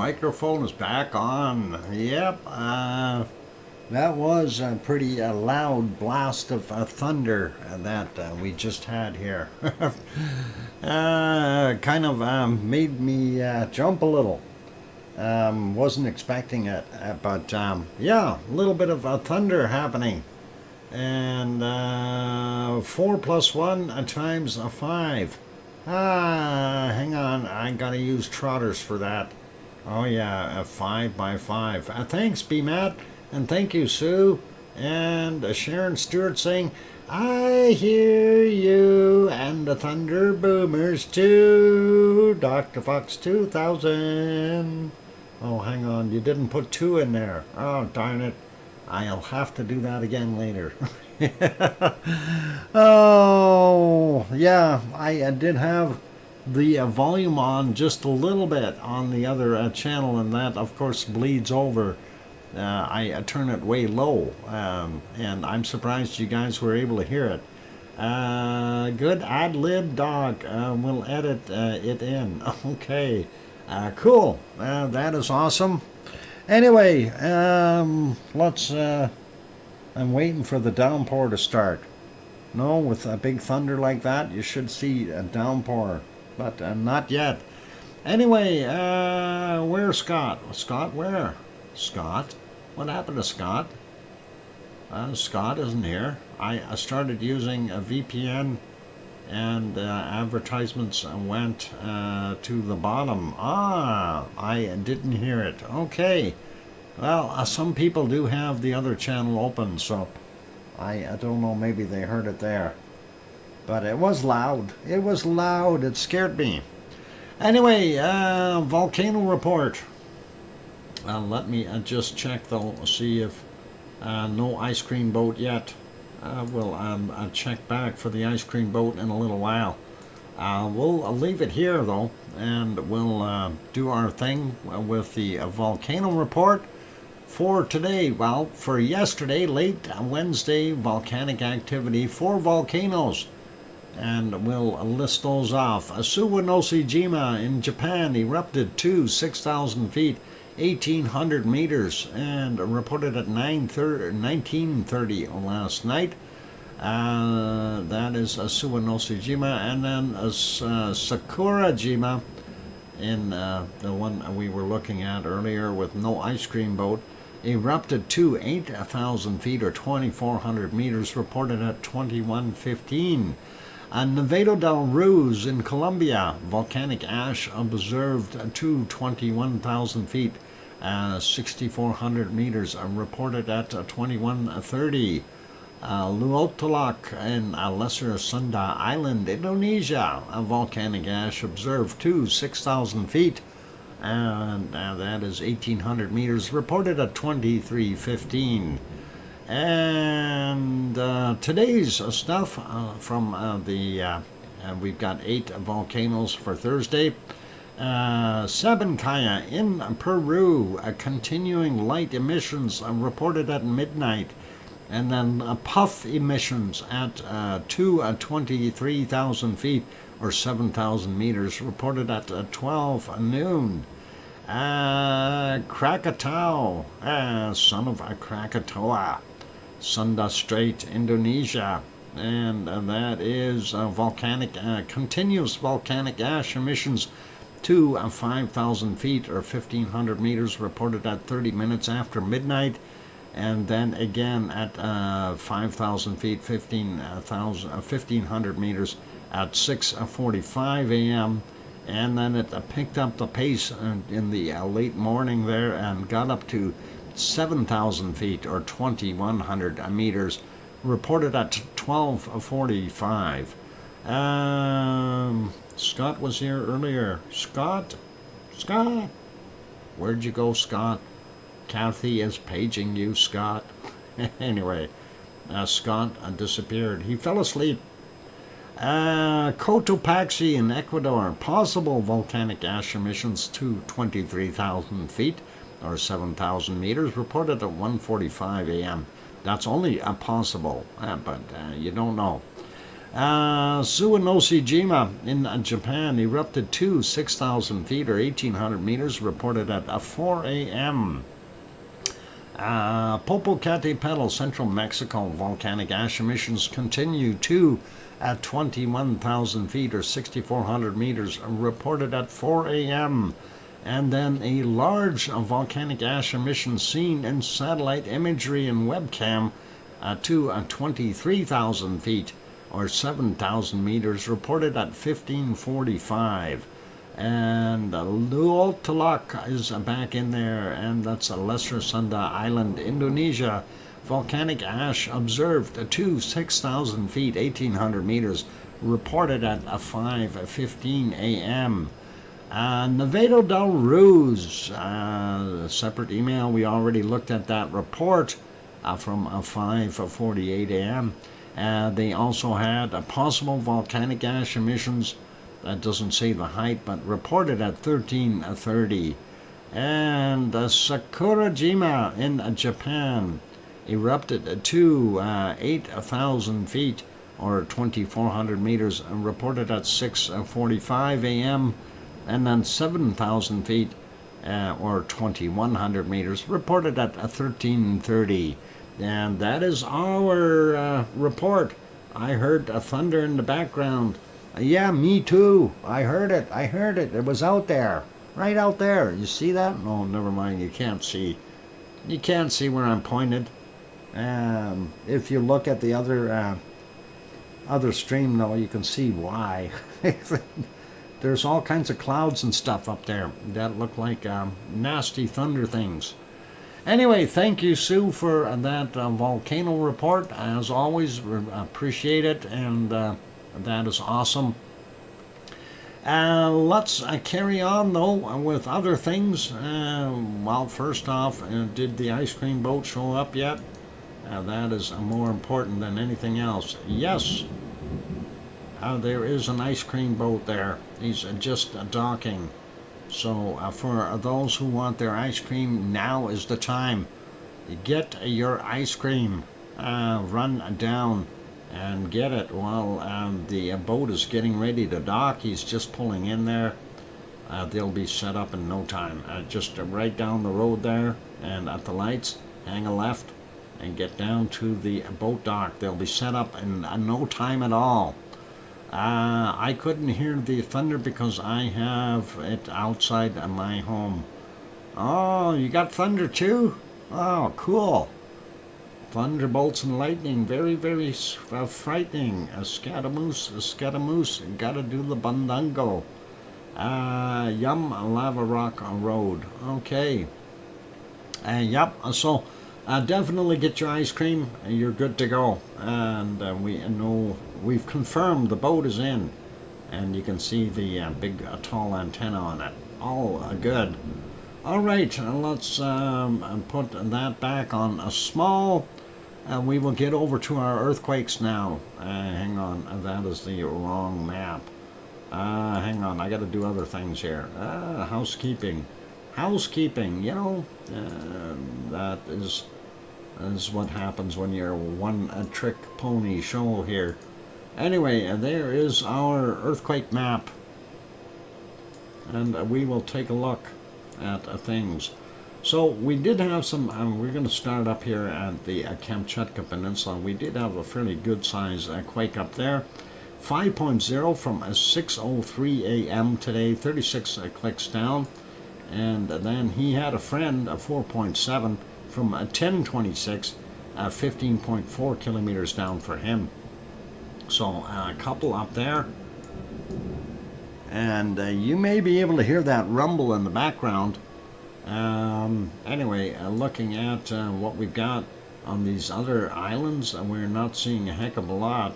microphone is back on. Yep, that was a pretty loud blast of thunder that we just had here. Kind of made me jump a little. Wasn't expecting it, but yeah, a little bit of thunder happening. And 4 plus 1 times 5. Hang on, I gotta use trotters for that. Oh yeah, a 5 by 5. Thanks, B-Matt, and thank you, Sue. And Sharon Stewart saying, I hear you, and the thunder boomers too. DrFox2000. Oh, hang on, you didn't put 2 in there. Oh, darn it. I'll have to do that again later. Oh, yeah, I did have the volume on just a little bit on the other channel, and that, of course, bleeds over. I turn it way low, and I'm surprised you guys were able to hear it. Good ad-lib, dog. We'll edit it in. Okay, cool. That is awesome. Anyway, let's... I'm waiting for the downpour to start. No, with a big thunder like that, you should see a downpour, but not yet. Anyway, where's Scott? Scott, where? Scott? What happened to Scott? Scott isn't here. I started using a VPN, and advertisements went to the bottom. I didn't hear it. Okay. Well, some people do have the other channel open, so I don't know, maybe they heard it there. But it was loud. It was loud. It scared me. Anyway, volcano report. Let me just check, though, see if no ice cream boat yet. We'll check back for the ice cream boat in a little while. We'll leave it here, though, and we'll do our thing with the volcano report. For today, well, for yesterday, late Wednesday, volcanic activity, 4 volcanoes. And we'll list those off. Suwanoshijima in Japan erupted to 6,000 feet, 1,800 meters, and reported at 1930 last night. That is Suwanoshijima. And then Sakurajima, in the one we were looking at earlier with no ice cream boat, erupted to 8,000 feet or 2,400 meters, reported at 21:15. Nevado del Ruiz in Colombia, volcanic ash observed to 21,000 feet, 6,400 meters, reported at 21:30. Luotolak in Lesser Sunda Island, Indonesia, volcanic ash observed to 6,000 feet, and that is 1,800 meters, reported at 23:15. And today's stuff from we've got 8 volcanoes for Thursday. Sabancaya in Peru, continuing light emissions reported at midnight, and then puff emissions at 23,000 feet or 7,000 meters, reported at 12 noon. Krakatau, son of Krakatoa, Sunda Strait, Indonesia, and that is volcanic, continuous volcanic ash emissions to 5,000 feet or 1,500 meters, reported at 30 minutes after midnight, and then again at 5,000 feet, 1,500 meters at 6:45 a.m., and then it picked up the pace in the late morning there and got up to 7,000 feet or 2,100 meters, reported at 12:45. Scott was here earlier. Scott, where'd you go, Scott? Kathy is paging you, Scott. Anyway, Scott disappeared. He fell asleep. Cotopaxi in Ecuador, possible volcanic ash emissions to 23,000 feet or 7,000 meters, reported at 1:45 a.m. That's only possible, but you don't know. Suwanoshijima in Japan erupted to 6,000 feet or 1,800 meters, reported at 4 a.m. Popocatépetl, central Mexico, volcanic ash emissions continue to at 21,000 feet or 6,400 meters, reported at 4 a.m. And then a large volcanic ash emission seen in satellite imagery and webcam to 23,000 feet or 7,000 meters, reported at 15:45. And Luoltalak is back in there, and that's a Lesser Sunda Island, Indonesia. Volcanic ash observed to 6,000 feet, 1,800 meters, reported at 5:15 a.m. Nevado del Ruz, separate email, we already looked at that report from 5:48 a.m. They also had possible volcanic ash emissions. That doesn't say the height, but reported at 13:30. And Sakurajima in Japan erupted to 8,000 feet or 2,400 meters, reported at 6:45 a.m. And then 7,000 feet or 2,100 meters, reported at 13:30. And that is our report. I heard thunder in the background. Yeah, me too. I heard it. It was out there. Right out there. You see that? No, never mind. You can't see. You can't see where I'm pointed. If you look at the other stream, though, you can see why. There's all kinds of clouds and stuff up there that look like nasty thunder things. Anyway, thank you, Sue, for that volcano report. As always, appreciate it, and that is awesome. Let's carry on, though, with other things. Well, first off, did the ice cream boat show up yet? That is more important than anything else. Yes, there is an ice cream boat there. He's just docking. So for those who want their ice cream, now is the time. Get your ice cream. Run down and get it while the boat is getting ready to dock. He's just pulling in there. They'll be set up in no time. Just right down the road there and at the lights, hang a left and get down to the boat dock. They'll be set up in no time at all. I couldn't hear the thunder because I have it outside my home. Oh, you got thunder too? Oh, cool. Thunderbolts and lightning, very, very frightening. Scaramouche, gotta do the bandungo. Yum, Lava Rock Road. Okay. Yep, so definitely get your ice cream. You're good to go. And we know we've confirmed the boat is in. And you can see the big tall antenna on it. All good. All right, let's put that back on a small. We will get over to our earthquakes now. Hang on, that is the wrong map. Hang on, I got to do other things here. Housekeeping, you know, that is what happens when you're one-trick pony show here. Anyway, there is our earthquake map, and we will take a look at things. So we did have some, we're going to start up here at the Kamchatka Peninsula. We did have a fairly good size quake up there. 5.0 from 6:03 a.m. today, 36 clicks down. And then he had a friend, a 4.7 from 10:26, 15.4 kilometers down for him. So a couple up there. And you may be able to hear that rumble in the background. Anyway, looking at what we've got on these other islands, we're not seeing a heck of a lot.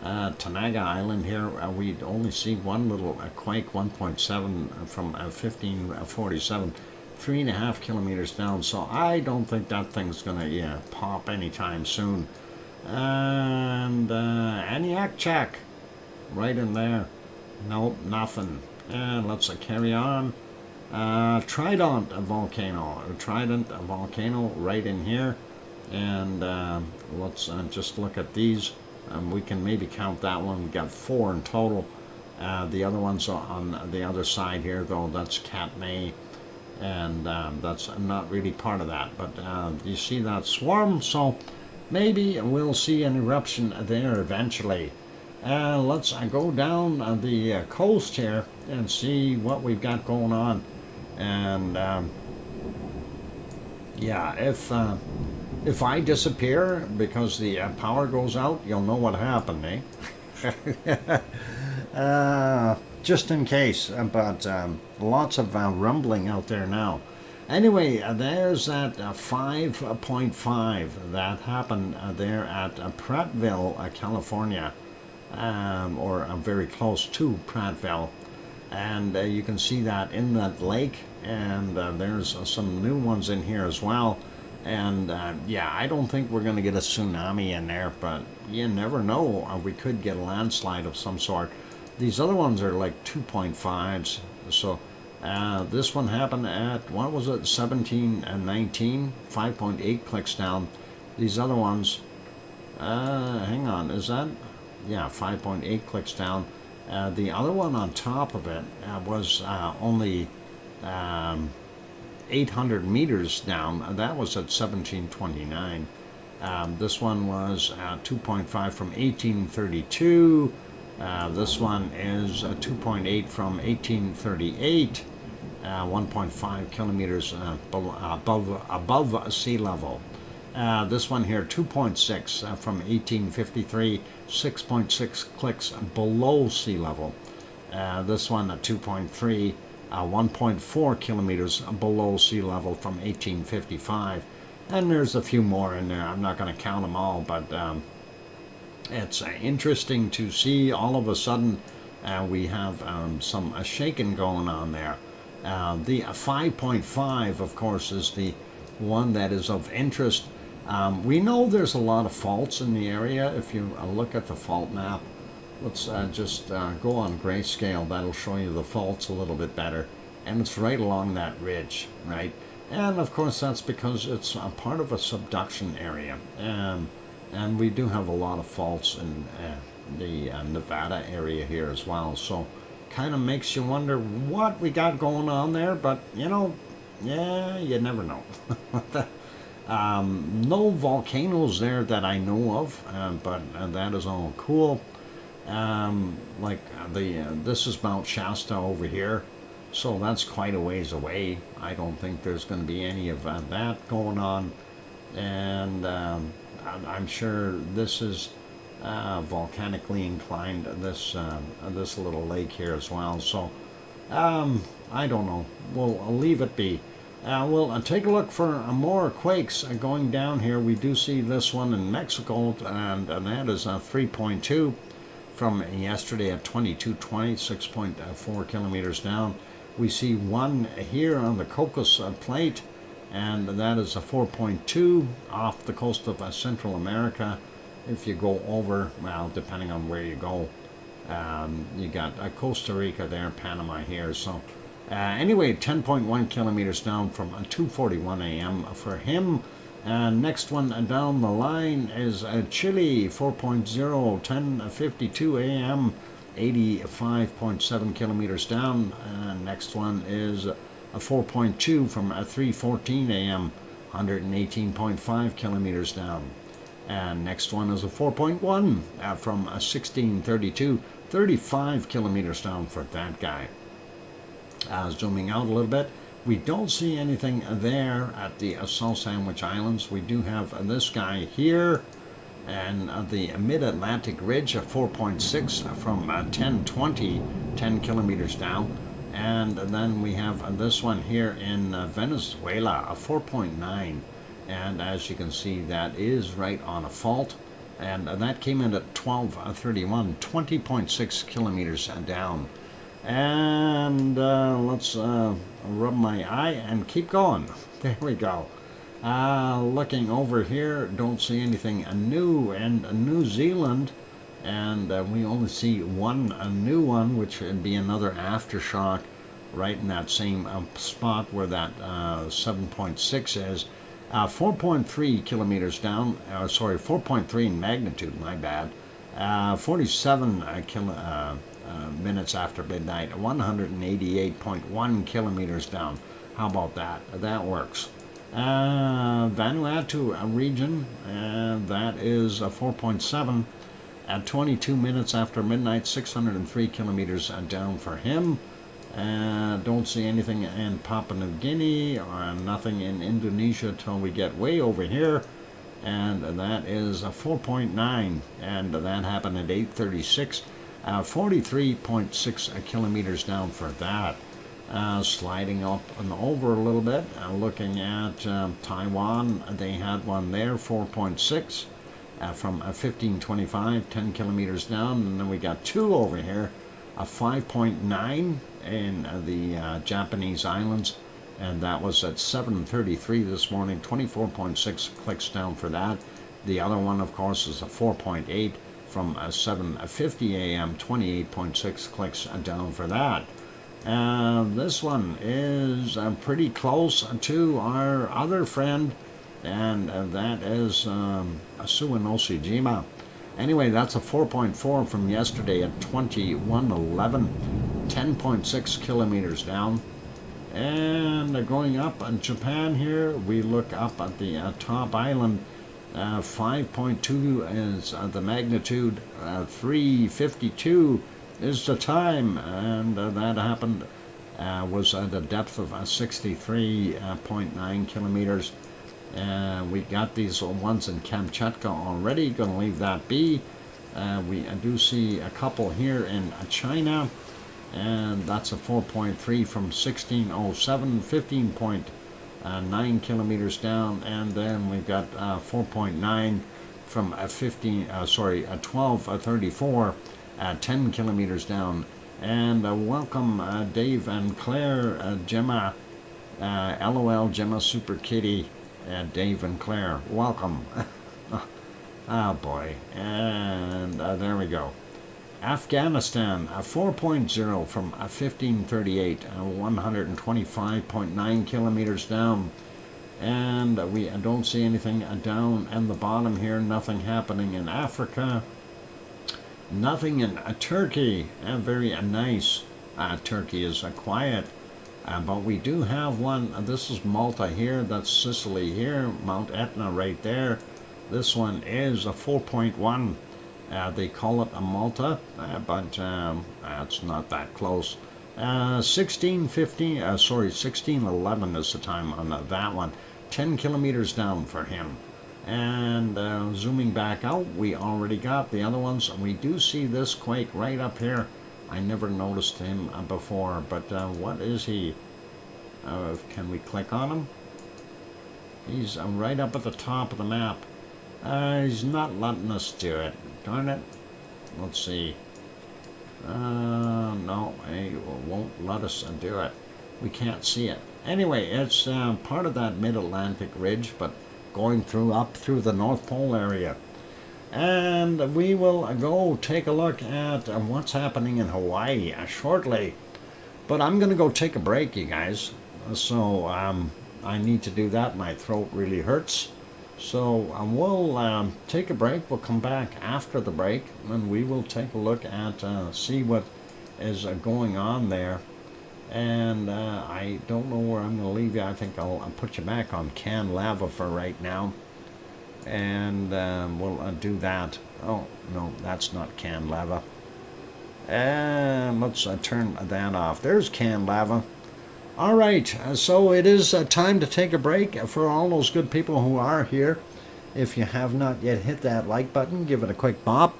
Tanaga Island here, we only see one little quake, 1.7 from 1547, 3.5 kilometers down. So I don't think that thing's gonna pop anytime soon. And Aniakchak, right in there. Nope, nothing. And let's carry on. Trident volcano right in here. And let's just look at these. We can maybe count that one. We got 4 in total. The other ones are on the other side here, though. That's Katmai, and that's not really part of that. But you see that swarm, so maybe we'll see an eruption there eventually. Let's go down the coast here and see what we've got going on. And yeah, if I disappear because the power goes out, you'll know what happened, eh? Just in case, but lots of rumbling out there now. Anyway, there's that 5.5 that happened there at Prattville, California, or very close to Prattville. And you can see that in that lake, and there's some new ones in here as well. And yeah, I don't think we're going to get a tsunami in there, but you never know. We could get a landslide of some sort. These other ones are like 2.5s. So this one happened at, what was it, 17 and 19, 5.8 clicks down. These other ones, hang on, is that? Yeah, 5.8 clicks down. The other one on top of it was only 800 meters down. That was at 1729. This one was 2.5 from 1832. This one is 2.8 from 1838. 1.5 kilometers above sea level. This one here, 2.6 from 1853, 6.6 clicks below sea level. This one, 2.3, 1.4 kilometers below sea level from 1855. And there's a few more in there. I'm not going to count them all, but it's interesting to see all of a sudden we have some shaking going on there. The 5.5, of course, is the one that is of interest. We know there's a lot of faults in the area. If you look at the fault map, let's just go on grayscale. That'll show you the faults a little bit better. And it's right along that ridge, right? And of course, that's because it's a part of a subduction area. And we do have a lot of faults in the Nevada area here as well. So kind of makes you wonder what we got going on there. But, you know, yeah, you never know. No volcanoes there that I know of, but that is all cool. This is Mount Shasta over here, so that's quite a ways away. I don't think there's going to be any of that going on, and I'm sure this is volcanically inclined. This little lake here as well. So I don't know. I'll leave it be. We'll take a look for more quakes going down here. We do see this one in Mexico, and that is 3.2 from yesterday at 2220, 6.4 kilometers down. We see one here on the Cocos Plate, and that is a 4.2 off the coast of Central America. If you go over, well, depending on where you go, you got Costa Rica there, Panama here. So anyway, 10.1 kilometers down from 2:41 a.m. for him. Next one down the line is Chile, 4.0, 10:52 a.m., 85.7 kilometers down. Next one is a 4.2 from 3:14 a.m., 118.5 kilometers down. And next one is a 4.1 from 16:32, 35 kilometers down for that guy. Zooming out a little bit, we don't see anything there at the South Sandwich Islands. We do have this guy here, and the Mid-Atlantic Ridge, a 4.6 from 10:20, 10 kilometers down. And then we have this one here in Venezuela, a 4.9. And as you can see, that is right on a fault. And that came in at 12:31, 20.6 kilometers down. And let's rub my eye and keep going. There we go. Looking over here, don't see anything new in New Zealand. And we only see one new one, which would be another aftershock right in that same spot where that 7.6 is. 4.3 kilometers down, 4.3 in magnitude, my bad. 47 minutes after midnight, 188.1 kilometers down. How about that? That works. Vanuatu region, that is 4.7 at 22 minutes after midnight, 603 kilometers down for him. Don't see anything in Papua New Guinea or nothing in Indonesia till we get way over here, and that is 4.9, and that happened at 8:36, 43.6 kilometers down for that. Sliding up and over a little bit, looking at Taiwan, they had one there, 4.6 from 1525, 10 kilometers down, and then we got two over here, 5.9 in the Japanese islands, and that was at 7:33 this morning, 24.6 clicks down for that. The other one, of course, is a 4.8 from 7:50 a.m., 28.6 clicks down for that. This one is pretty close to our other friend, and that is Suwanoshijima. Anyway, that's a 4.4 from yesterday at 21:11, 10.6 kilometers down. And going up in Japan here, we look up at the top island. 5.2 is the magnitude, 3:52 is the time, and that happened, was at a depth of 63.9 kilometers. We got these ones in Kamchatka already, going to leave that be. We do see a couple here in China, and that's a 4.3 from 1607, 15.9 kilometers down, and then we've got 4.9 from 1234, 10 kilometers down. And welcome Dave and Claire, Gemma, LOL, Gemma Super Kitty, Dave and Claire, welcome. Oh boy, and there we go. Afghanistan, 4.0 from 1538, 125.9 kilometers down. And we don't see anything down in the bottom here, nothing happening in Africa. Nothing in Turkey, very nice. Turkey is quiet, but we do have one. This is Malta here, that's Sicily here, Mount Etna right there. This one is a 4.1. They call it a Malta, but it's not that close. 1611 is the time on that one. 10 kilometers down for him. And zooming back out, we already got the other ones. We do see this quake right up here. I never noticed him before, but what is he? Can we click on him? He's right up at the top of the map. He's not letting us do it. Darn it. Let's see. No, he won't let us do it. We can't see it. Anyway, it's part of that mid-Atlantic ridge, but going up through the North Pole area. And we will go take a look at what's happening in Hawaii shortly. But I'm going to go take a break, you guys. So I need to do that. My throat really hurts. So we'll take a break. We'll come back after the break, and we will take a look at, see what is going on there. And I don't know where I'm going to leave you. I think I'll put you back on canned lava for right now. And we'll do that. Oh, no, that's not canned lava. And let's turn that off. There's canned lava. All right, so it is time to take a break. For all those good people who are here, if you have not yet hit that like button, give it a quick bop.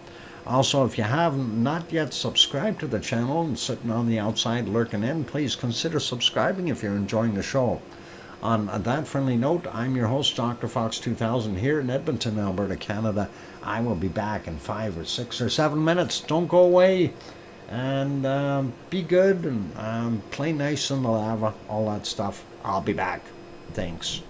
Also, if you have not yet subscribed to the channel and sitting on the outside lurking in, please consider subscribing if you're enjoying the show. On that friendly note, I'm your host, DrFox2000, here in Edmonton, Alberta, Canada. I will be back in 5 or 6 or 7 minutes. Don't go away. And be good and play nice in the lava, all that stuff. I'll be back. Thanks.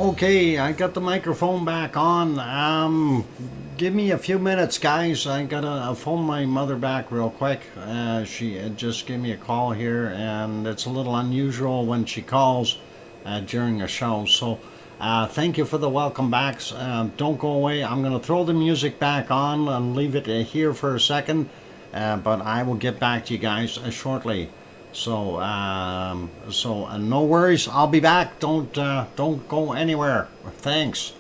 Okay, I got the microphone back on. Give me a few minutes, guys. I gotta phone my mother back real quick. She just gave me a call here, and it's a little unusual when she calls during a show. So, thank you for the welcome backs. Don't go away. I'm gonna throw the music back on and leave it here for a second, but I will get back to you guys shortly. So, no worries. I'll be back. Don't go anywhere. Thanks.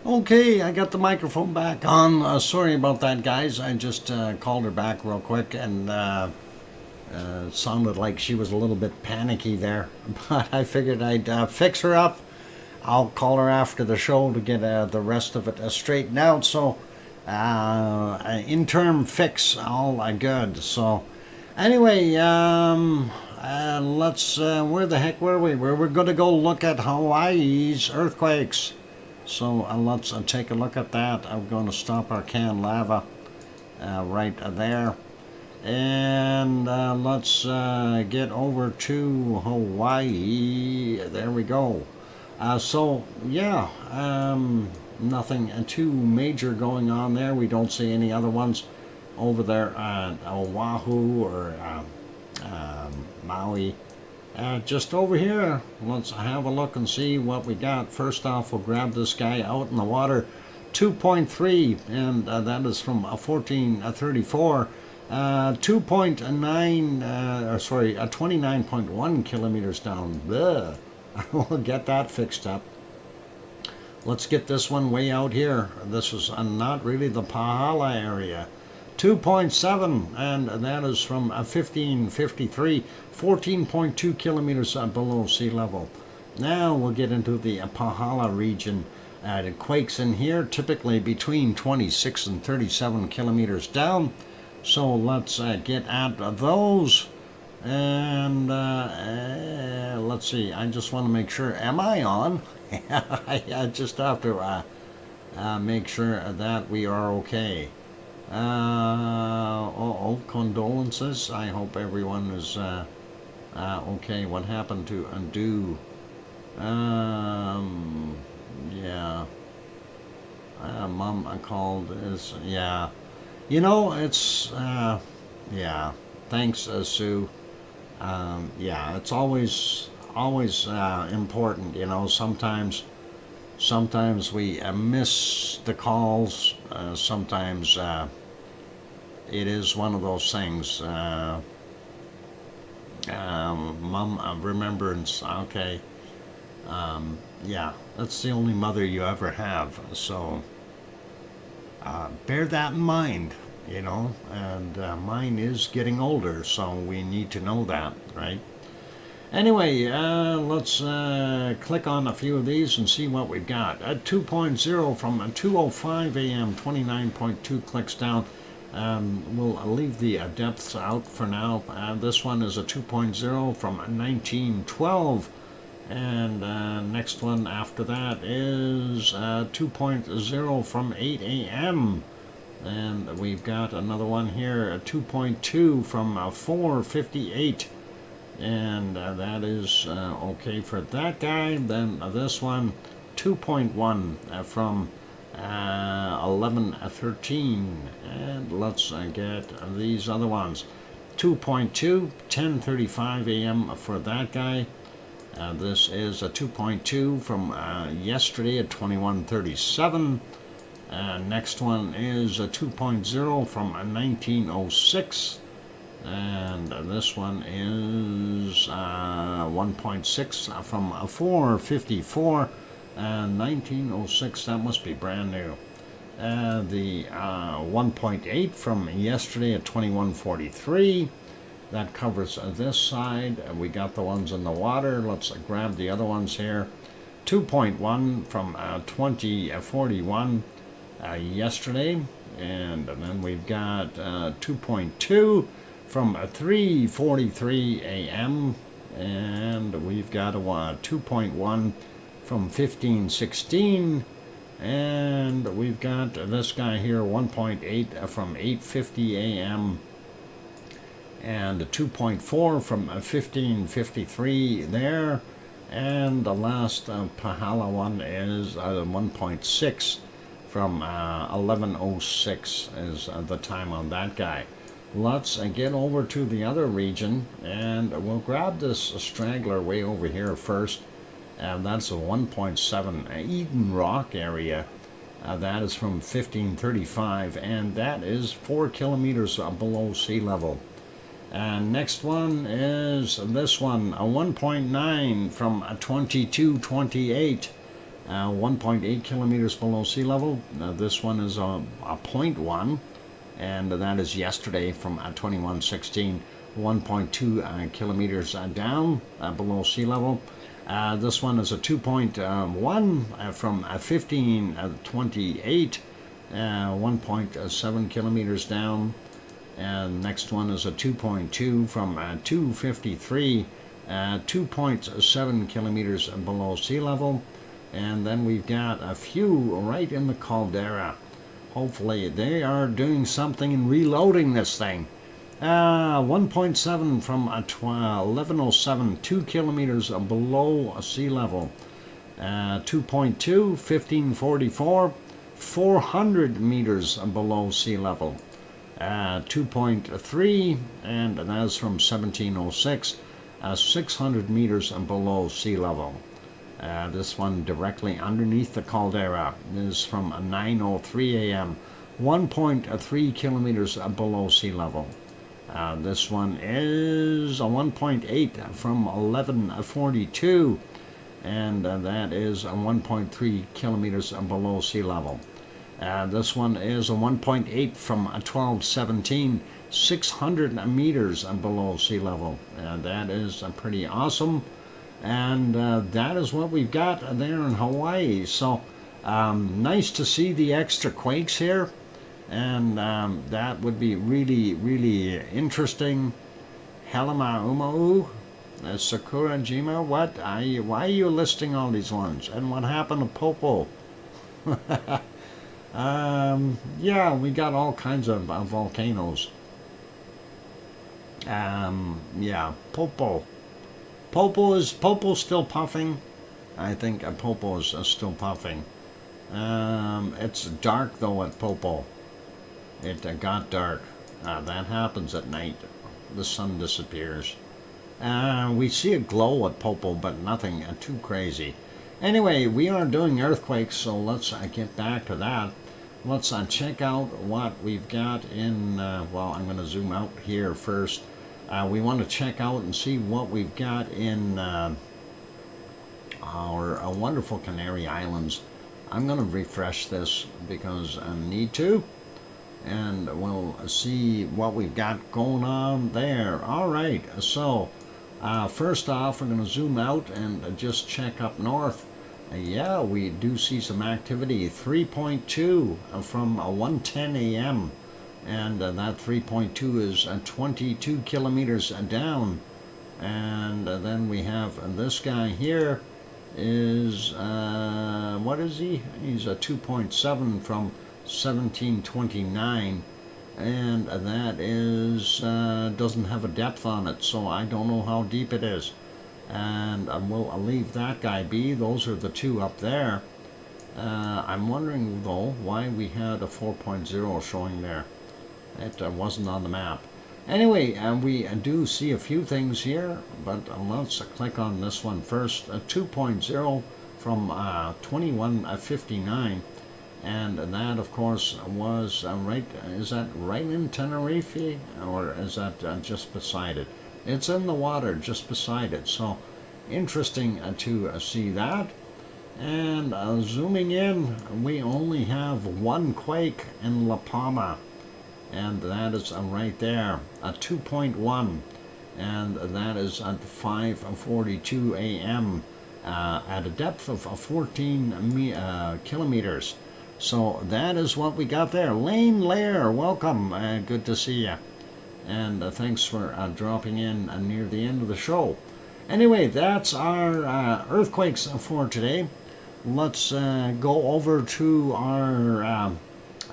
Okay, I got the microphone back on. Sorry about that, guys. I just called her back real quick, and it sounded like she was a little bit panicky there. But I figured I'd fix her up. I'll call her after the show to get the rest of it straightened out. So, interim fix, all good. So, anyway, let's, where the heck were we? We're going to go look at Hawaii's earthquakes. So let's take a look at that. I'm going to stop our canned lava right there. And let's get over to Hawaii. There we go. So, yeah, nothing too major going on there. We don't see any other ones over there at Oahu or Maui. Just over here, let's have a look and see what we got. First off, we'll grab this guy out in the water, 2.3, and that is from 1434. 29.1 kilometers down. Bleh. We'll get that fixed up. Let's get this one way out here. This is not really the Pahala area. 2.7, and that is from 1553, 14.2 kilometers below sea level. Now we'll get into the Pahala region. It quakes in here typically between 26 and 37 kilometers down. So let's get at those. And let's see, I just want to make sure, am I on? I just have to make sure that we are okay. Condolences. I hope everyone is okay. What happened to undo? Yeah. Mom called. Yeah. You know, it's, yeah. Thanks, Sue. Yeah, it's always important, you know. Sometimes we miss the calls. Sometimes it is one of those things. Mom, remembrance. Okay. Yeah, that's the only mother you ever have. So bear that in mind, you know. And mine is getting older, so we need to know that, right? Anyway, let's click on a few of these and see what we've got. At 2.0 from 2:05 a.m., 29.2 clicks down. We'll leave the depths out for now. This one is a 2.0 from 1912. And next one after that is 2.0 from 8 a.m. And we've got another one here, a 2.2 from 4:58. And that is okay for that guy. Then this one, 2.1 from 11:13. And let's get these other ones. 2.2, 10:35 a.m. for that guy. This is a 2.2 from yesterday at 21:37. Next one is a 2.0 from 1906. And this one is 1.6 from 4:54. 1906, that must be brand new. The 1.8 from yesterday at 21:43. That covers this side. We got the ones in the water. Let's grab the other ones here. 2.1 from 20:41 yesterday. And then we've got 2.2 from 3:43 a.m. And we've got a 2.1 from 15:16. And we've got this guy here, 1.8 from 8:50 a.m. and a 2.4 from 15:53 there. And the last Pahala one is 1.6 from 11:06 is the time on that guy. Let's get over to the other region, and we'll grab this straggler way over here first. And that's a 1.7 Eden Rock area. That is from 1535, and that is 4 kilometers below sea level. And next one is this one, a 1.9 from 2228, 1.8 kilometers below sea level. This one is a 0.1, and that is yesterday from 2116, 1.2 kilometers down below sea level. This one is a 2.1 from 1528, 1.7 kilometers down. And next one is a 2.2 from 253, 2.7 kilometers below sea level. And then we've got a few right in the caldera. Hopefully they are doing something in reloading this thing. 1.7 from 1107, 2 kilometers below sea level. 2.2, 1544, 400 meters below sea level. 2.3, and that's from 1706, 600 meters below sea level. This one directly underneath the caldera is from 9:03 a.m., 1.3 kilometers below sea level. This one is a 1.8 from 11:42, and that is 1.3 kilometers below sea level. This one is a 1.8 from 1217, 600 meters below sea level. That is pretty awesome. And that is what we've got there in Hawaii. So nice to see the extra quakes here. And that would be really, really interesting. Helima Umau, Sakura Jima, why are you listing all these ones? And what happened to Popo? Yeah, we got all kinds of volcanoes. Yeah, Popo. Popo's still puffing. I think Popo is still puffing. It's dark though at Popo. It got dark. That happens at night. The sun disappears. We see a glow at Popo, but nothing too crazy. Anyway, we are doing earthquakes, so let's get back to that. Let's check out what we've got in, well, I'm going to zoom out here first. We want to check out and see what we've got in our wonderful Canary Islands. I'm going to refresh this because I need to. And we'll see what we've got going on there. All right, so first off, we're going to zoom out and just check up north. Yeah, we do see some activity. 3.2 from 1:10 a.m. And that 3.2 is 22 kilometers down. And then we have this guy here is, what is he? He's a 2.7 from 1729, and that is doesn't have a depth on it, so I don't know how deep it is. And we'll leave that guy be. Those are the two up there. I'm wondering though why we had a 4.0 showing there. It wasn't on the map. Anyway, we do see a few things here, but let's click on this one first. 2.0 from 2159. And that, of course, was right, is that right in Tenerife, or is that just beside it? It's in the water just beside it, so interesting to see that. And zooming in, we only have one quake in La Palma, and that is right there, a 2.1, and that is at 5:42 a.m. At a depth of 14 kilometers. So that is what we got there. Lane Lair, welcome. Good to see you. And thanks for dropping in near the end of the show. Anyway, that's our earthquakes for today. Let's go over to our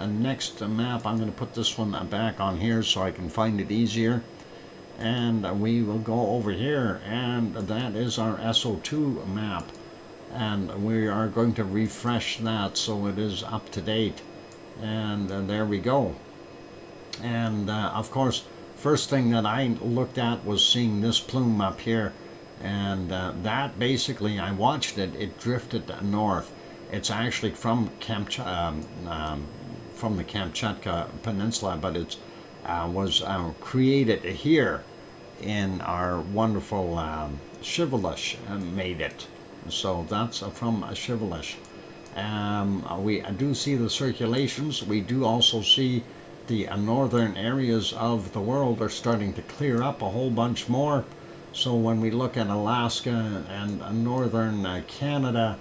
next map. I'm going to put this one back on here so I can find it easier. And we will go over here. And that is our SO2 map. And we are going to refresh that so it is up to date. And there we go. And of course, first thing that I looked at was seeing this plume up here. And that basically, I watched it, it drifted north. It's actually from the Kamchatka Peninsula, but it was created here in our wonderful Shivelish made it. So that's from Shivelish. We do see the circulations. We do also see the northern areas of the world are starting to clear up a whole bunch more. So when we look at Alaska and northern Canada,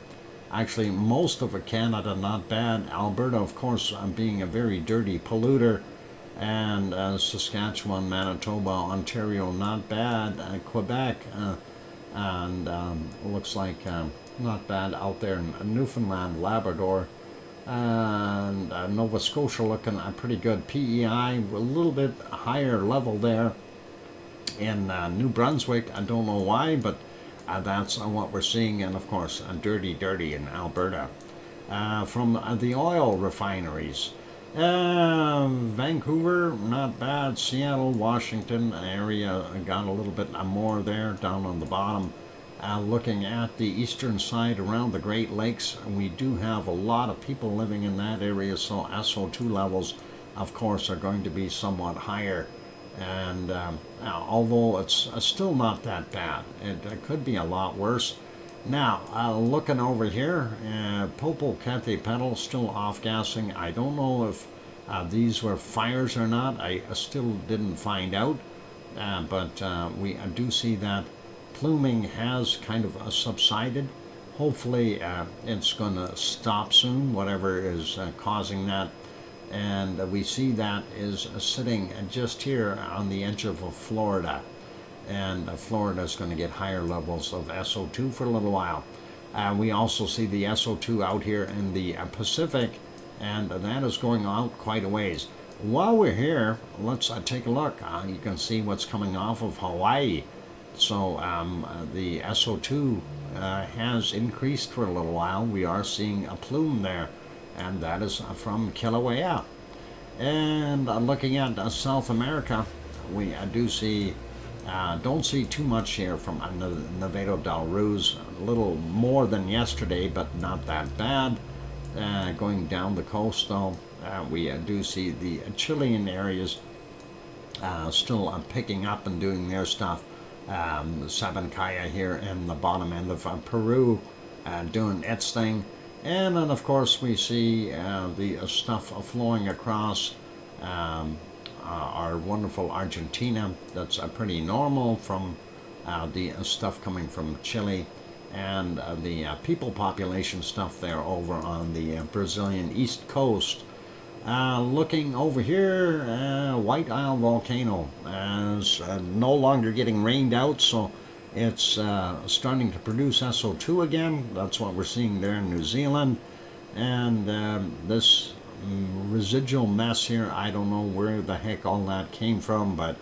actually most of Canada not bad. Alberta, of course, being a very dirty polluter, and Saskatchewan, Manitoba, Ontario not bad. Quebec and looks like not bad out there in Newfoundland, Labrador, and Nova Scotia looking pretty good. PEI a little bit higher level there in New Brunswick. I don't know why, but that's what we're seeing. And of course dirty in Alberta from the oil refineries. Vancouver not bad. Seattle, Washington area got a little bit more there down on the bottom. Looking at the eastern side around the Great Lakes, we do have a lot of people living in that area, so SO2 levels of course are going to be somewhat higher. And although it's still not that bad, it could be a lot worse. Now, looking over here, Popocatépetl still off-gassing. I don't know if these were fires or not. I still didn't find out. But we do see that pluming has kind of subsided. Hopefully it's going to stop soon, whatever is causing that. And we see that is sitting just here on the edge of Florida. And Florida is going to get higher levels of SO2 for a little while. We also see the SO2 out here in the Pacific, and that is going out quite a ways. While we're here, let's take a look. You can see what's coming off of Hawaii. So the SO2 has increased for a little while. We are seeing a plume there, and that is from Kilauea. And looking at South America, we do see, don't see too much here from Nevado del Ruiz. A little more than yesterday, but not that bad. Going down the coast, though, we do see the Chilean areas still picking up and doing their stuff. Sabancaya here in the bottom end of Peru doing its thing. And then, of course, we see the stuff flowing across our wonderful Argentina. That's pretty normal from the stuff coming from Chile. And the people population stuff there over on the Brazilian east coast. Looking over here, White Isle volcano is no longer getting rained out, so it's starting to produce SO2 again. That's what we're seeing there in New Zealand. And this residual mess here, I don't know where the heck all that came from, but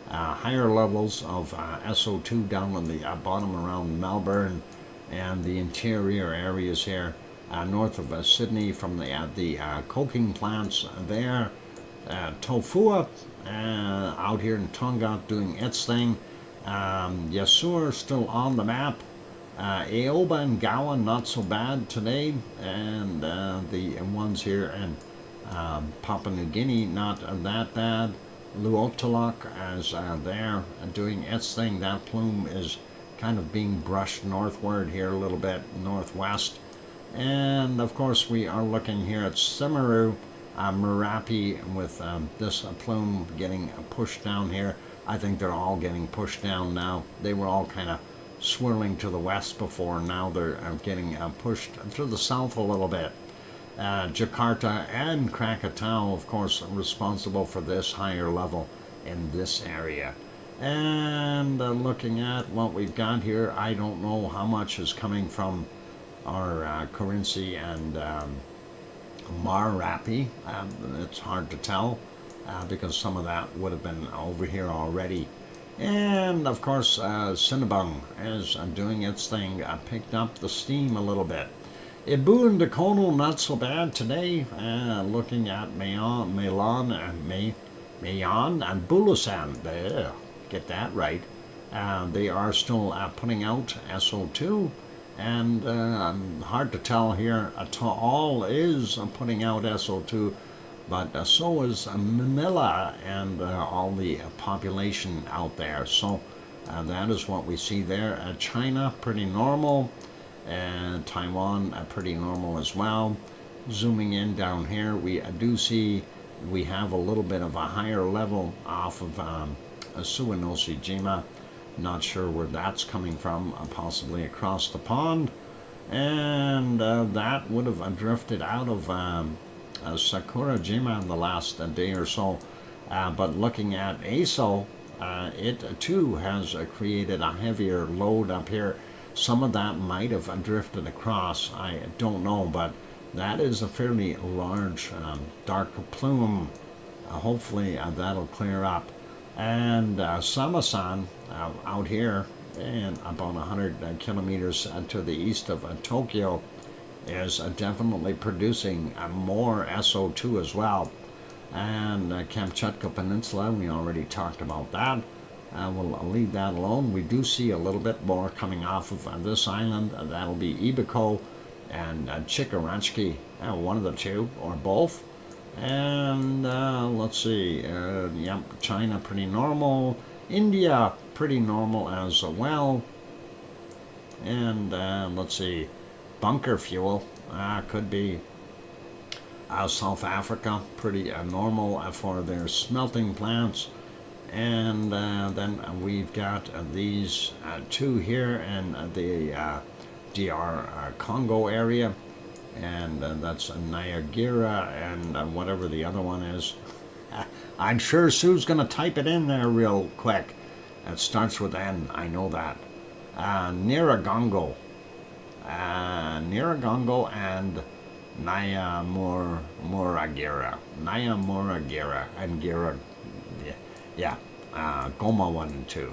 higher levels of SO2 down on the bottom around Melbourne and the interior areas here. North of Sydney from the coking plants there. Tofua out here in Tonga doing its thing. Yasur still on the map. Aoba and Gowa not so bad today. And the ones here in Papua New Guinea not that bad. Luotalak is there doing its thing. That plume is kind of being brushed northward here a little bit, northwest. And of course we are looking here at Simaru, Merapi with this plume getting pushed down here. I think they're all getting pushed down now. They were all kind of swirling to the west before. Now they're getting pushed to the south a little bit. Jakarta and Krakatau, of course, responsible for this higher level in this area. And looking at what we've got here, I don't know how much is coming from our Currency and Marapi. It's hard to tell because some of that would have been over here already. And of course, Cinnabung is doing its thing, picked up the steam a little bit. Ibu and Dakono not so bad today. Looking at Mayon and Bulusan, there, get that right. They are still putting out SO2. And hard to tell here, Taal is putting out SO2, but so is Manila and all the population out there. So that is what we see there. China, pretty normal, and Taiwan, pretty normal as well. Zooming in down here, we do see we have a little bit of a higher level off of Suwanoshijima. Not sure where that's coming from, possibly across the pond. And that would have drifted out of Sakurajima in the last day or so. But looking at ASO, it too has created a heavier load up here. Some of that might have drifted across, I don't know, but that is a fairly large dark plume. Hopefully that'll clear up. And Samasan out here, and about 100 kilometers to the east of Tokyo, is definitely producing more SO2 as well. And Kamchatka Peninsula, we already talked about that. We'll leave that alone. We do see a little bit more coming off of this island. That'll be Ibiko and Chikaranchki, one of the two, or both. And let's see, yep, China pretty normal. India pretty normal as well. And let's see, bunker fuel could be South Africa, pretty normal for their smelting plants. And then we've got these two here in the DR Congo area, and that's Niagara and whatever the other one is. I'm sure Sue's going to type it in there real quick. It starts with N, I know that. Nyiragongo. Nyiragongo and Nyamuragira. Nyamuragira and Gira. Yeah. Goma 1 and 2.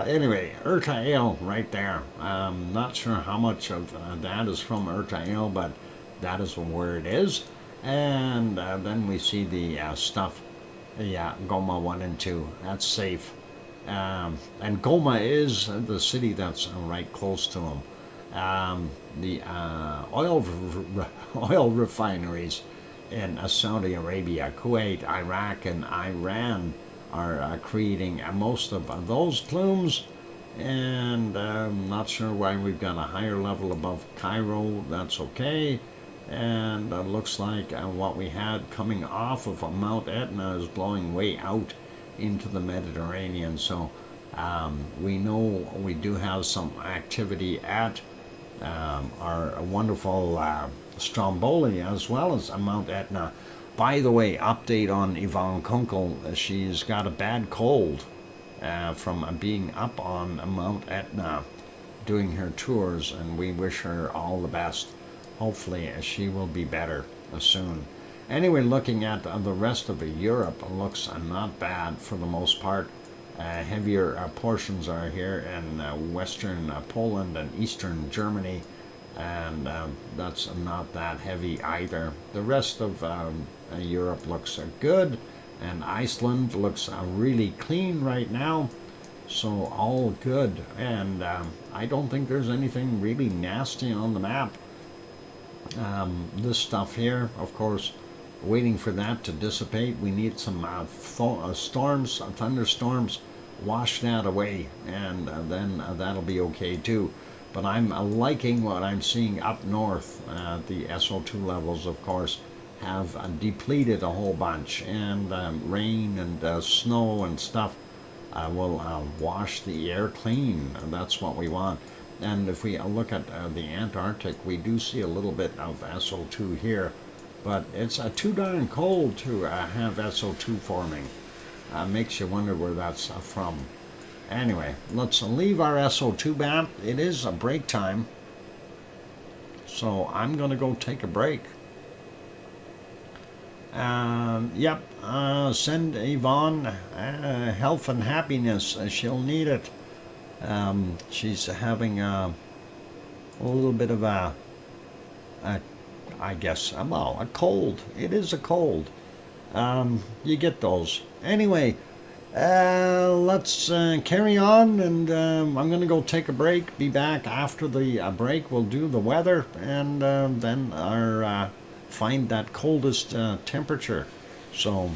Anyway, Erta right there. Not sure how much of that is from Erta, but that is where it is. And then we see the stuff. Yeah, Goma 1 and 2. That's safe. And Goma is the city that's right close to them. The oil refineries in Saudi Arabia, Kuwait, Iraq, and Iran are creating most of those plumes. And I'm not sure why we've got a higher level above Cairo. That's okay. And it looks like what we had coming off of Mount Etna is blowing way out into the Mediterranean. So we know we do have some activity at our wonderful Stromboli as well as Mount Etna. By the way, update on Yvonne Kunkel. She's got a bad cold from being up on Mount Etna doing her tours, and we wish her all the best. Hopefully she will be better soon. Anyway, looking at the rest of Europe, looks not bad for the most part. Heavier portions are here in western Poland and eastern Germany, and that's not that heavy either. The rest of Europe looks good, and Iceland looks really clean right now, so all good. And I don't think there's anything really nasty on the map. This stuff here, of course, waiting for that to dissipate. We need some storms, thunderstorms, wash that away, and then that'll be okay too. But I'm liking what I'm seeing up north. The SO2 levels, of course, have depleted a whole bunch, and rain and snow and stuff will wash the air clean. That's what we want. And if we look at the Antarctic, we do see a little bit of SO2 here, but it's too darn cold to have SO2 forming. Makes you wonder where that's from. Anyway, let's leave our SO2 map. It is a break time, so I'm going to go take a break. Yep, send Yvonne health and happiness. She'll need it. She's having a little bit of I guess, well, a cold. It is a cold. You get those. Anyway, let's carry on, and I'm going to go take a break. Be back after the break. We'll do the weather, and then our find that coldest temperature. So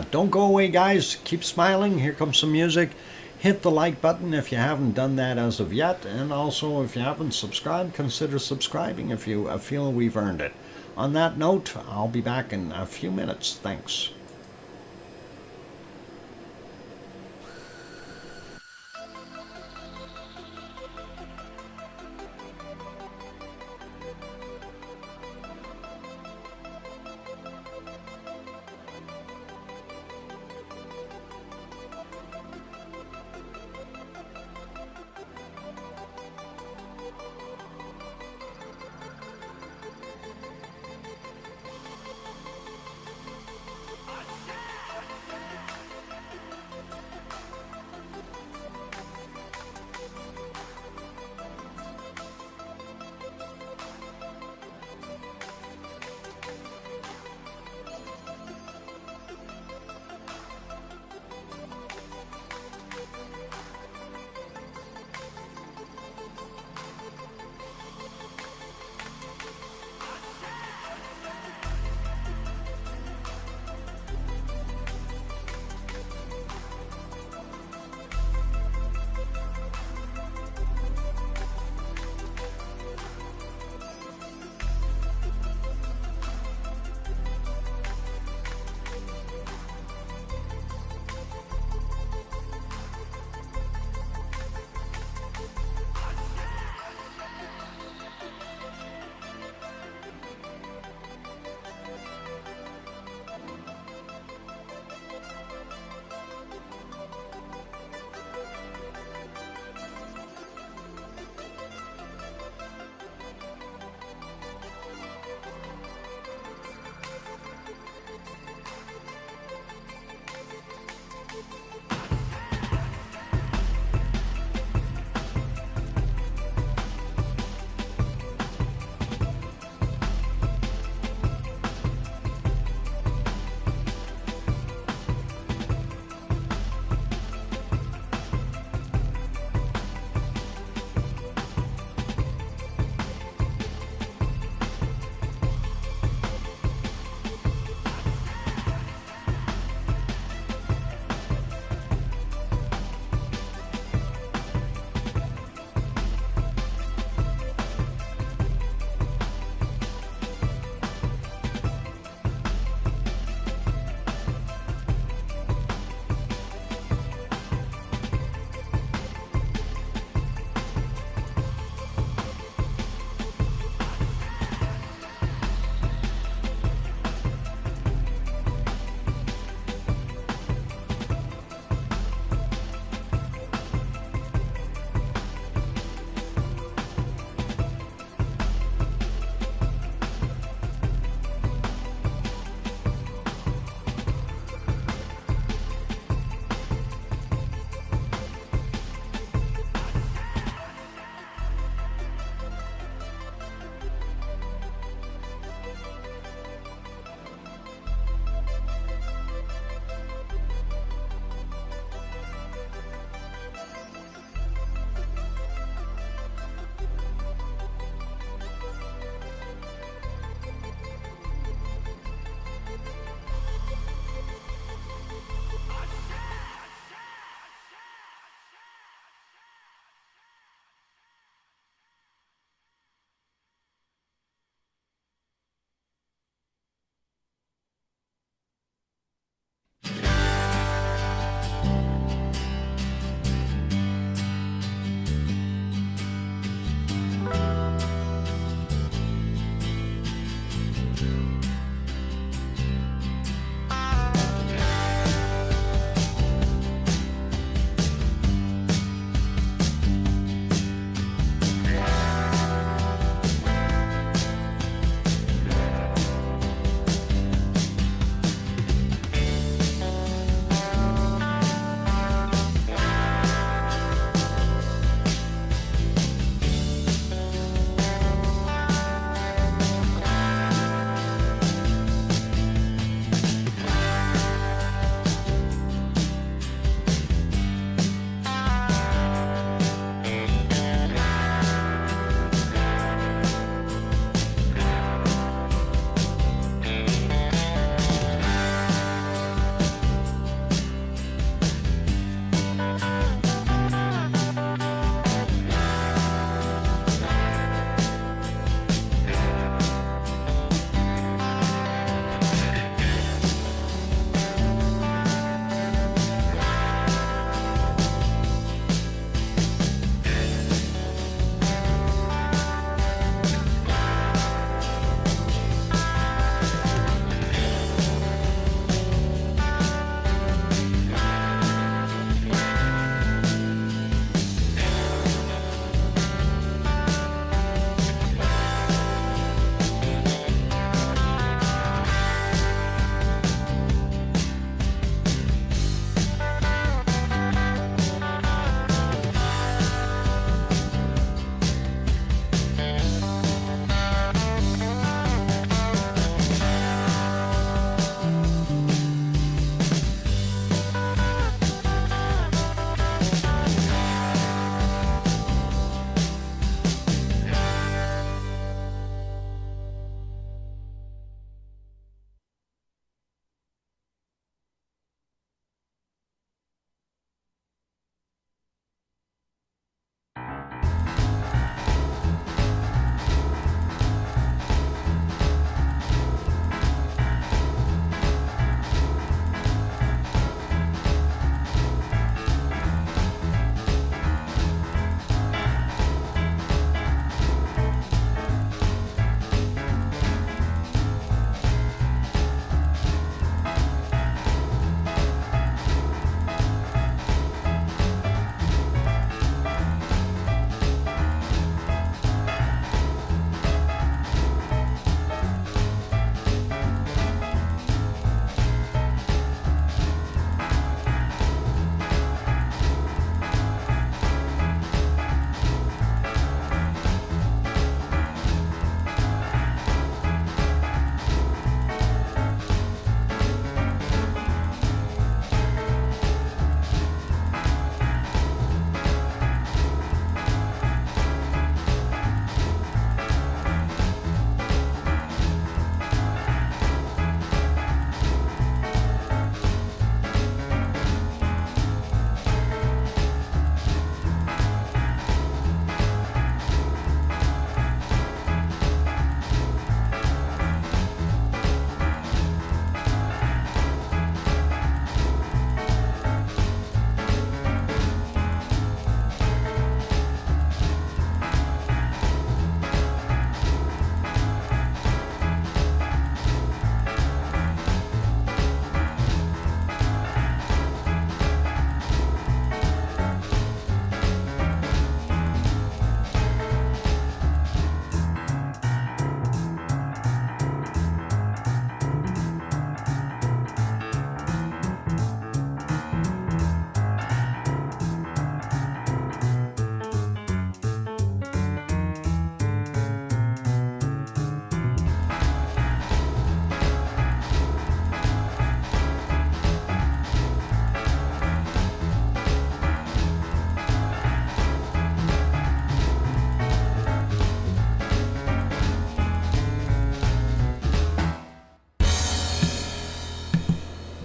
don't go away, guys. Keep smiling. Here comes some music. Hit the like button if you haven't done that as of yet, and also if you haven't subscribed, consider subscribing if you feel we've earned it. On that note, I'll be back in a few minutes. Thanks.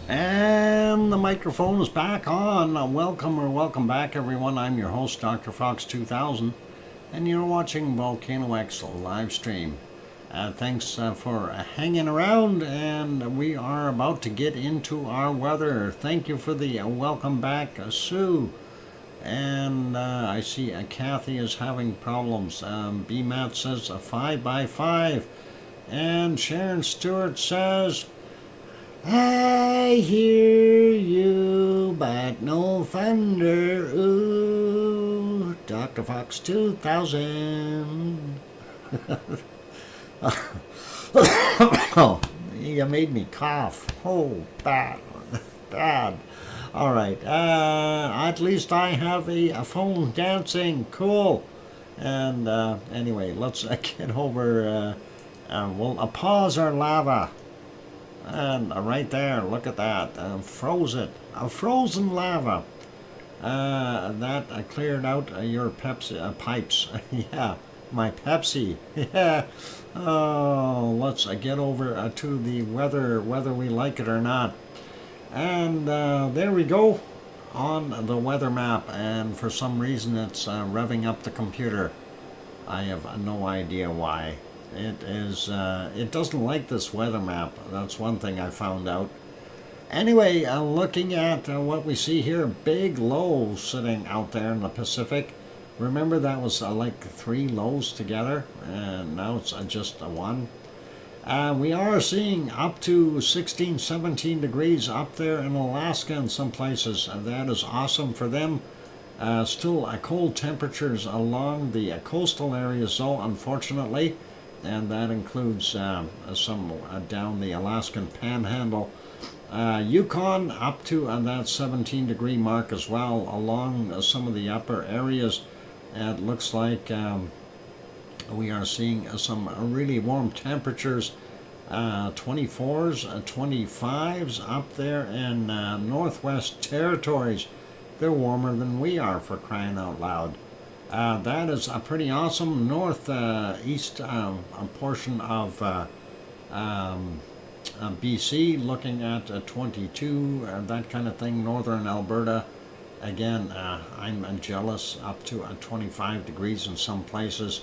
And the microphone is back on. Welcome back, everyone. I'm your host, DrFox2000, and you're watching VolcanoX live stream. Thanks for hanging around, and we are about to get into our weather. Thank you for the welcome back, Sue. And I see Kathy is having problems. BMAT says a 5 by 5. And Sharon Stewart says, I hear you, but no thunder. Ooh, DrFox2000. Oh, you made me cough. Oh, bad. Bad. All right. At least I have a phone dancing. Cool. And anyway, let's get over. We'll pause our lava. And right there, look at that. Froze it. Frozen lava. That cleared out your Pepsi pipes. Yeah, my Pepsi. Yeah. Oh, let's get over to the weather, whether we like it or not. And there we go on the weather map. And for some reason, it's revving up the computer. I have no idea why. It is. It doesn't like this weather map. That's one thing I found out. Anyway, looking at what we see here, big low sitting out there in the Pacific. Remember that was like 3 lows together, and now it's just a 1. We are seeing up to 16, 17 degrees up there in Alaska in some places. That is awesome for them. Still cold temperatures along the coastal areas though, unfortunately. And that includes some down the Alaskan Panhandle. Yukon up to that 17 degree mark as well along some of the upper areas. It looks like we are seeing some really warm temperatures, 24s, 25s up there in Northwest Territories. They're warmer than we are, for crying out loud. That is a pretty awesome northeast portion of BC, looking at 22, that kind of thing. Northern Alberta, again, I'm jealous, up to 25 degrees in some places.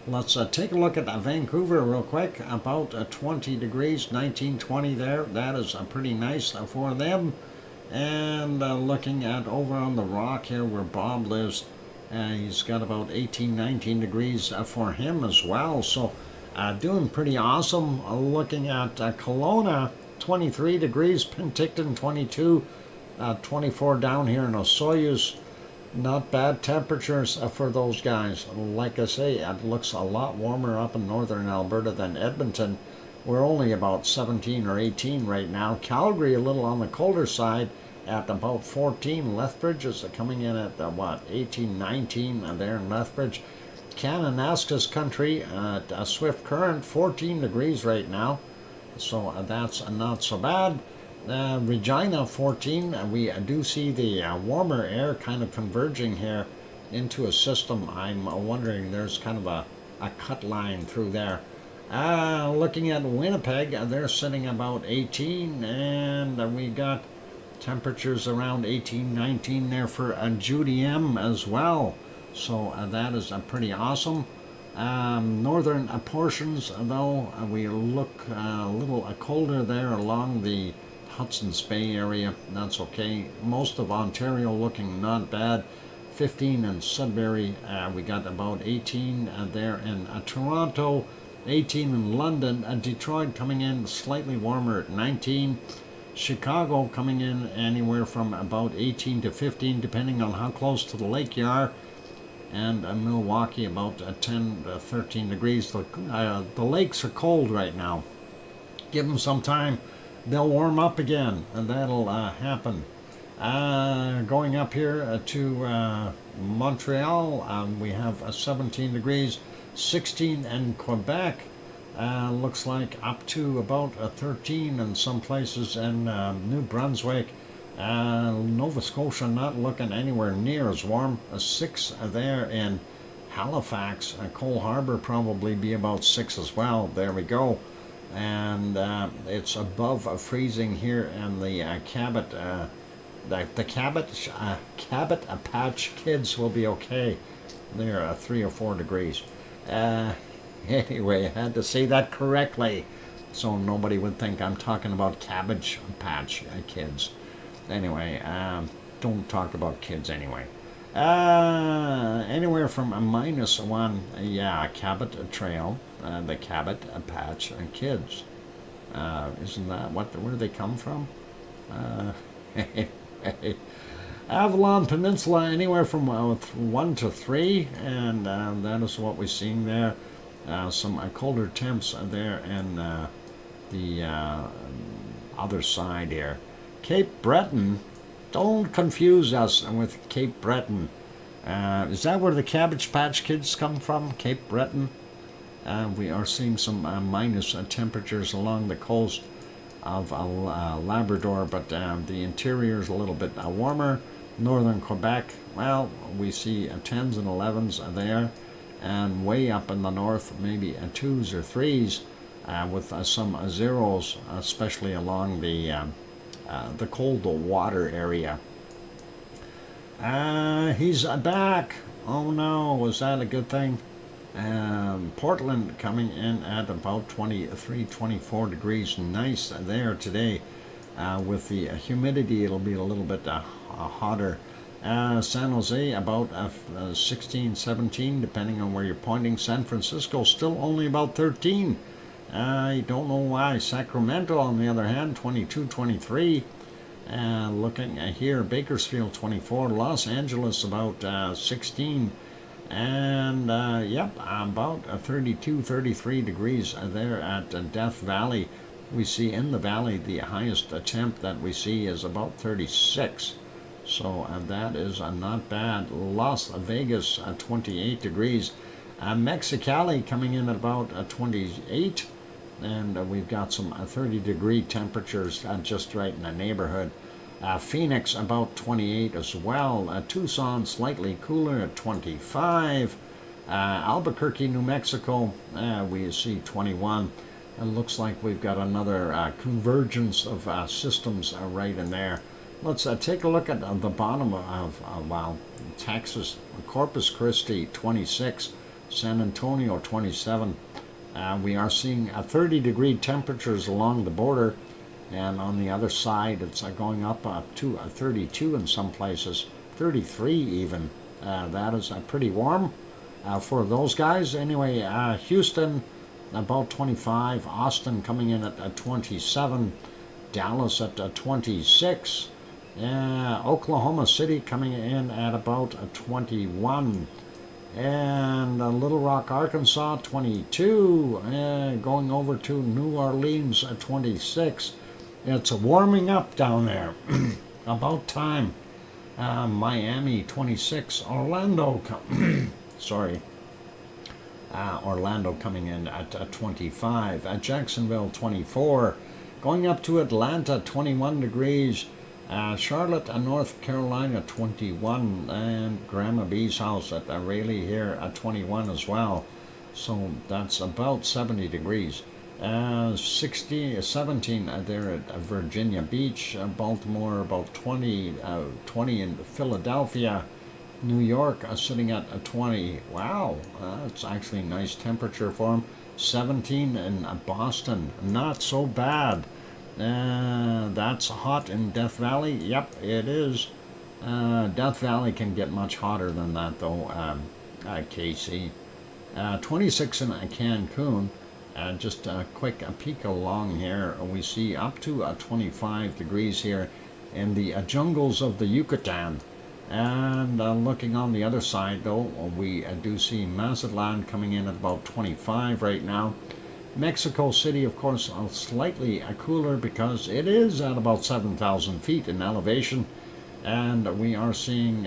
Let's take a look at Vancouver real quick, about 20 degrees, 19, 20 there. That is pretty nice for them. And looking at over on the rock here where Bob lives, he's got about 18, 19 degrees for him as well. So doing pretty awesome. Looking at Kelowna, 23 degrees, Penticton 22, 24 down here in Osoyoos. Not bad temperatures for those guys. Like I say, it looks a lot warmer up in northern Alberta than Edmonton. We're only about 17 or 18 right now. Calgary a little on the colder side at about 14. Lethbridge is coming in at 18, 19 there in Lethbridge. Kananaskis country at Swift Current, 14 degrees right now. So that's not so bad. Regina 14, we do see the warmer air kind of converging here into a system. I'm wondering, there's kind of a cut line through there. Looking at Winnipeg, they're sitting about 18, and we got temperatures around 18, 19 there for Judy M as well. So that is pretty awesome. Northern portions, though, we look a little colder there along the Hudson's Bay area. That's okay. Most of Ontario looking not bad. 15 in Sudbury. We got about 18 there in Toronto. 18 in London. Detroit coming in slightly warmer at 19. Chicago coming in anywhere from about 18 to 15 depending on how close to the lake you are. And Milwaukee about 10 to 13 degrees. The lakes are cold right now. Give them some time. They'll warm up again, and that'll happen. Going up here to Montreal, we have 17 degrees, 16 in Quebec. Looks like up to about 13 in some places in New Brunswick. Nova Scotia not looking anywhere near as warm. 6 there in Halifax. Cole Harbour probably be about 6 as well. There we go. And it's above freezing here in the Cabot. The Cabot Patch Kids will be okay. They're 3 or 4 degrees. Anyway, I had to say that correctly so nobody would think I'm talking about Cabbage Patch Kids. Anyway, don't talk about kids anyway. Anywhere from a -1, yeah, Cabot Trail, the Cabot Patch Kids. Isn't that where do they come from? Avalon Peninsula, anywhere from 1 to 3, and that is what we're seeing there. Some colder temps there, and the other side here. Cape Breton, don't confuse us with Cape Breton. Is that where the Cabbage Patch Kids come from, Cape Breton? We are seeing some minus temperatures along the coast of Labrador, but the interior is a little bit warmer. Northern Quebec, well, we see 10s and 11s there, and way up in the north, maybe 2s or 3s, with some 0s, especially along the cold water area. He's back. Oh no, was that a good thing? Portland coming in at about 23, 24 degrees. Nice there today. With the humidity, it'll be a little bit hotter. San Jose about 16, 17, depending on where you're pointing. San Francisco still only about 13. I don't know why. Sacramento, on the other hand, 22, 23. Looking here, Bakersfield 24. Los Angeles about 16. And yep, about 32, 33 degrees there at Death Valley. We see in the valley the highest temp that we see is about 36. So that is not bad. Las Vegas 28 degrees. Mexicali coming in at about 28. And we've got some 30-degree temperatures just right in the neighborhood. Phoenix about 28 as well. Tucson slightly cooler at 25. Albuquerque, New Mexico, we see 21. It looks like we've got another convergence of systems right in there. Let's take a look at the bottom of Texas. Corpus Christi 26, San Antonio 27. We are seeing 30-degree temperatures along the border, and on the other side it's going up to 32 in some places, 33 even. That is pretty warm for those guys. Anyway, Houston about 25, Austin coming in at 27, Dallas at 26, Oklahoma City coming in at about 21, and Little Rock, Arkansas 22, going over to New Orleans at 26. It's warming up down there. About time. Miami 26, Orlando Orlando coming in at 25, Jacksonville 24, going up to Atlanta 21 degrees, Charlotte, North Carolina 21, and Grandma B's house at Raleigh here at 21 as well. So that's about 70 degrees. 17 there at Virginia Beach, Baltimore about 20, 20 in Philadelphia, New York sitting at 20. Wow, that's actually a nice temperature for them. 17 in Boston, not so bad. That's hot in Death Valley. Yep, it is. Death Valley can get much hotter than that though. KC. 26 in Cancun. Just a quick peek along here. We see up to 25 degrees here in the jungles of the Yucatan. And looking on the other side though, we do see Mazatlan coming in at about 25 right now. Mexico City, of course, slightly cooler because it is at about 7,000 feet in elevation. And we are seeing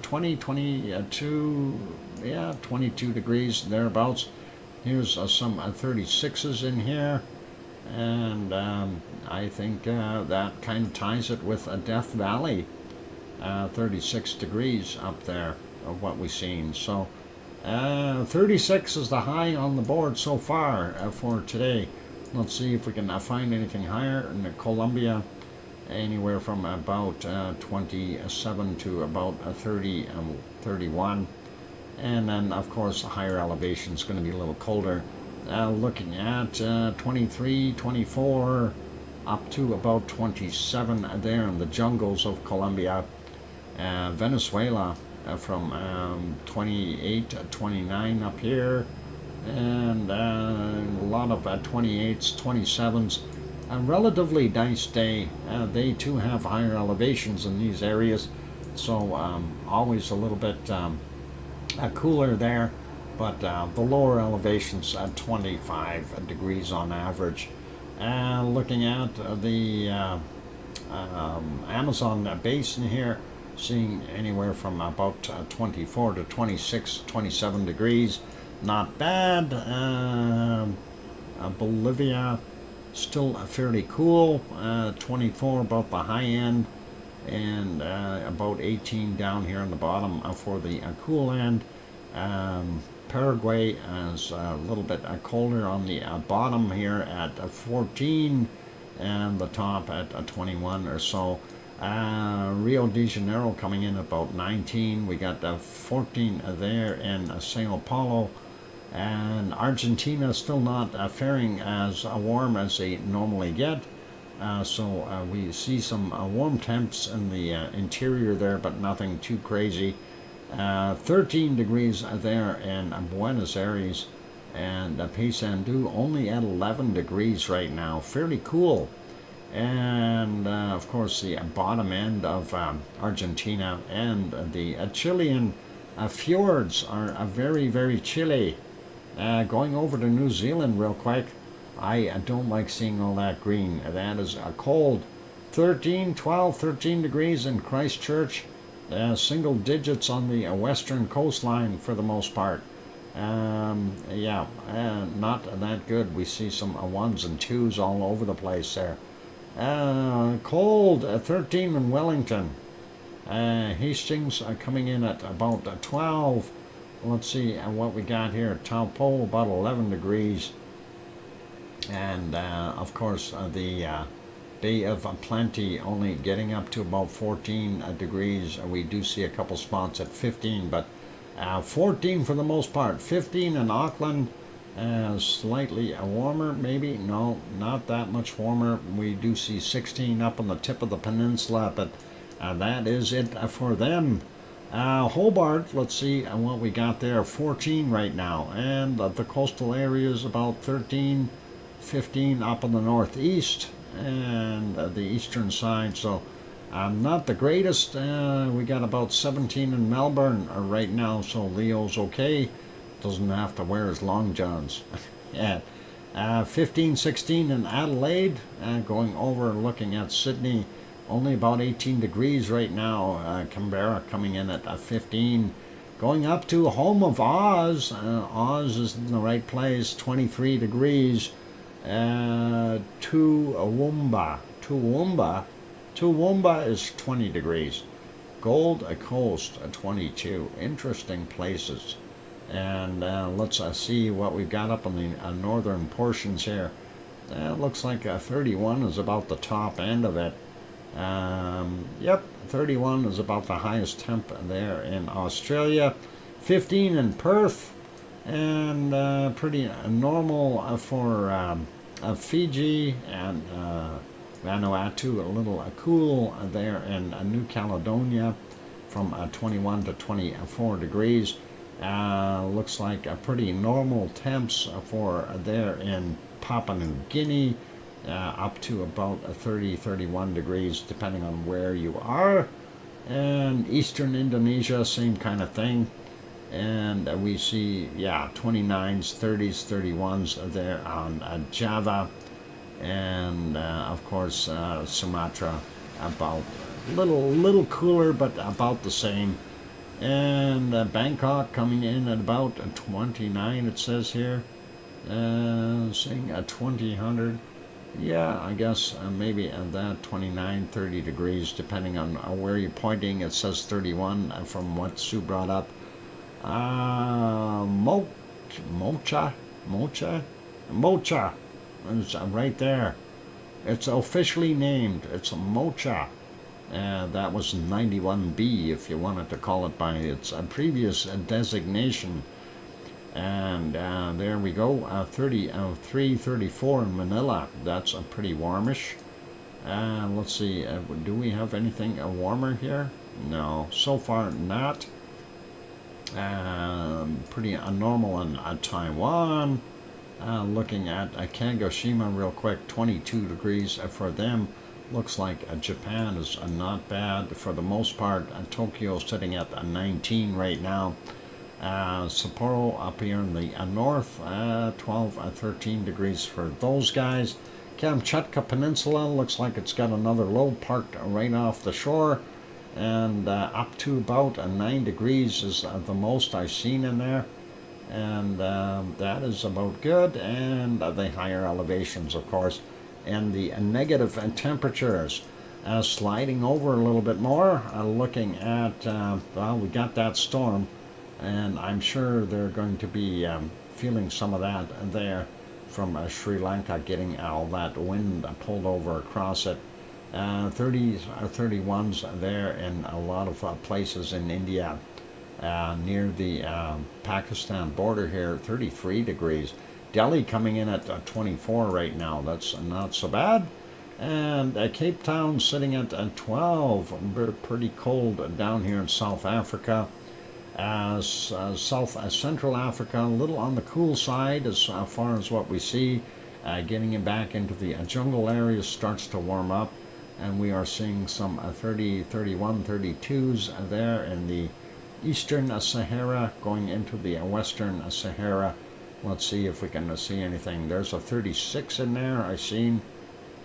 22, yeah, 22 degrees thereabouts. Here's some 36s in here. And I think that kind of ties it with Death Valley. 36 degrees up there of what we've seen. So 36 is the high on the board so far for today. Let's see if we can find anything higher in Colombia. Anywhere from about 27 to about 30, 31. And then, of course, the higher elevation is going to be a little colder. Looking at 23, 24, up to about 27 there in the jungles of Colombia. Venezuela from 28 to 29 up here. And a lot of 28s, 27s. A relatively nice day. They too have higher elevations in these areas, so always a little bit cooler there, but the lower elevations at 25 degrees on average. Looking at the Amazon basin here, seeing anywhere from about 24 to 26, 27 degrees. Not bad. Bolivia, still fairly cool. 24 about the high end, and about 18 down here on the bottom for the cool end. Paraguay is a little bit colder on the bottom here at 14, and the top at 21 or so. Rio de Janeiro coming in about 19. We got 14 there in Sao Paulo. And Argentina still not faring as warm as they normally get. So we see some warm temps in the interior there, but nothing too crazy. 13 degrees there in Buenos Aires, and Paysandú only at 11 degrees right now. Fairly cool. And of course the bottom end of Argentina and the Chilean fjords are very, very chilly. Going over to New Zealand real quick, I don't like seeing all that green. That is cold. 13, 12, 13 degrees in Christchurch. Single digits on the western coastline for the most part. Yeah, not that good. We see some ones and twos all over the place there. Cold, 13 in Wellington. Hastings coming in at about 12. Let's see what we got here. Taupo, about 11 degrees. And, of course, the Bay of Plenty only getting up to about 14 degrees. We do see a couple spots at 15, but 14 for the most part. 15 in Auckland, slightly warmer, maybe. No, not that much warmer. We do see 16 up on the tip of the peninsula, but that is it for them. Hobart, let's see what we got there. 14 right now, and the coastal areas about 13, 15 up on the northeast and the eastern side. So not the greatest. We got about 17 in Melbourne right now, so Leo's okay. Doesn't have to wear his long johns. Yeah. 15, 16 in Adelaide. Going over looking at Sydney, only about 18 degrees right now. Canberra coming in at 15. Going up to home of Oz. Oz is in the right place, 23 degrees. Toowoomba is 20 degrees. Gold Coast, 22. Interesting places. And let's see what we've got up on the northern portions here. Looks like 31 is about the top end of it. Yep, 31 is about the highest temp there in Australia. 15 in Perth, and pretty normal for Fiji and Vanuatu. A little cool there in New Caledonia from 21 to 24 degrees. Looks like a pretty normal temps for there in Papua New Guinea. Up to about 30, 31 degrees depending on where you are. And eastern Indonesia, same kind of thing. And we see, yeah, 29s, 30s, 31s there on Java. And of course Sumatra, about little cooler, but about the same. And Bangkok coming in at about 29, it says here. Saying 2000. Yeah, I guess maybe that 29, 30 degrees, depending on where you're pointing. It says 31 from what Sue brought up. Mocha. It's right there. It's officially named. It's Mocha. That was 91B, if you wanted to call it by its previous designation. And there we go, 33-34 in Manila. That's pretty warmish. Let's see, do we have anything warmer here? No, so far not. Pretty normal in Taiwan. Looking at Kagoshima real quick, 22 degrees for them. Looks like Japan is not bad for the most part. Tokyo sitting at 19 right now. Sapporo up here in the north, 12, 13 degrees for those guys. Kamchatka Peninsula looks like it's got another load parked right off the shore, and up to about 9 degrees is the most I've seen in there, and that is about good. And the higher elevations, of course, and the negative temperatures sliding over a little bit more. Looking at, well, we got that storm, and I'm sure they're going to be feeling some of that there from Sri Lanka, getting all that wind pulled over across it. 30s or 31s there in a lot of places in India, near the Pakistan border here, 33 degrees. Delhi coming in at 24 right now. That's not so bad. And Cape Town sitting at 12. Pretty cold down here in South Africa. South Central Africa, a little on the cool side as far as what we see. Getting it back into the jungle areas starts to warm up, and we are seeing some 30, 31, 32s there in the eastern Sahara, going into the western Sahara. Let's see if we can see anything. There's a 36 in there I seen.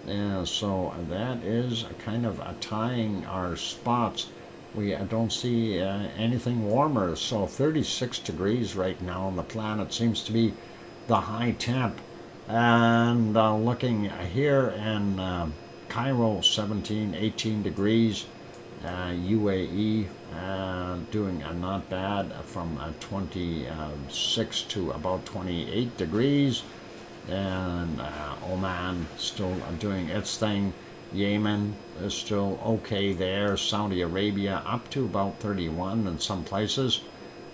So that is kind of tying our spots. We don't see anything warmer. So 36 degrees right now on the planet seems to be the high temp. And looking here in Cairo, 17, 18 degrees. UAE doing not bad, from 26 to about 28 degrees. And Oman still doing its thing. Yemen is still okay there. Saudi Arabia up to about 31 in some places.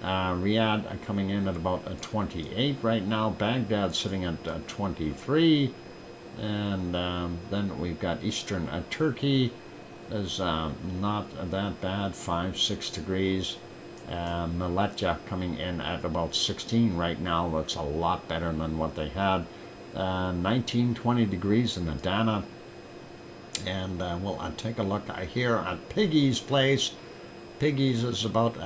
Riyadh coming in at about 28 right now. Baghdad sitting at 23. And then we've got eastern Turkey is not that bad, 5-6 degrees. Malatya coming in at about 16 right now. That's a lot better than what they had. 19-20 degrees in Adana. And we'll take a look here at Piggy's place. Piggy's is about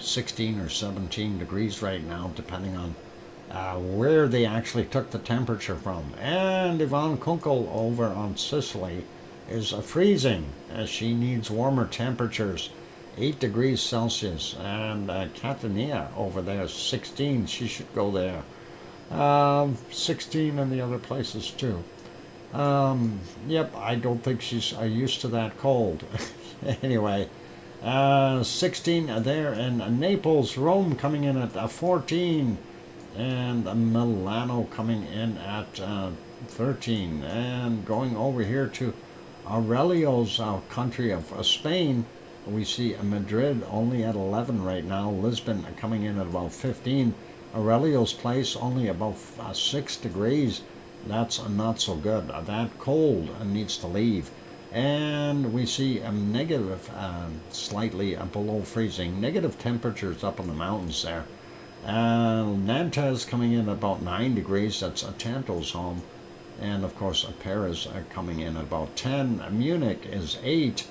16 or 17 degrees right now, depending on where they actually took the temperature from. And Yvonne Kunkel over on Sicily is freezing, as she needs warmer temperatures, 8 degrees Celsius. And Catania over there, 16. She should go there. 16 in the other places too. Yep, I don't think she's used to that cold. Anyway, 16 there in Naples. Rome coming in at 14. And Milano coming in at 13. And going over here to Aurelio's country of Spain, we see Madrid only at 11 right now. Lisbon coming in at about 15. Aurelio's place only about 6 degrees. That's not so good. That cold needs to leave. And we see a negative, slightly below freezing, negative temperatures up in the mountains there. Nantes coming in about 9 degrees. That's Tanto's home. And of course Paris coming in at about 10. Munich is 8.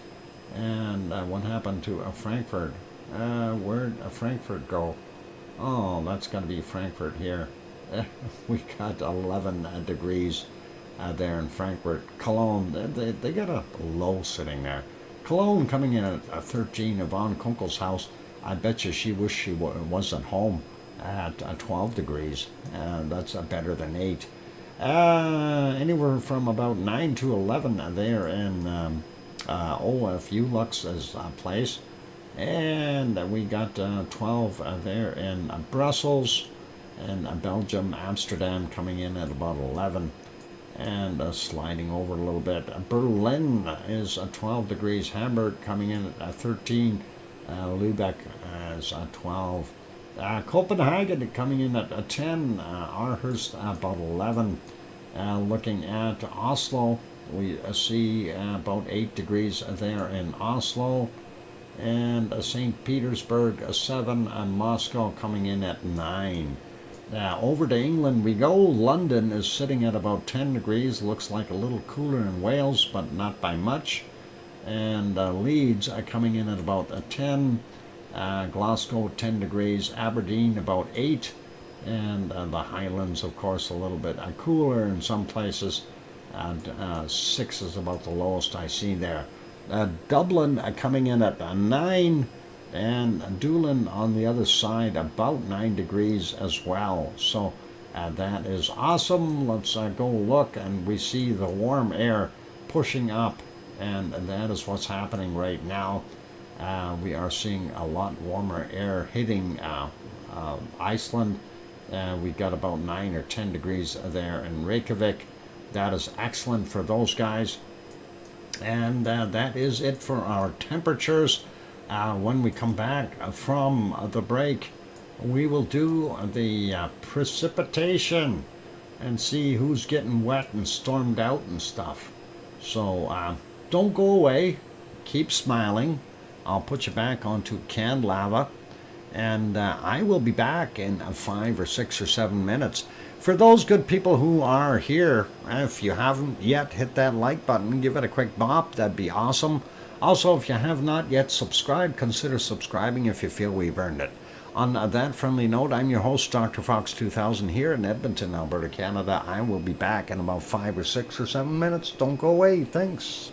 And what happened to Frankfurt? Where'd Frankfurt go? Oh, that's got to be Frankfurt here. We got 11 degrees there in Frankfurt. Cologne, they got a low sitting there. Cologne coming in at 13. Yvonne Kunkel's house, I bet you she wished she wasn't home at 12 degrees. That's better than 8. Anywhere from about 9 to 11 there in OFU Lux's place. And we got 12 there in Brussels. And Belgium, Amsterdam coming in at about 11. and sliding over a little bit. Berlin is 12 degrees. Hamburg coming in at 13. Lübeck is 12. Copenhagen coming in at 10. Aarhus about 11. Looking at Oslo, we see about 8 degrees there in Oslo. And St. Petersburg 7. And Moscow coming in at 9. Over to England we go. London is sitting at about 10 degrees. Looks like a little cooler in Wales, but not by much. And Leeds are coming in at about 10. Glasgow 10 degrees. Aberdeen about 8. And the Highlands, of course, a little bit cooler in some places. 6 is about the lowest I see there. Dublin coming in at 9. And Doolin on the other side about 9 degrees as well. So that is awesome. Let's go look, and we see the warm air pushing up, and that is what's happening right now. We are seeing a lot warmer air hitting Iceland. We've got about 9 or 10 degrees there in Reykjavik. That is excellent for those guys. And that is it for our temperatures. When we come back from the break, we will do the precipitation and see who's getting wet and stormed out and stuff. So don't go away. Keep smiling. I'll put you back onto canned lava, and I will be back in 5 or 6 or 7 minutes. For those good people who are here, if you haven't yet, hit that like button, give it a quick bop. That'd be awesome. Also, if you have not yet subscribed, consider subscribing if you feel we've earned it. On that friendly note, I'm your host, DrFox2000, here in Edmonton, Alberta, Canada. I will be back in about 5 or 6 or 7 minutes. Don't go away. Thanks.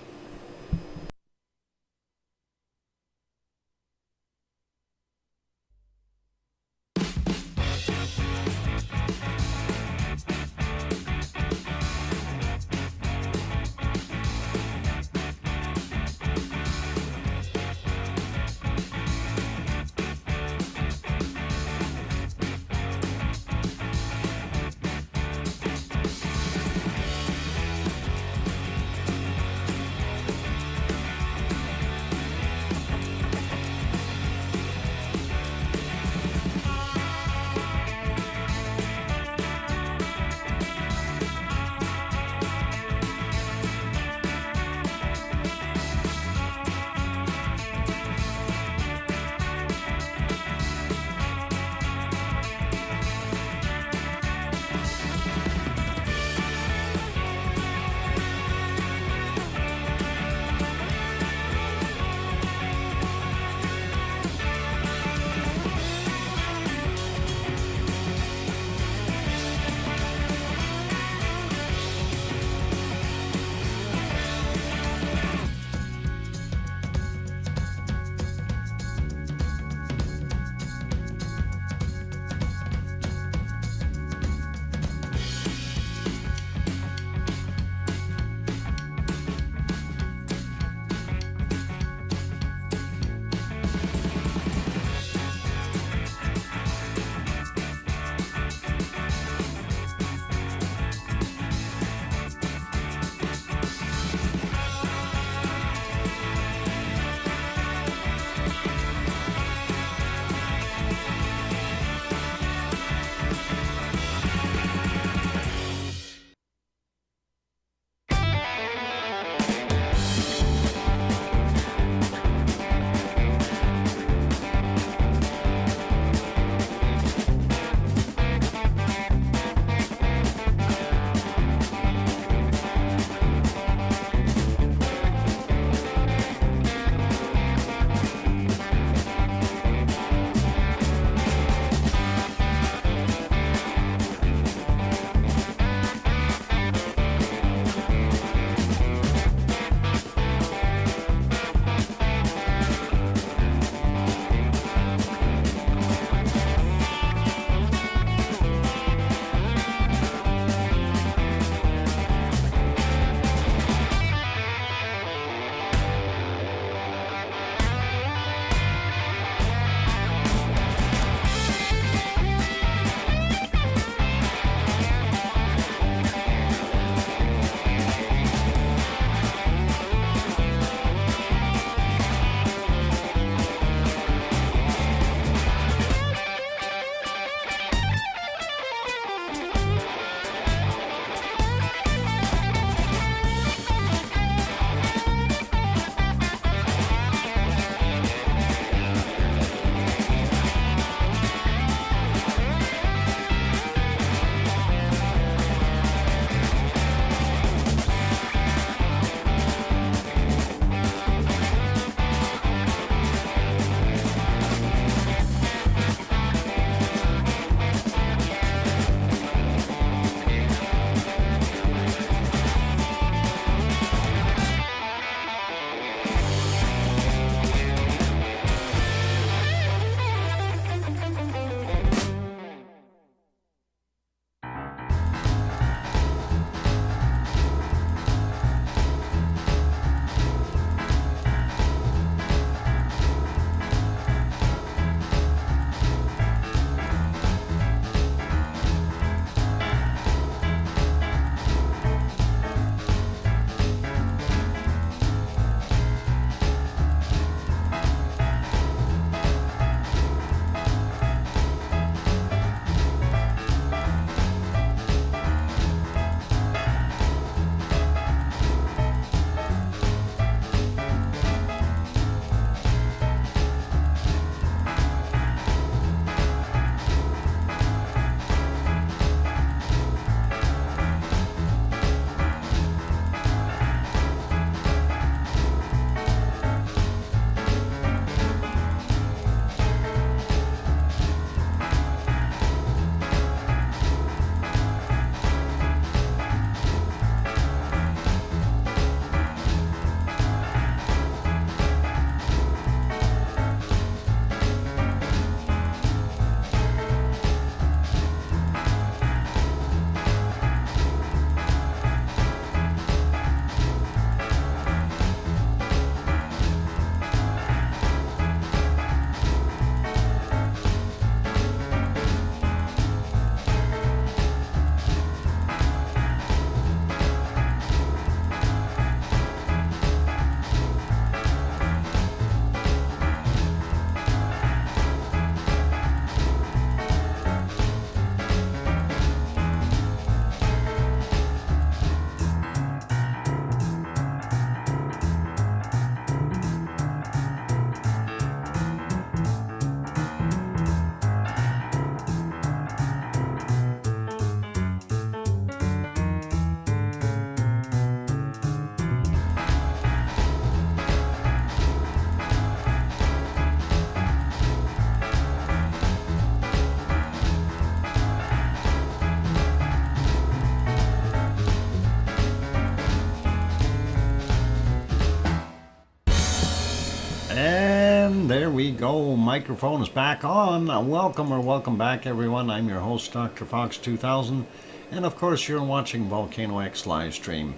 we go. Microphone is back on. Welcome back, everyone. I'm your host, DrFox2000, and of course, you're watching VolcanoX live stream.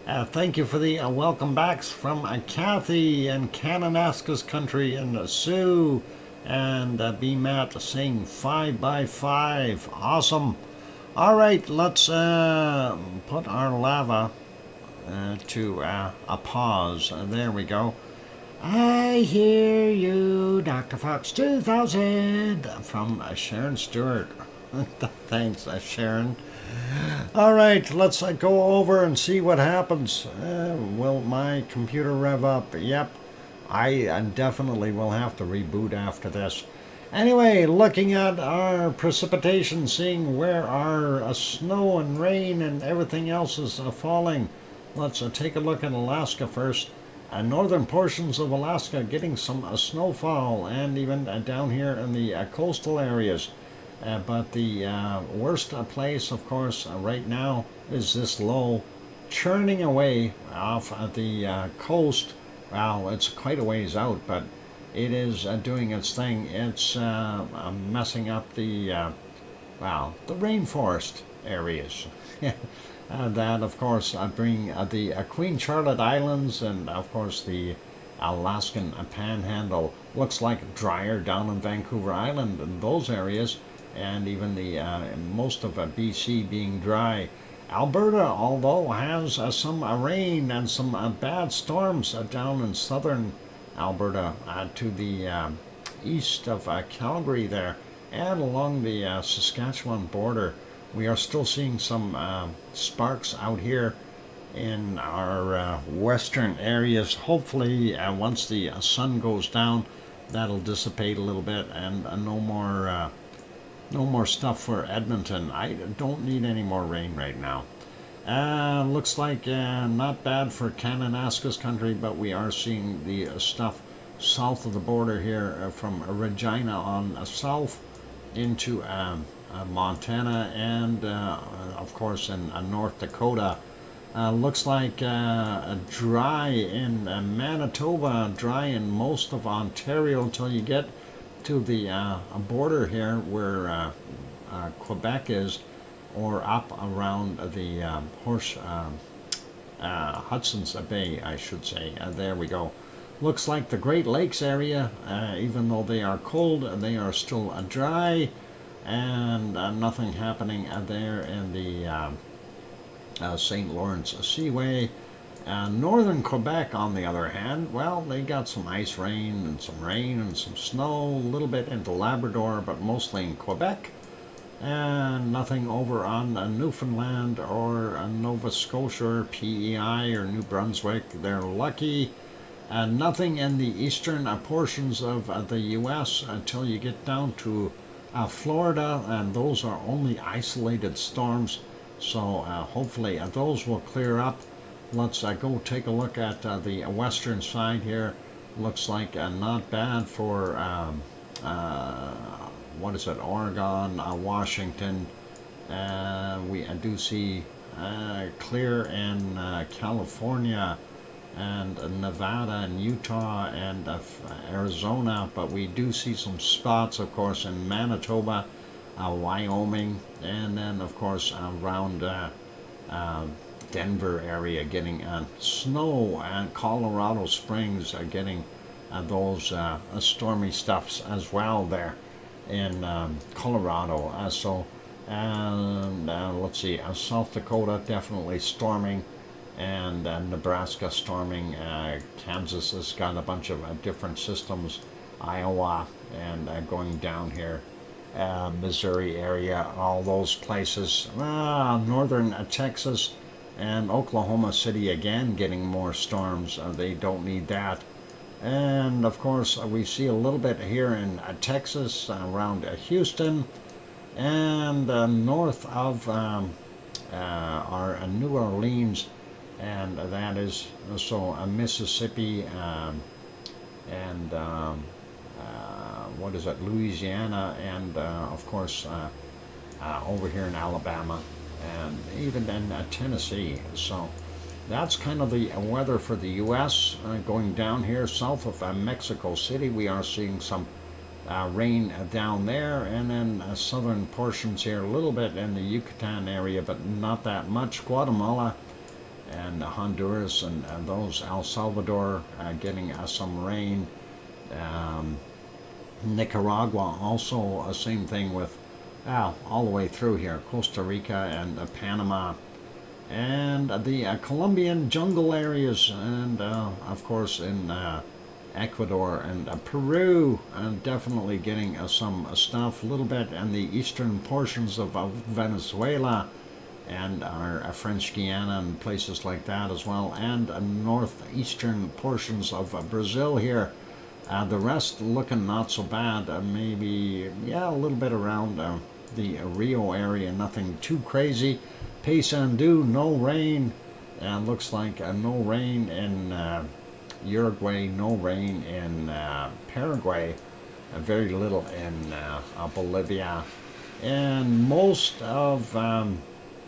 Thank you for the welcome backs from Kathy in Kananaskis country and Sue and B. Matt saying 5x5. Awesome. All right, let's put our lava to a pause. There we go. I hear you, Dr. Fox 2000 from Sharon Stewart. Thanks, Sharon. All right, let's go over and see what happens. Will my computer rev up? Yep, I definitely will have to reboot after this. Anyway, looking at our precipitation, seeing where our snow and rain and everything else is falling. Let's take a look at Alaska first. Northern portions of Alaska getting some snowfall, and even down here in the coastal areas. But the worst place, of course, right now is this low, churning away off the coast. Well, it's quite a ways out, but it is doing its thing. It's messing up the rainforest areas. That, of course, bring the Queen Charlotte Islands and, of course, the Alaskan Panhandle. Looks like drier down in Vancouver Island and those areas, and even the most of BC being dry. Alberta, although, has some rain and some bad storms down in southern Alberta to the east of Calgary there, and along the Saskatchewan border. We are still seeing some sparks out here in our western areas. Hopefully, once the sun goes down, that'll dissipate a little bit, and no more stuff for Edmonton. I don't need any more rain right now. Looks like not bad for Kananaskis country, but we are seeing the stuff south of the border here from Regina on south into Montana and of course in North Dakota. Looks like dry in Manitoba, dry in most of Ontario until you get to the border here where Quebec is, or up around the Hudson's Bay, I should say. There we go. Looks like the Great Lakes area, even though they are cold, they are still dry. And nothing happening there in the St. Lawrence Seaway. Northern Quebec, on the other hand, well, they got some ice rain and some snow, a little bit into Labrador, but mostly in Quebec. And nothing over on Newfoundland or Nova Scotia or PEI or New Brunswick. They're lucky. Nothing in the eastern portions of the U.S. until you get down to Florida, and those are only isolated storms, so hopefully those will clear up. Let's go take a look at the western side here. Looks like not bad for Oregon, Washington. We do see clear in California and Nevada and Utah and Arizona, but we do see some spots, of course, in Manitoba, Wyoming, and then, of course, around Denver area getting snow, and Colorado Springs are getting those stormy stuffs as well there in Colorado. Let's see, South Dakota definitely storming, and Nebraska storming. Kansas has got a bunch of different systems. Iowa and going down here, Missouri area, all those places. Northern Texas and Oklahoma City again getting more storms. They don't need that. And of course we see a little bit here in Texas around Houston, and north of our New Orleans, and that is so Mississippi and Louisiana, and of course over here in Alabama, and even in Tennessee. So that's kind of the weather for the U.S. Going down here south of Mexico City, we are seeing some rain down there, and then southern portions here, a little bit in the Yucatan area, but not that much. Guatemala and Honduras and those, El Salvador getting some rain. Nicaragua also, same thing with all the way through here, Costa Rica and Panama, and the Colombian jungle areas, and of course in Ecuador and Peru, definitely getting some stuff, a little bit in the eastern portions of Venezuela and our French Guiana and places like that as well, and northeastern portions of Brazil here. The rest looking not so bad, maybe, a little bit around the Rio area, nothing too crazy. Paysandú, no rain, looks like no rain in Uruguay, no rain in Paraguay, very little in Bolivia, and most of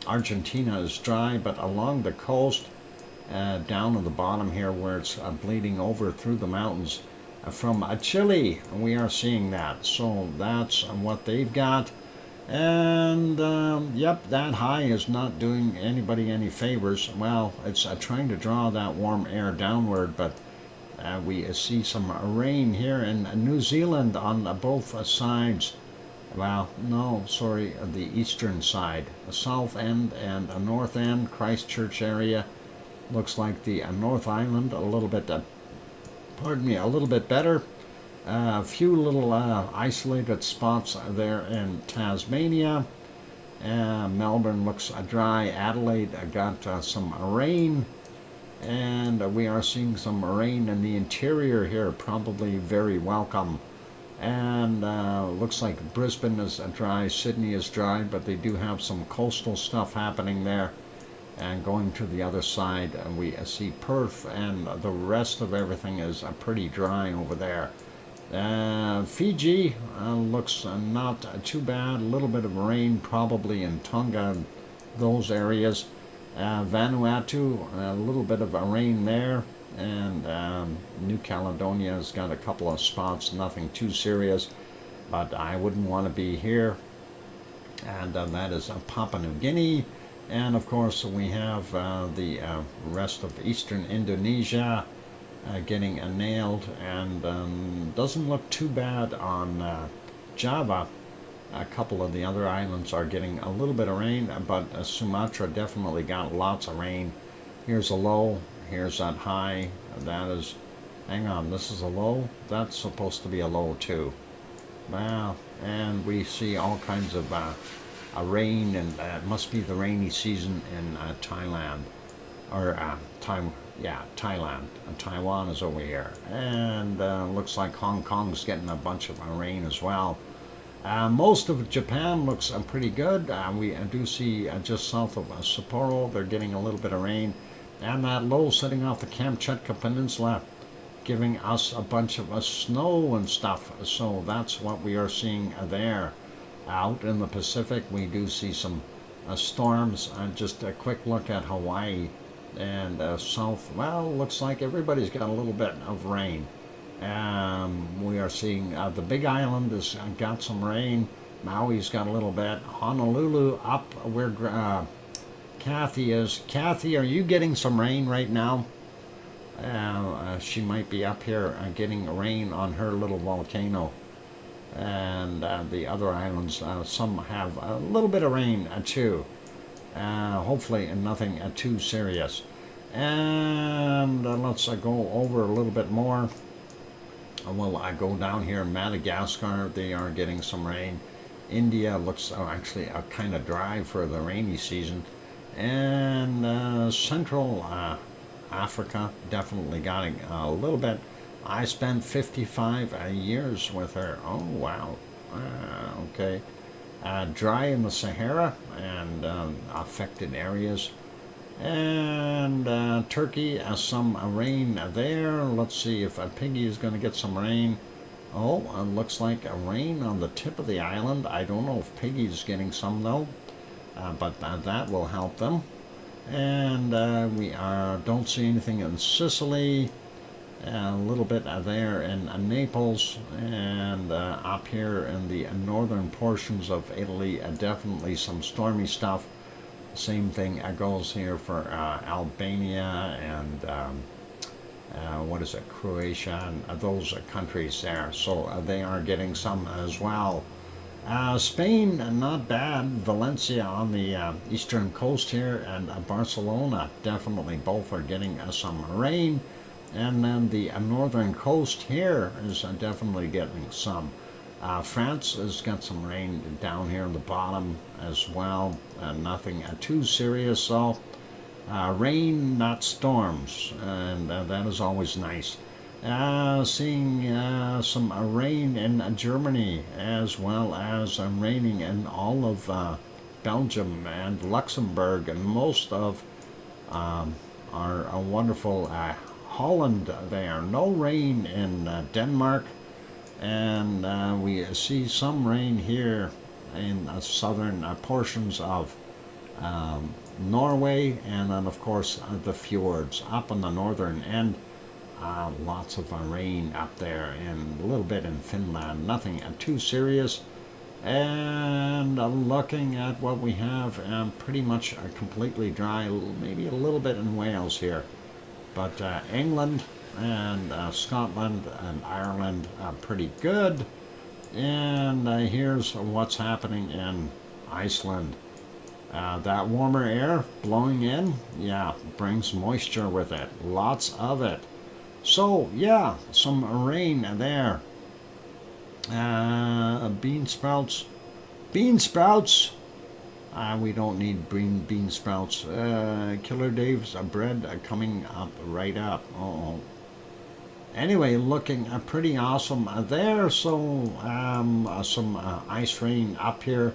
Argentina is dry, but along the coast, down at the bottom here where it's bleeding over through the mountains, from Chile, we are seeing that. So that's what they've got. And yep, that high is not doing anybody any favors. Well, it's trying to draw that warm air downward, but we see some rain here in New Zealand on both sides. Well, no, sorry, the eastern side, the south end and the north end, Christchurch area. Looks like the North Island a little bit a little bit better. A few little isolated spots there in Tasmania. Melbourne looks dry. Adelaide got some rain. And we are seeing some rain in the interior here, probably very welcome. And looks like Brisbane is dry, Sydney is dry, but they do have some coastal stuff happening there. And going to the other side, we see Perth, and the rest of everything is pretty dry over there. Fiji looks not too bad. A little bit of rain probably in Tonga, those areas. Vanuatu, a little bit of rain there. And New Caledonia's got a couple of spots, nothing too serious. But I wouldn't want to be here. And that is Papua New Guinea. And of course we have the rest of eastern Indonesia getting nailed, and doesn't look too bad on Java. A couple of the other islands are getting a little bit of rain, but Sumatra definitely got lots of rain. Here's a low, here's that high, that is, hang on, this is a low, that's supposed to be a low too. Well, and we see all kinds of rain, and it must be the rainy season in Thailand, or Thailand. Taiwan is over here, and looks like Hong Kong's getting a bunch of rain as well. Most of Japan looks pretty good. We do see just south of Sapporo, they're getting a little bit of rain, and that low sitting off the Kamchatka Peninsula giving us a bunch of snow and stuff. So that's what we are seeing there. Out in the Pacific, we do see some storms. Just a quick look at Hawaii and south. Well, looks like everybody's got a little bit of rain. We are seeing the Big Island has got some rain. Maui's got a little bit. Honolulu up where Kathy is. Kathy, are you getting some rain right now? She might be up here getting rain on her little volcano. And the other islands, some have a little bit of rain too. Hopefully nothing too serious. And let's go over a little bit more. Well, I go down here in Madagascar, they are getting some rain. India looks actually kind of dry for the rainy season. And Central Africa definitely got a little bit. I spent 55 years with her. Oh, wow. Okay. Dry in the Sahara and affected areas. And Turkey, some rain there. Let's see if Piggy is going to get some rain. Oh, looks like a rain on the tip of the island. I don't know if Piggy's getting some though, but that will help them. And we don't see anything in Sicily. A little bit there in Naples, and up here in the northern portions of Italy, definitely some stormy stuff. Same thing goes here for Albania and what is it, Croatia, and those countries there. So they are getting some as well. Spain, not bad. Valencia on the eastern coast here, and Barcelona, definitely both are getting some rain. And then the northern coast here is definitely getting some. France has got some rain down here in the bottom as well. Nothing too serious though. Rain, not storms, and that is always nice. Seeing some rain in Germany, as well as raining in all of Belgium and Luxembourg, and most of our wonderful Holland there. No rain in Denmark, and we see some rain here in southern portions of Norway, and then of course the fjords up on the northern end. Lots of rain up there, and a little bit in Finland. Nothing too serious. And looking at what we have, pretty much completely dry. Maybe a little bit in Wales here. But England and Scotland and Ireland are pretty good. And here's what's happening in Iceland. That warmer air blowing in, yeah, brings moisture with it. Lots of it. So, yeah, some rain there. Bean sprouts. Bean sprouts! We don't need bean sprouts. Killer Dave's bread coming up right up. Uh-oh. Anyway, looking pretty awesome there. So, some ice rain up here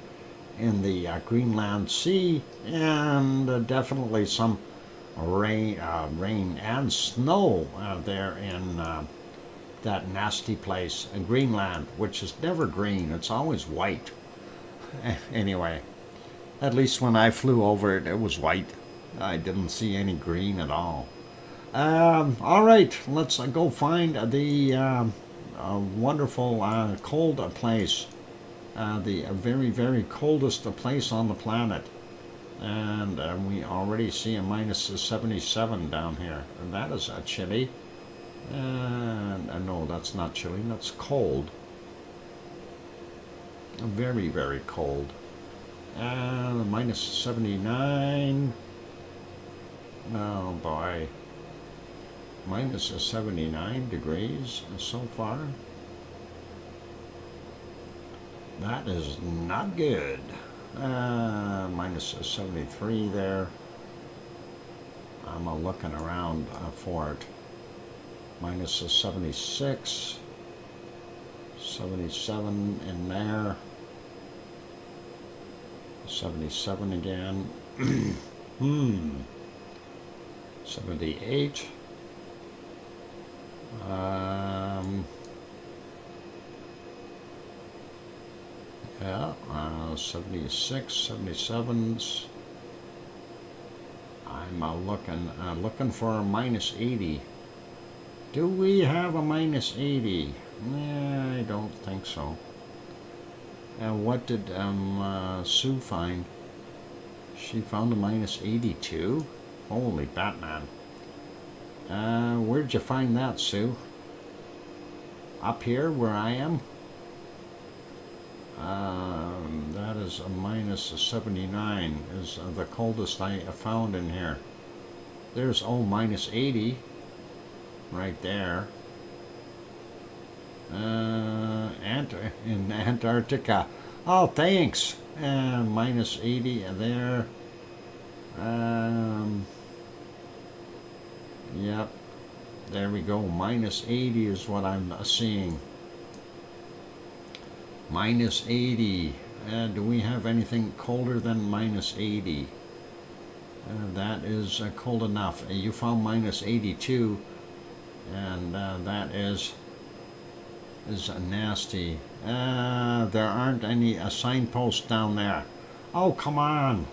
in the Greenland Sea, and definitely some rain and snow there in that nasty place in Greenland, which is never green. It's always white. Anyway. At least when I flew over it, it was white. I didn't see any green at all. All right, let's go find the wonderful cold place. The very, very coldest place on the planet. And we already see a minus 77 down here. And that is chilly. And no, that's not chilly, that's cold. Very, very cold. Minus 79. Oh boy. Minus 79 degrees so far. That is not good. Minus 73 there. I'm looking around for it. Minus 76. 77 in there. 77 again. 78. Yeah, 76, 77s. I'm looking for a minus 80. Do we have a minus 80? Nah, I don't think so. What did Sue find? She found a minus 82? Holy Batman. Where'd you find that, Sue? Up here where I am? That is a minus 79 is the coldest I found in here. There's minus 80 right there. In Antarctica. Oh, thanks. Minus 80 there. Yep. There we go. Minus 80 is what I'm seeing. Minus 80. Do we have anything colder than minus 80? That is cold enough. You found minus 82, and that is nasty. There aren't any signposts down there. Oh, come on.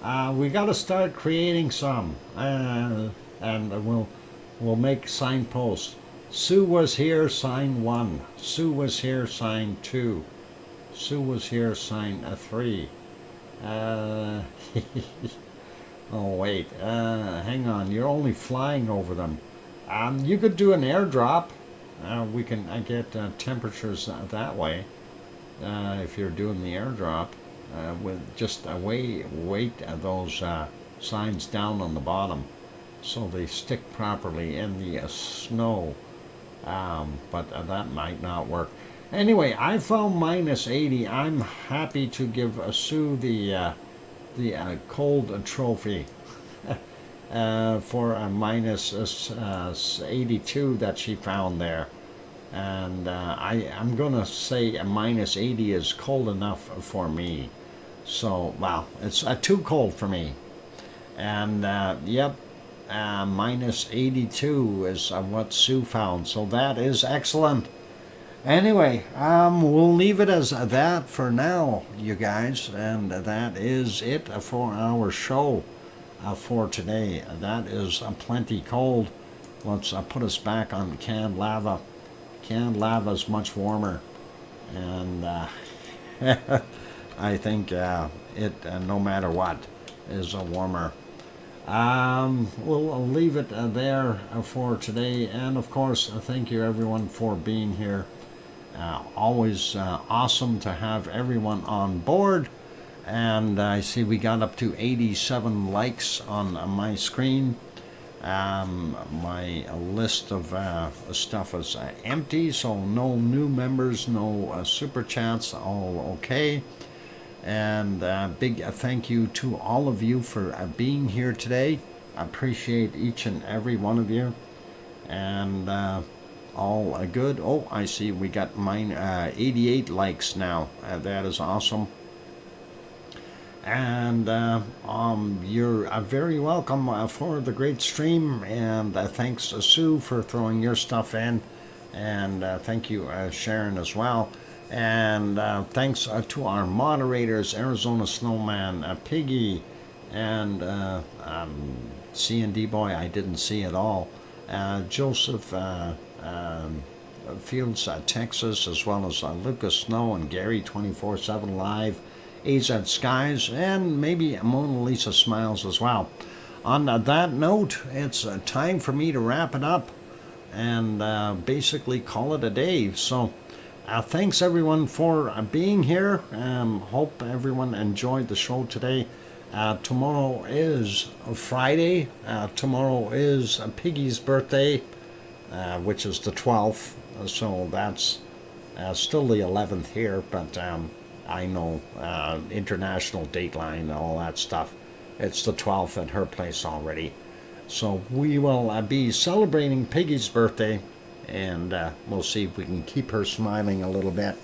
We got to start creating some, and we'll make signposts. Sue was here, sign 1. Sue was here, sign 2. Sue was here, sign 3. Oh wait, hang on. You're only flying over them. You could do an airdrop. We can get temperatures that way. If you're doing the airdrop, with just weight those signs down on the bottom, so they stick properly in the snow. But that might not work. Anyway, I found minus 80. I'm happy to give Sue the cold trophy for a minus 82 that she found there. And I'm going to say a minus 80 is cold enough for me. So, wow, it's too cold for me. And, yep, minus 82 is what Sue found. So that is excellent. Anyway, we'll leave it as that for now, you guys. And that is it for our show for today. That is plenty cold. Let's put us back on canned lava. Canned lava is much warmer. And I think it, no matter what, is warmer. We'll leave it there for today. And of course, thank you everyone for being here. Always awesome to have everyone on board. And I see we got up to 87 likes on my screen. My list of stuff is empty, so no new members, no super chats, all okay. And big thank you to all of you for being here today. I appreciate each and every one of you. And all good. Oh, I see we got mine 88 likes now. That is awesome. And you're very welcome for the great stream. And thanks, Sue, for throwing your stuff in. And thank you, Sharon, as well. And thanks to our moderators, Arizona Snowman, Piggy, and C&D Boy, I didn't see at all. Joseph Fields, Texas, as well as Lucas Snow and Gary 24/7 Live, AZ Skies, and maybe Mona Lisa Smiles as well. On that note, it's time for me to wrap it up and basically call it a day. So thanks everyone for being here. Hope everyone enjoyed the show today. Tomorrow is Friday. Tomorrow is Piggy's birthday, which is the 12th. So that's still the 11th here, but I know international dateline and all that stuff. It's the 12th at her place already. So we will be celebrating Piggy's birthday, and we'll see if we can keep her smiling a little bit.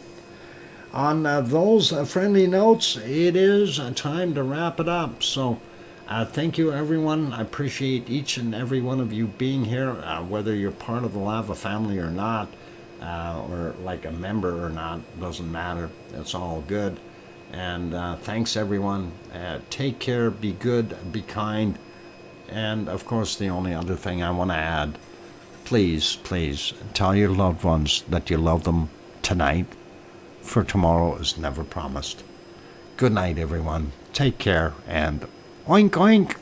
On those friendly notes, it is time to wrap it up. So thank you, everyone. I appreciate each and every one of you being here, whether you're part of the Lava family or not, or like a member or not, doesn't matter. It's all good. And thanks, everyone. Take care, be good, be kind. And, of course, the only other thing I want to add, please, please, tell your loved ones that you love them tonight, for tomorrow is never promised. Good night, everyone. Take care, and oink, oink.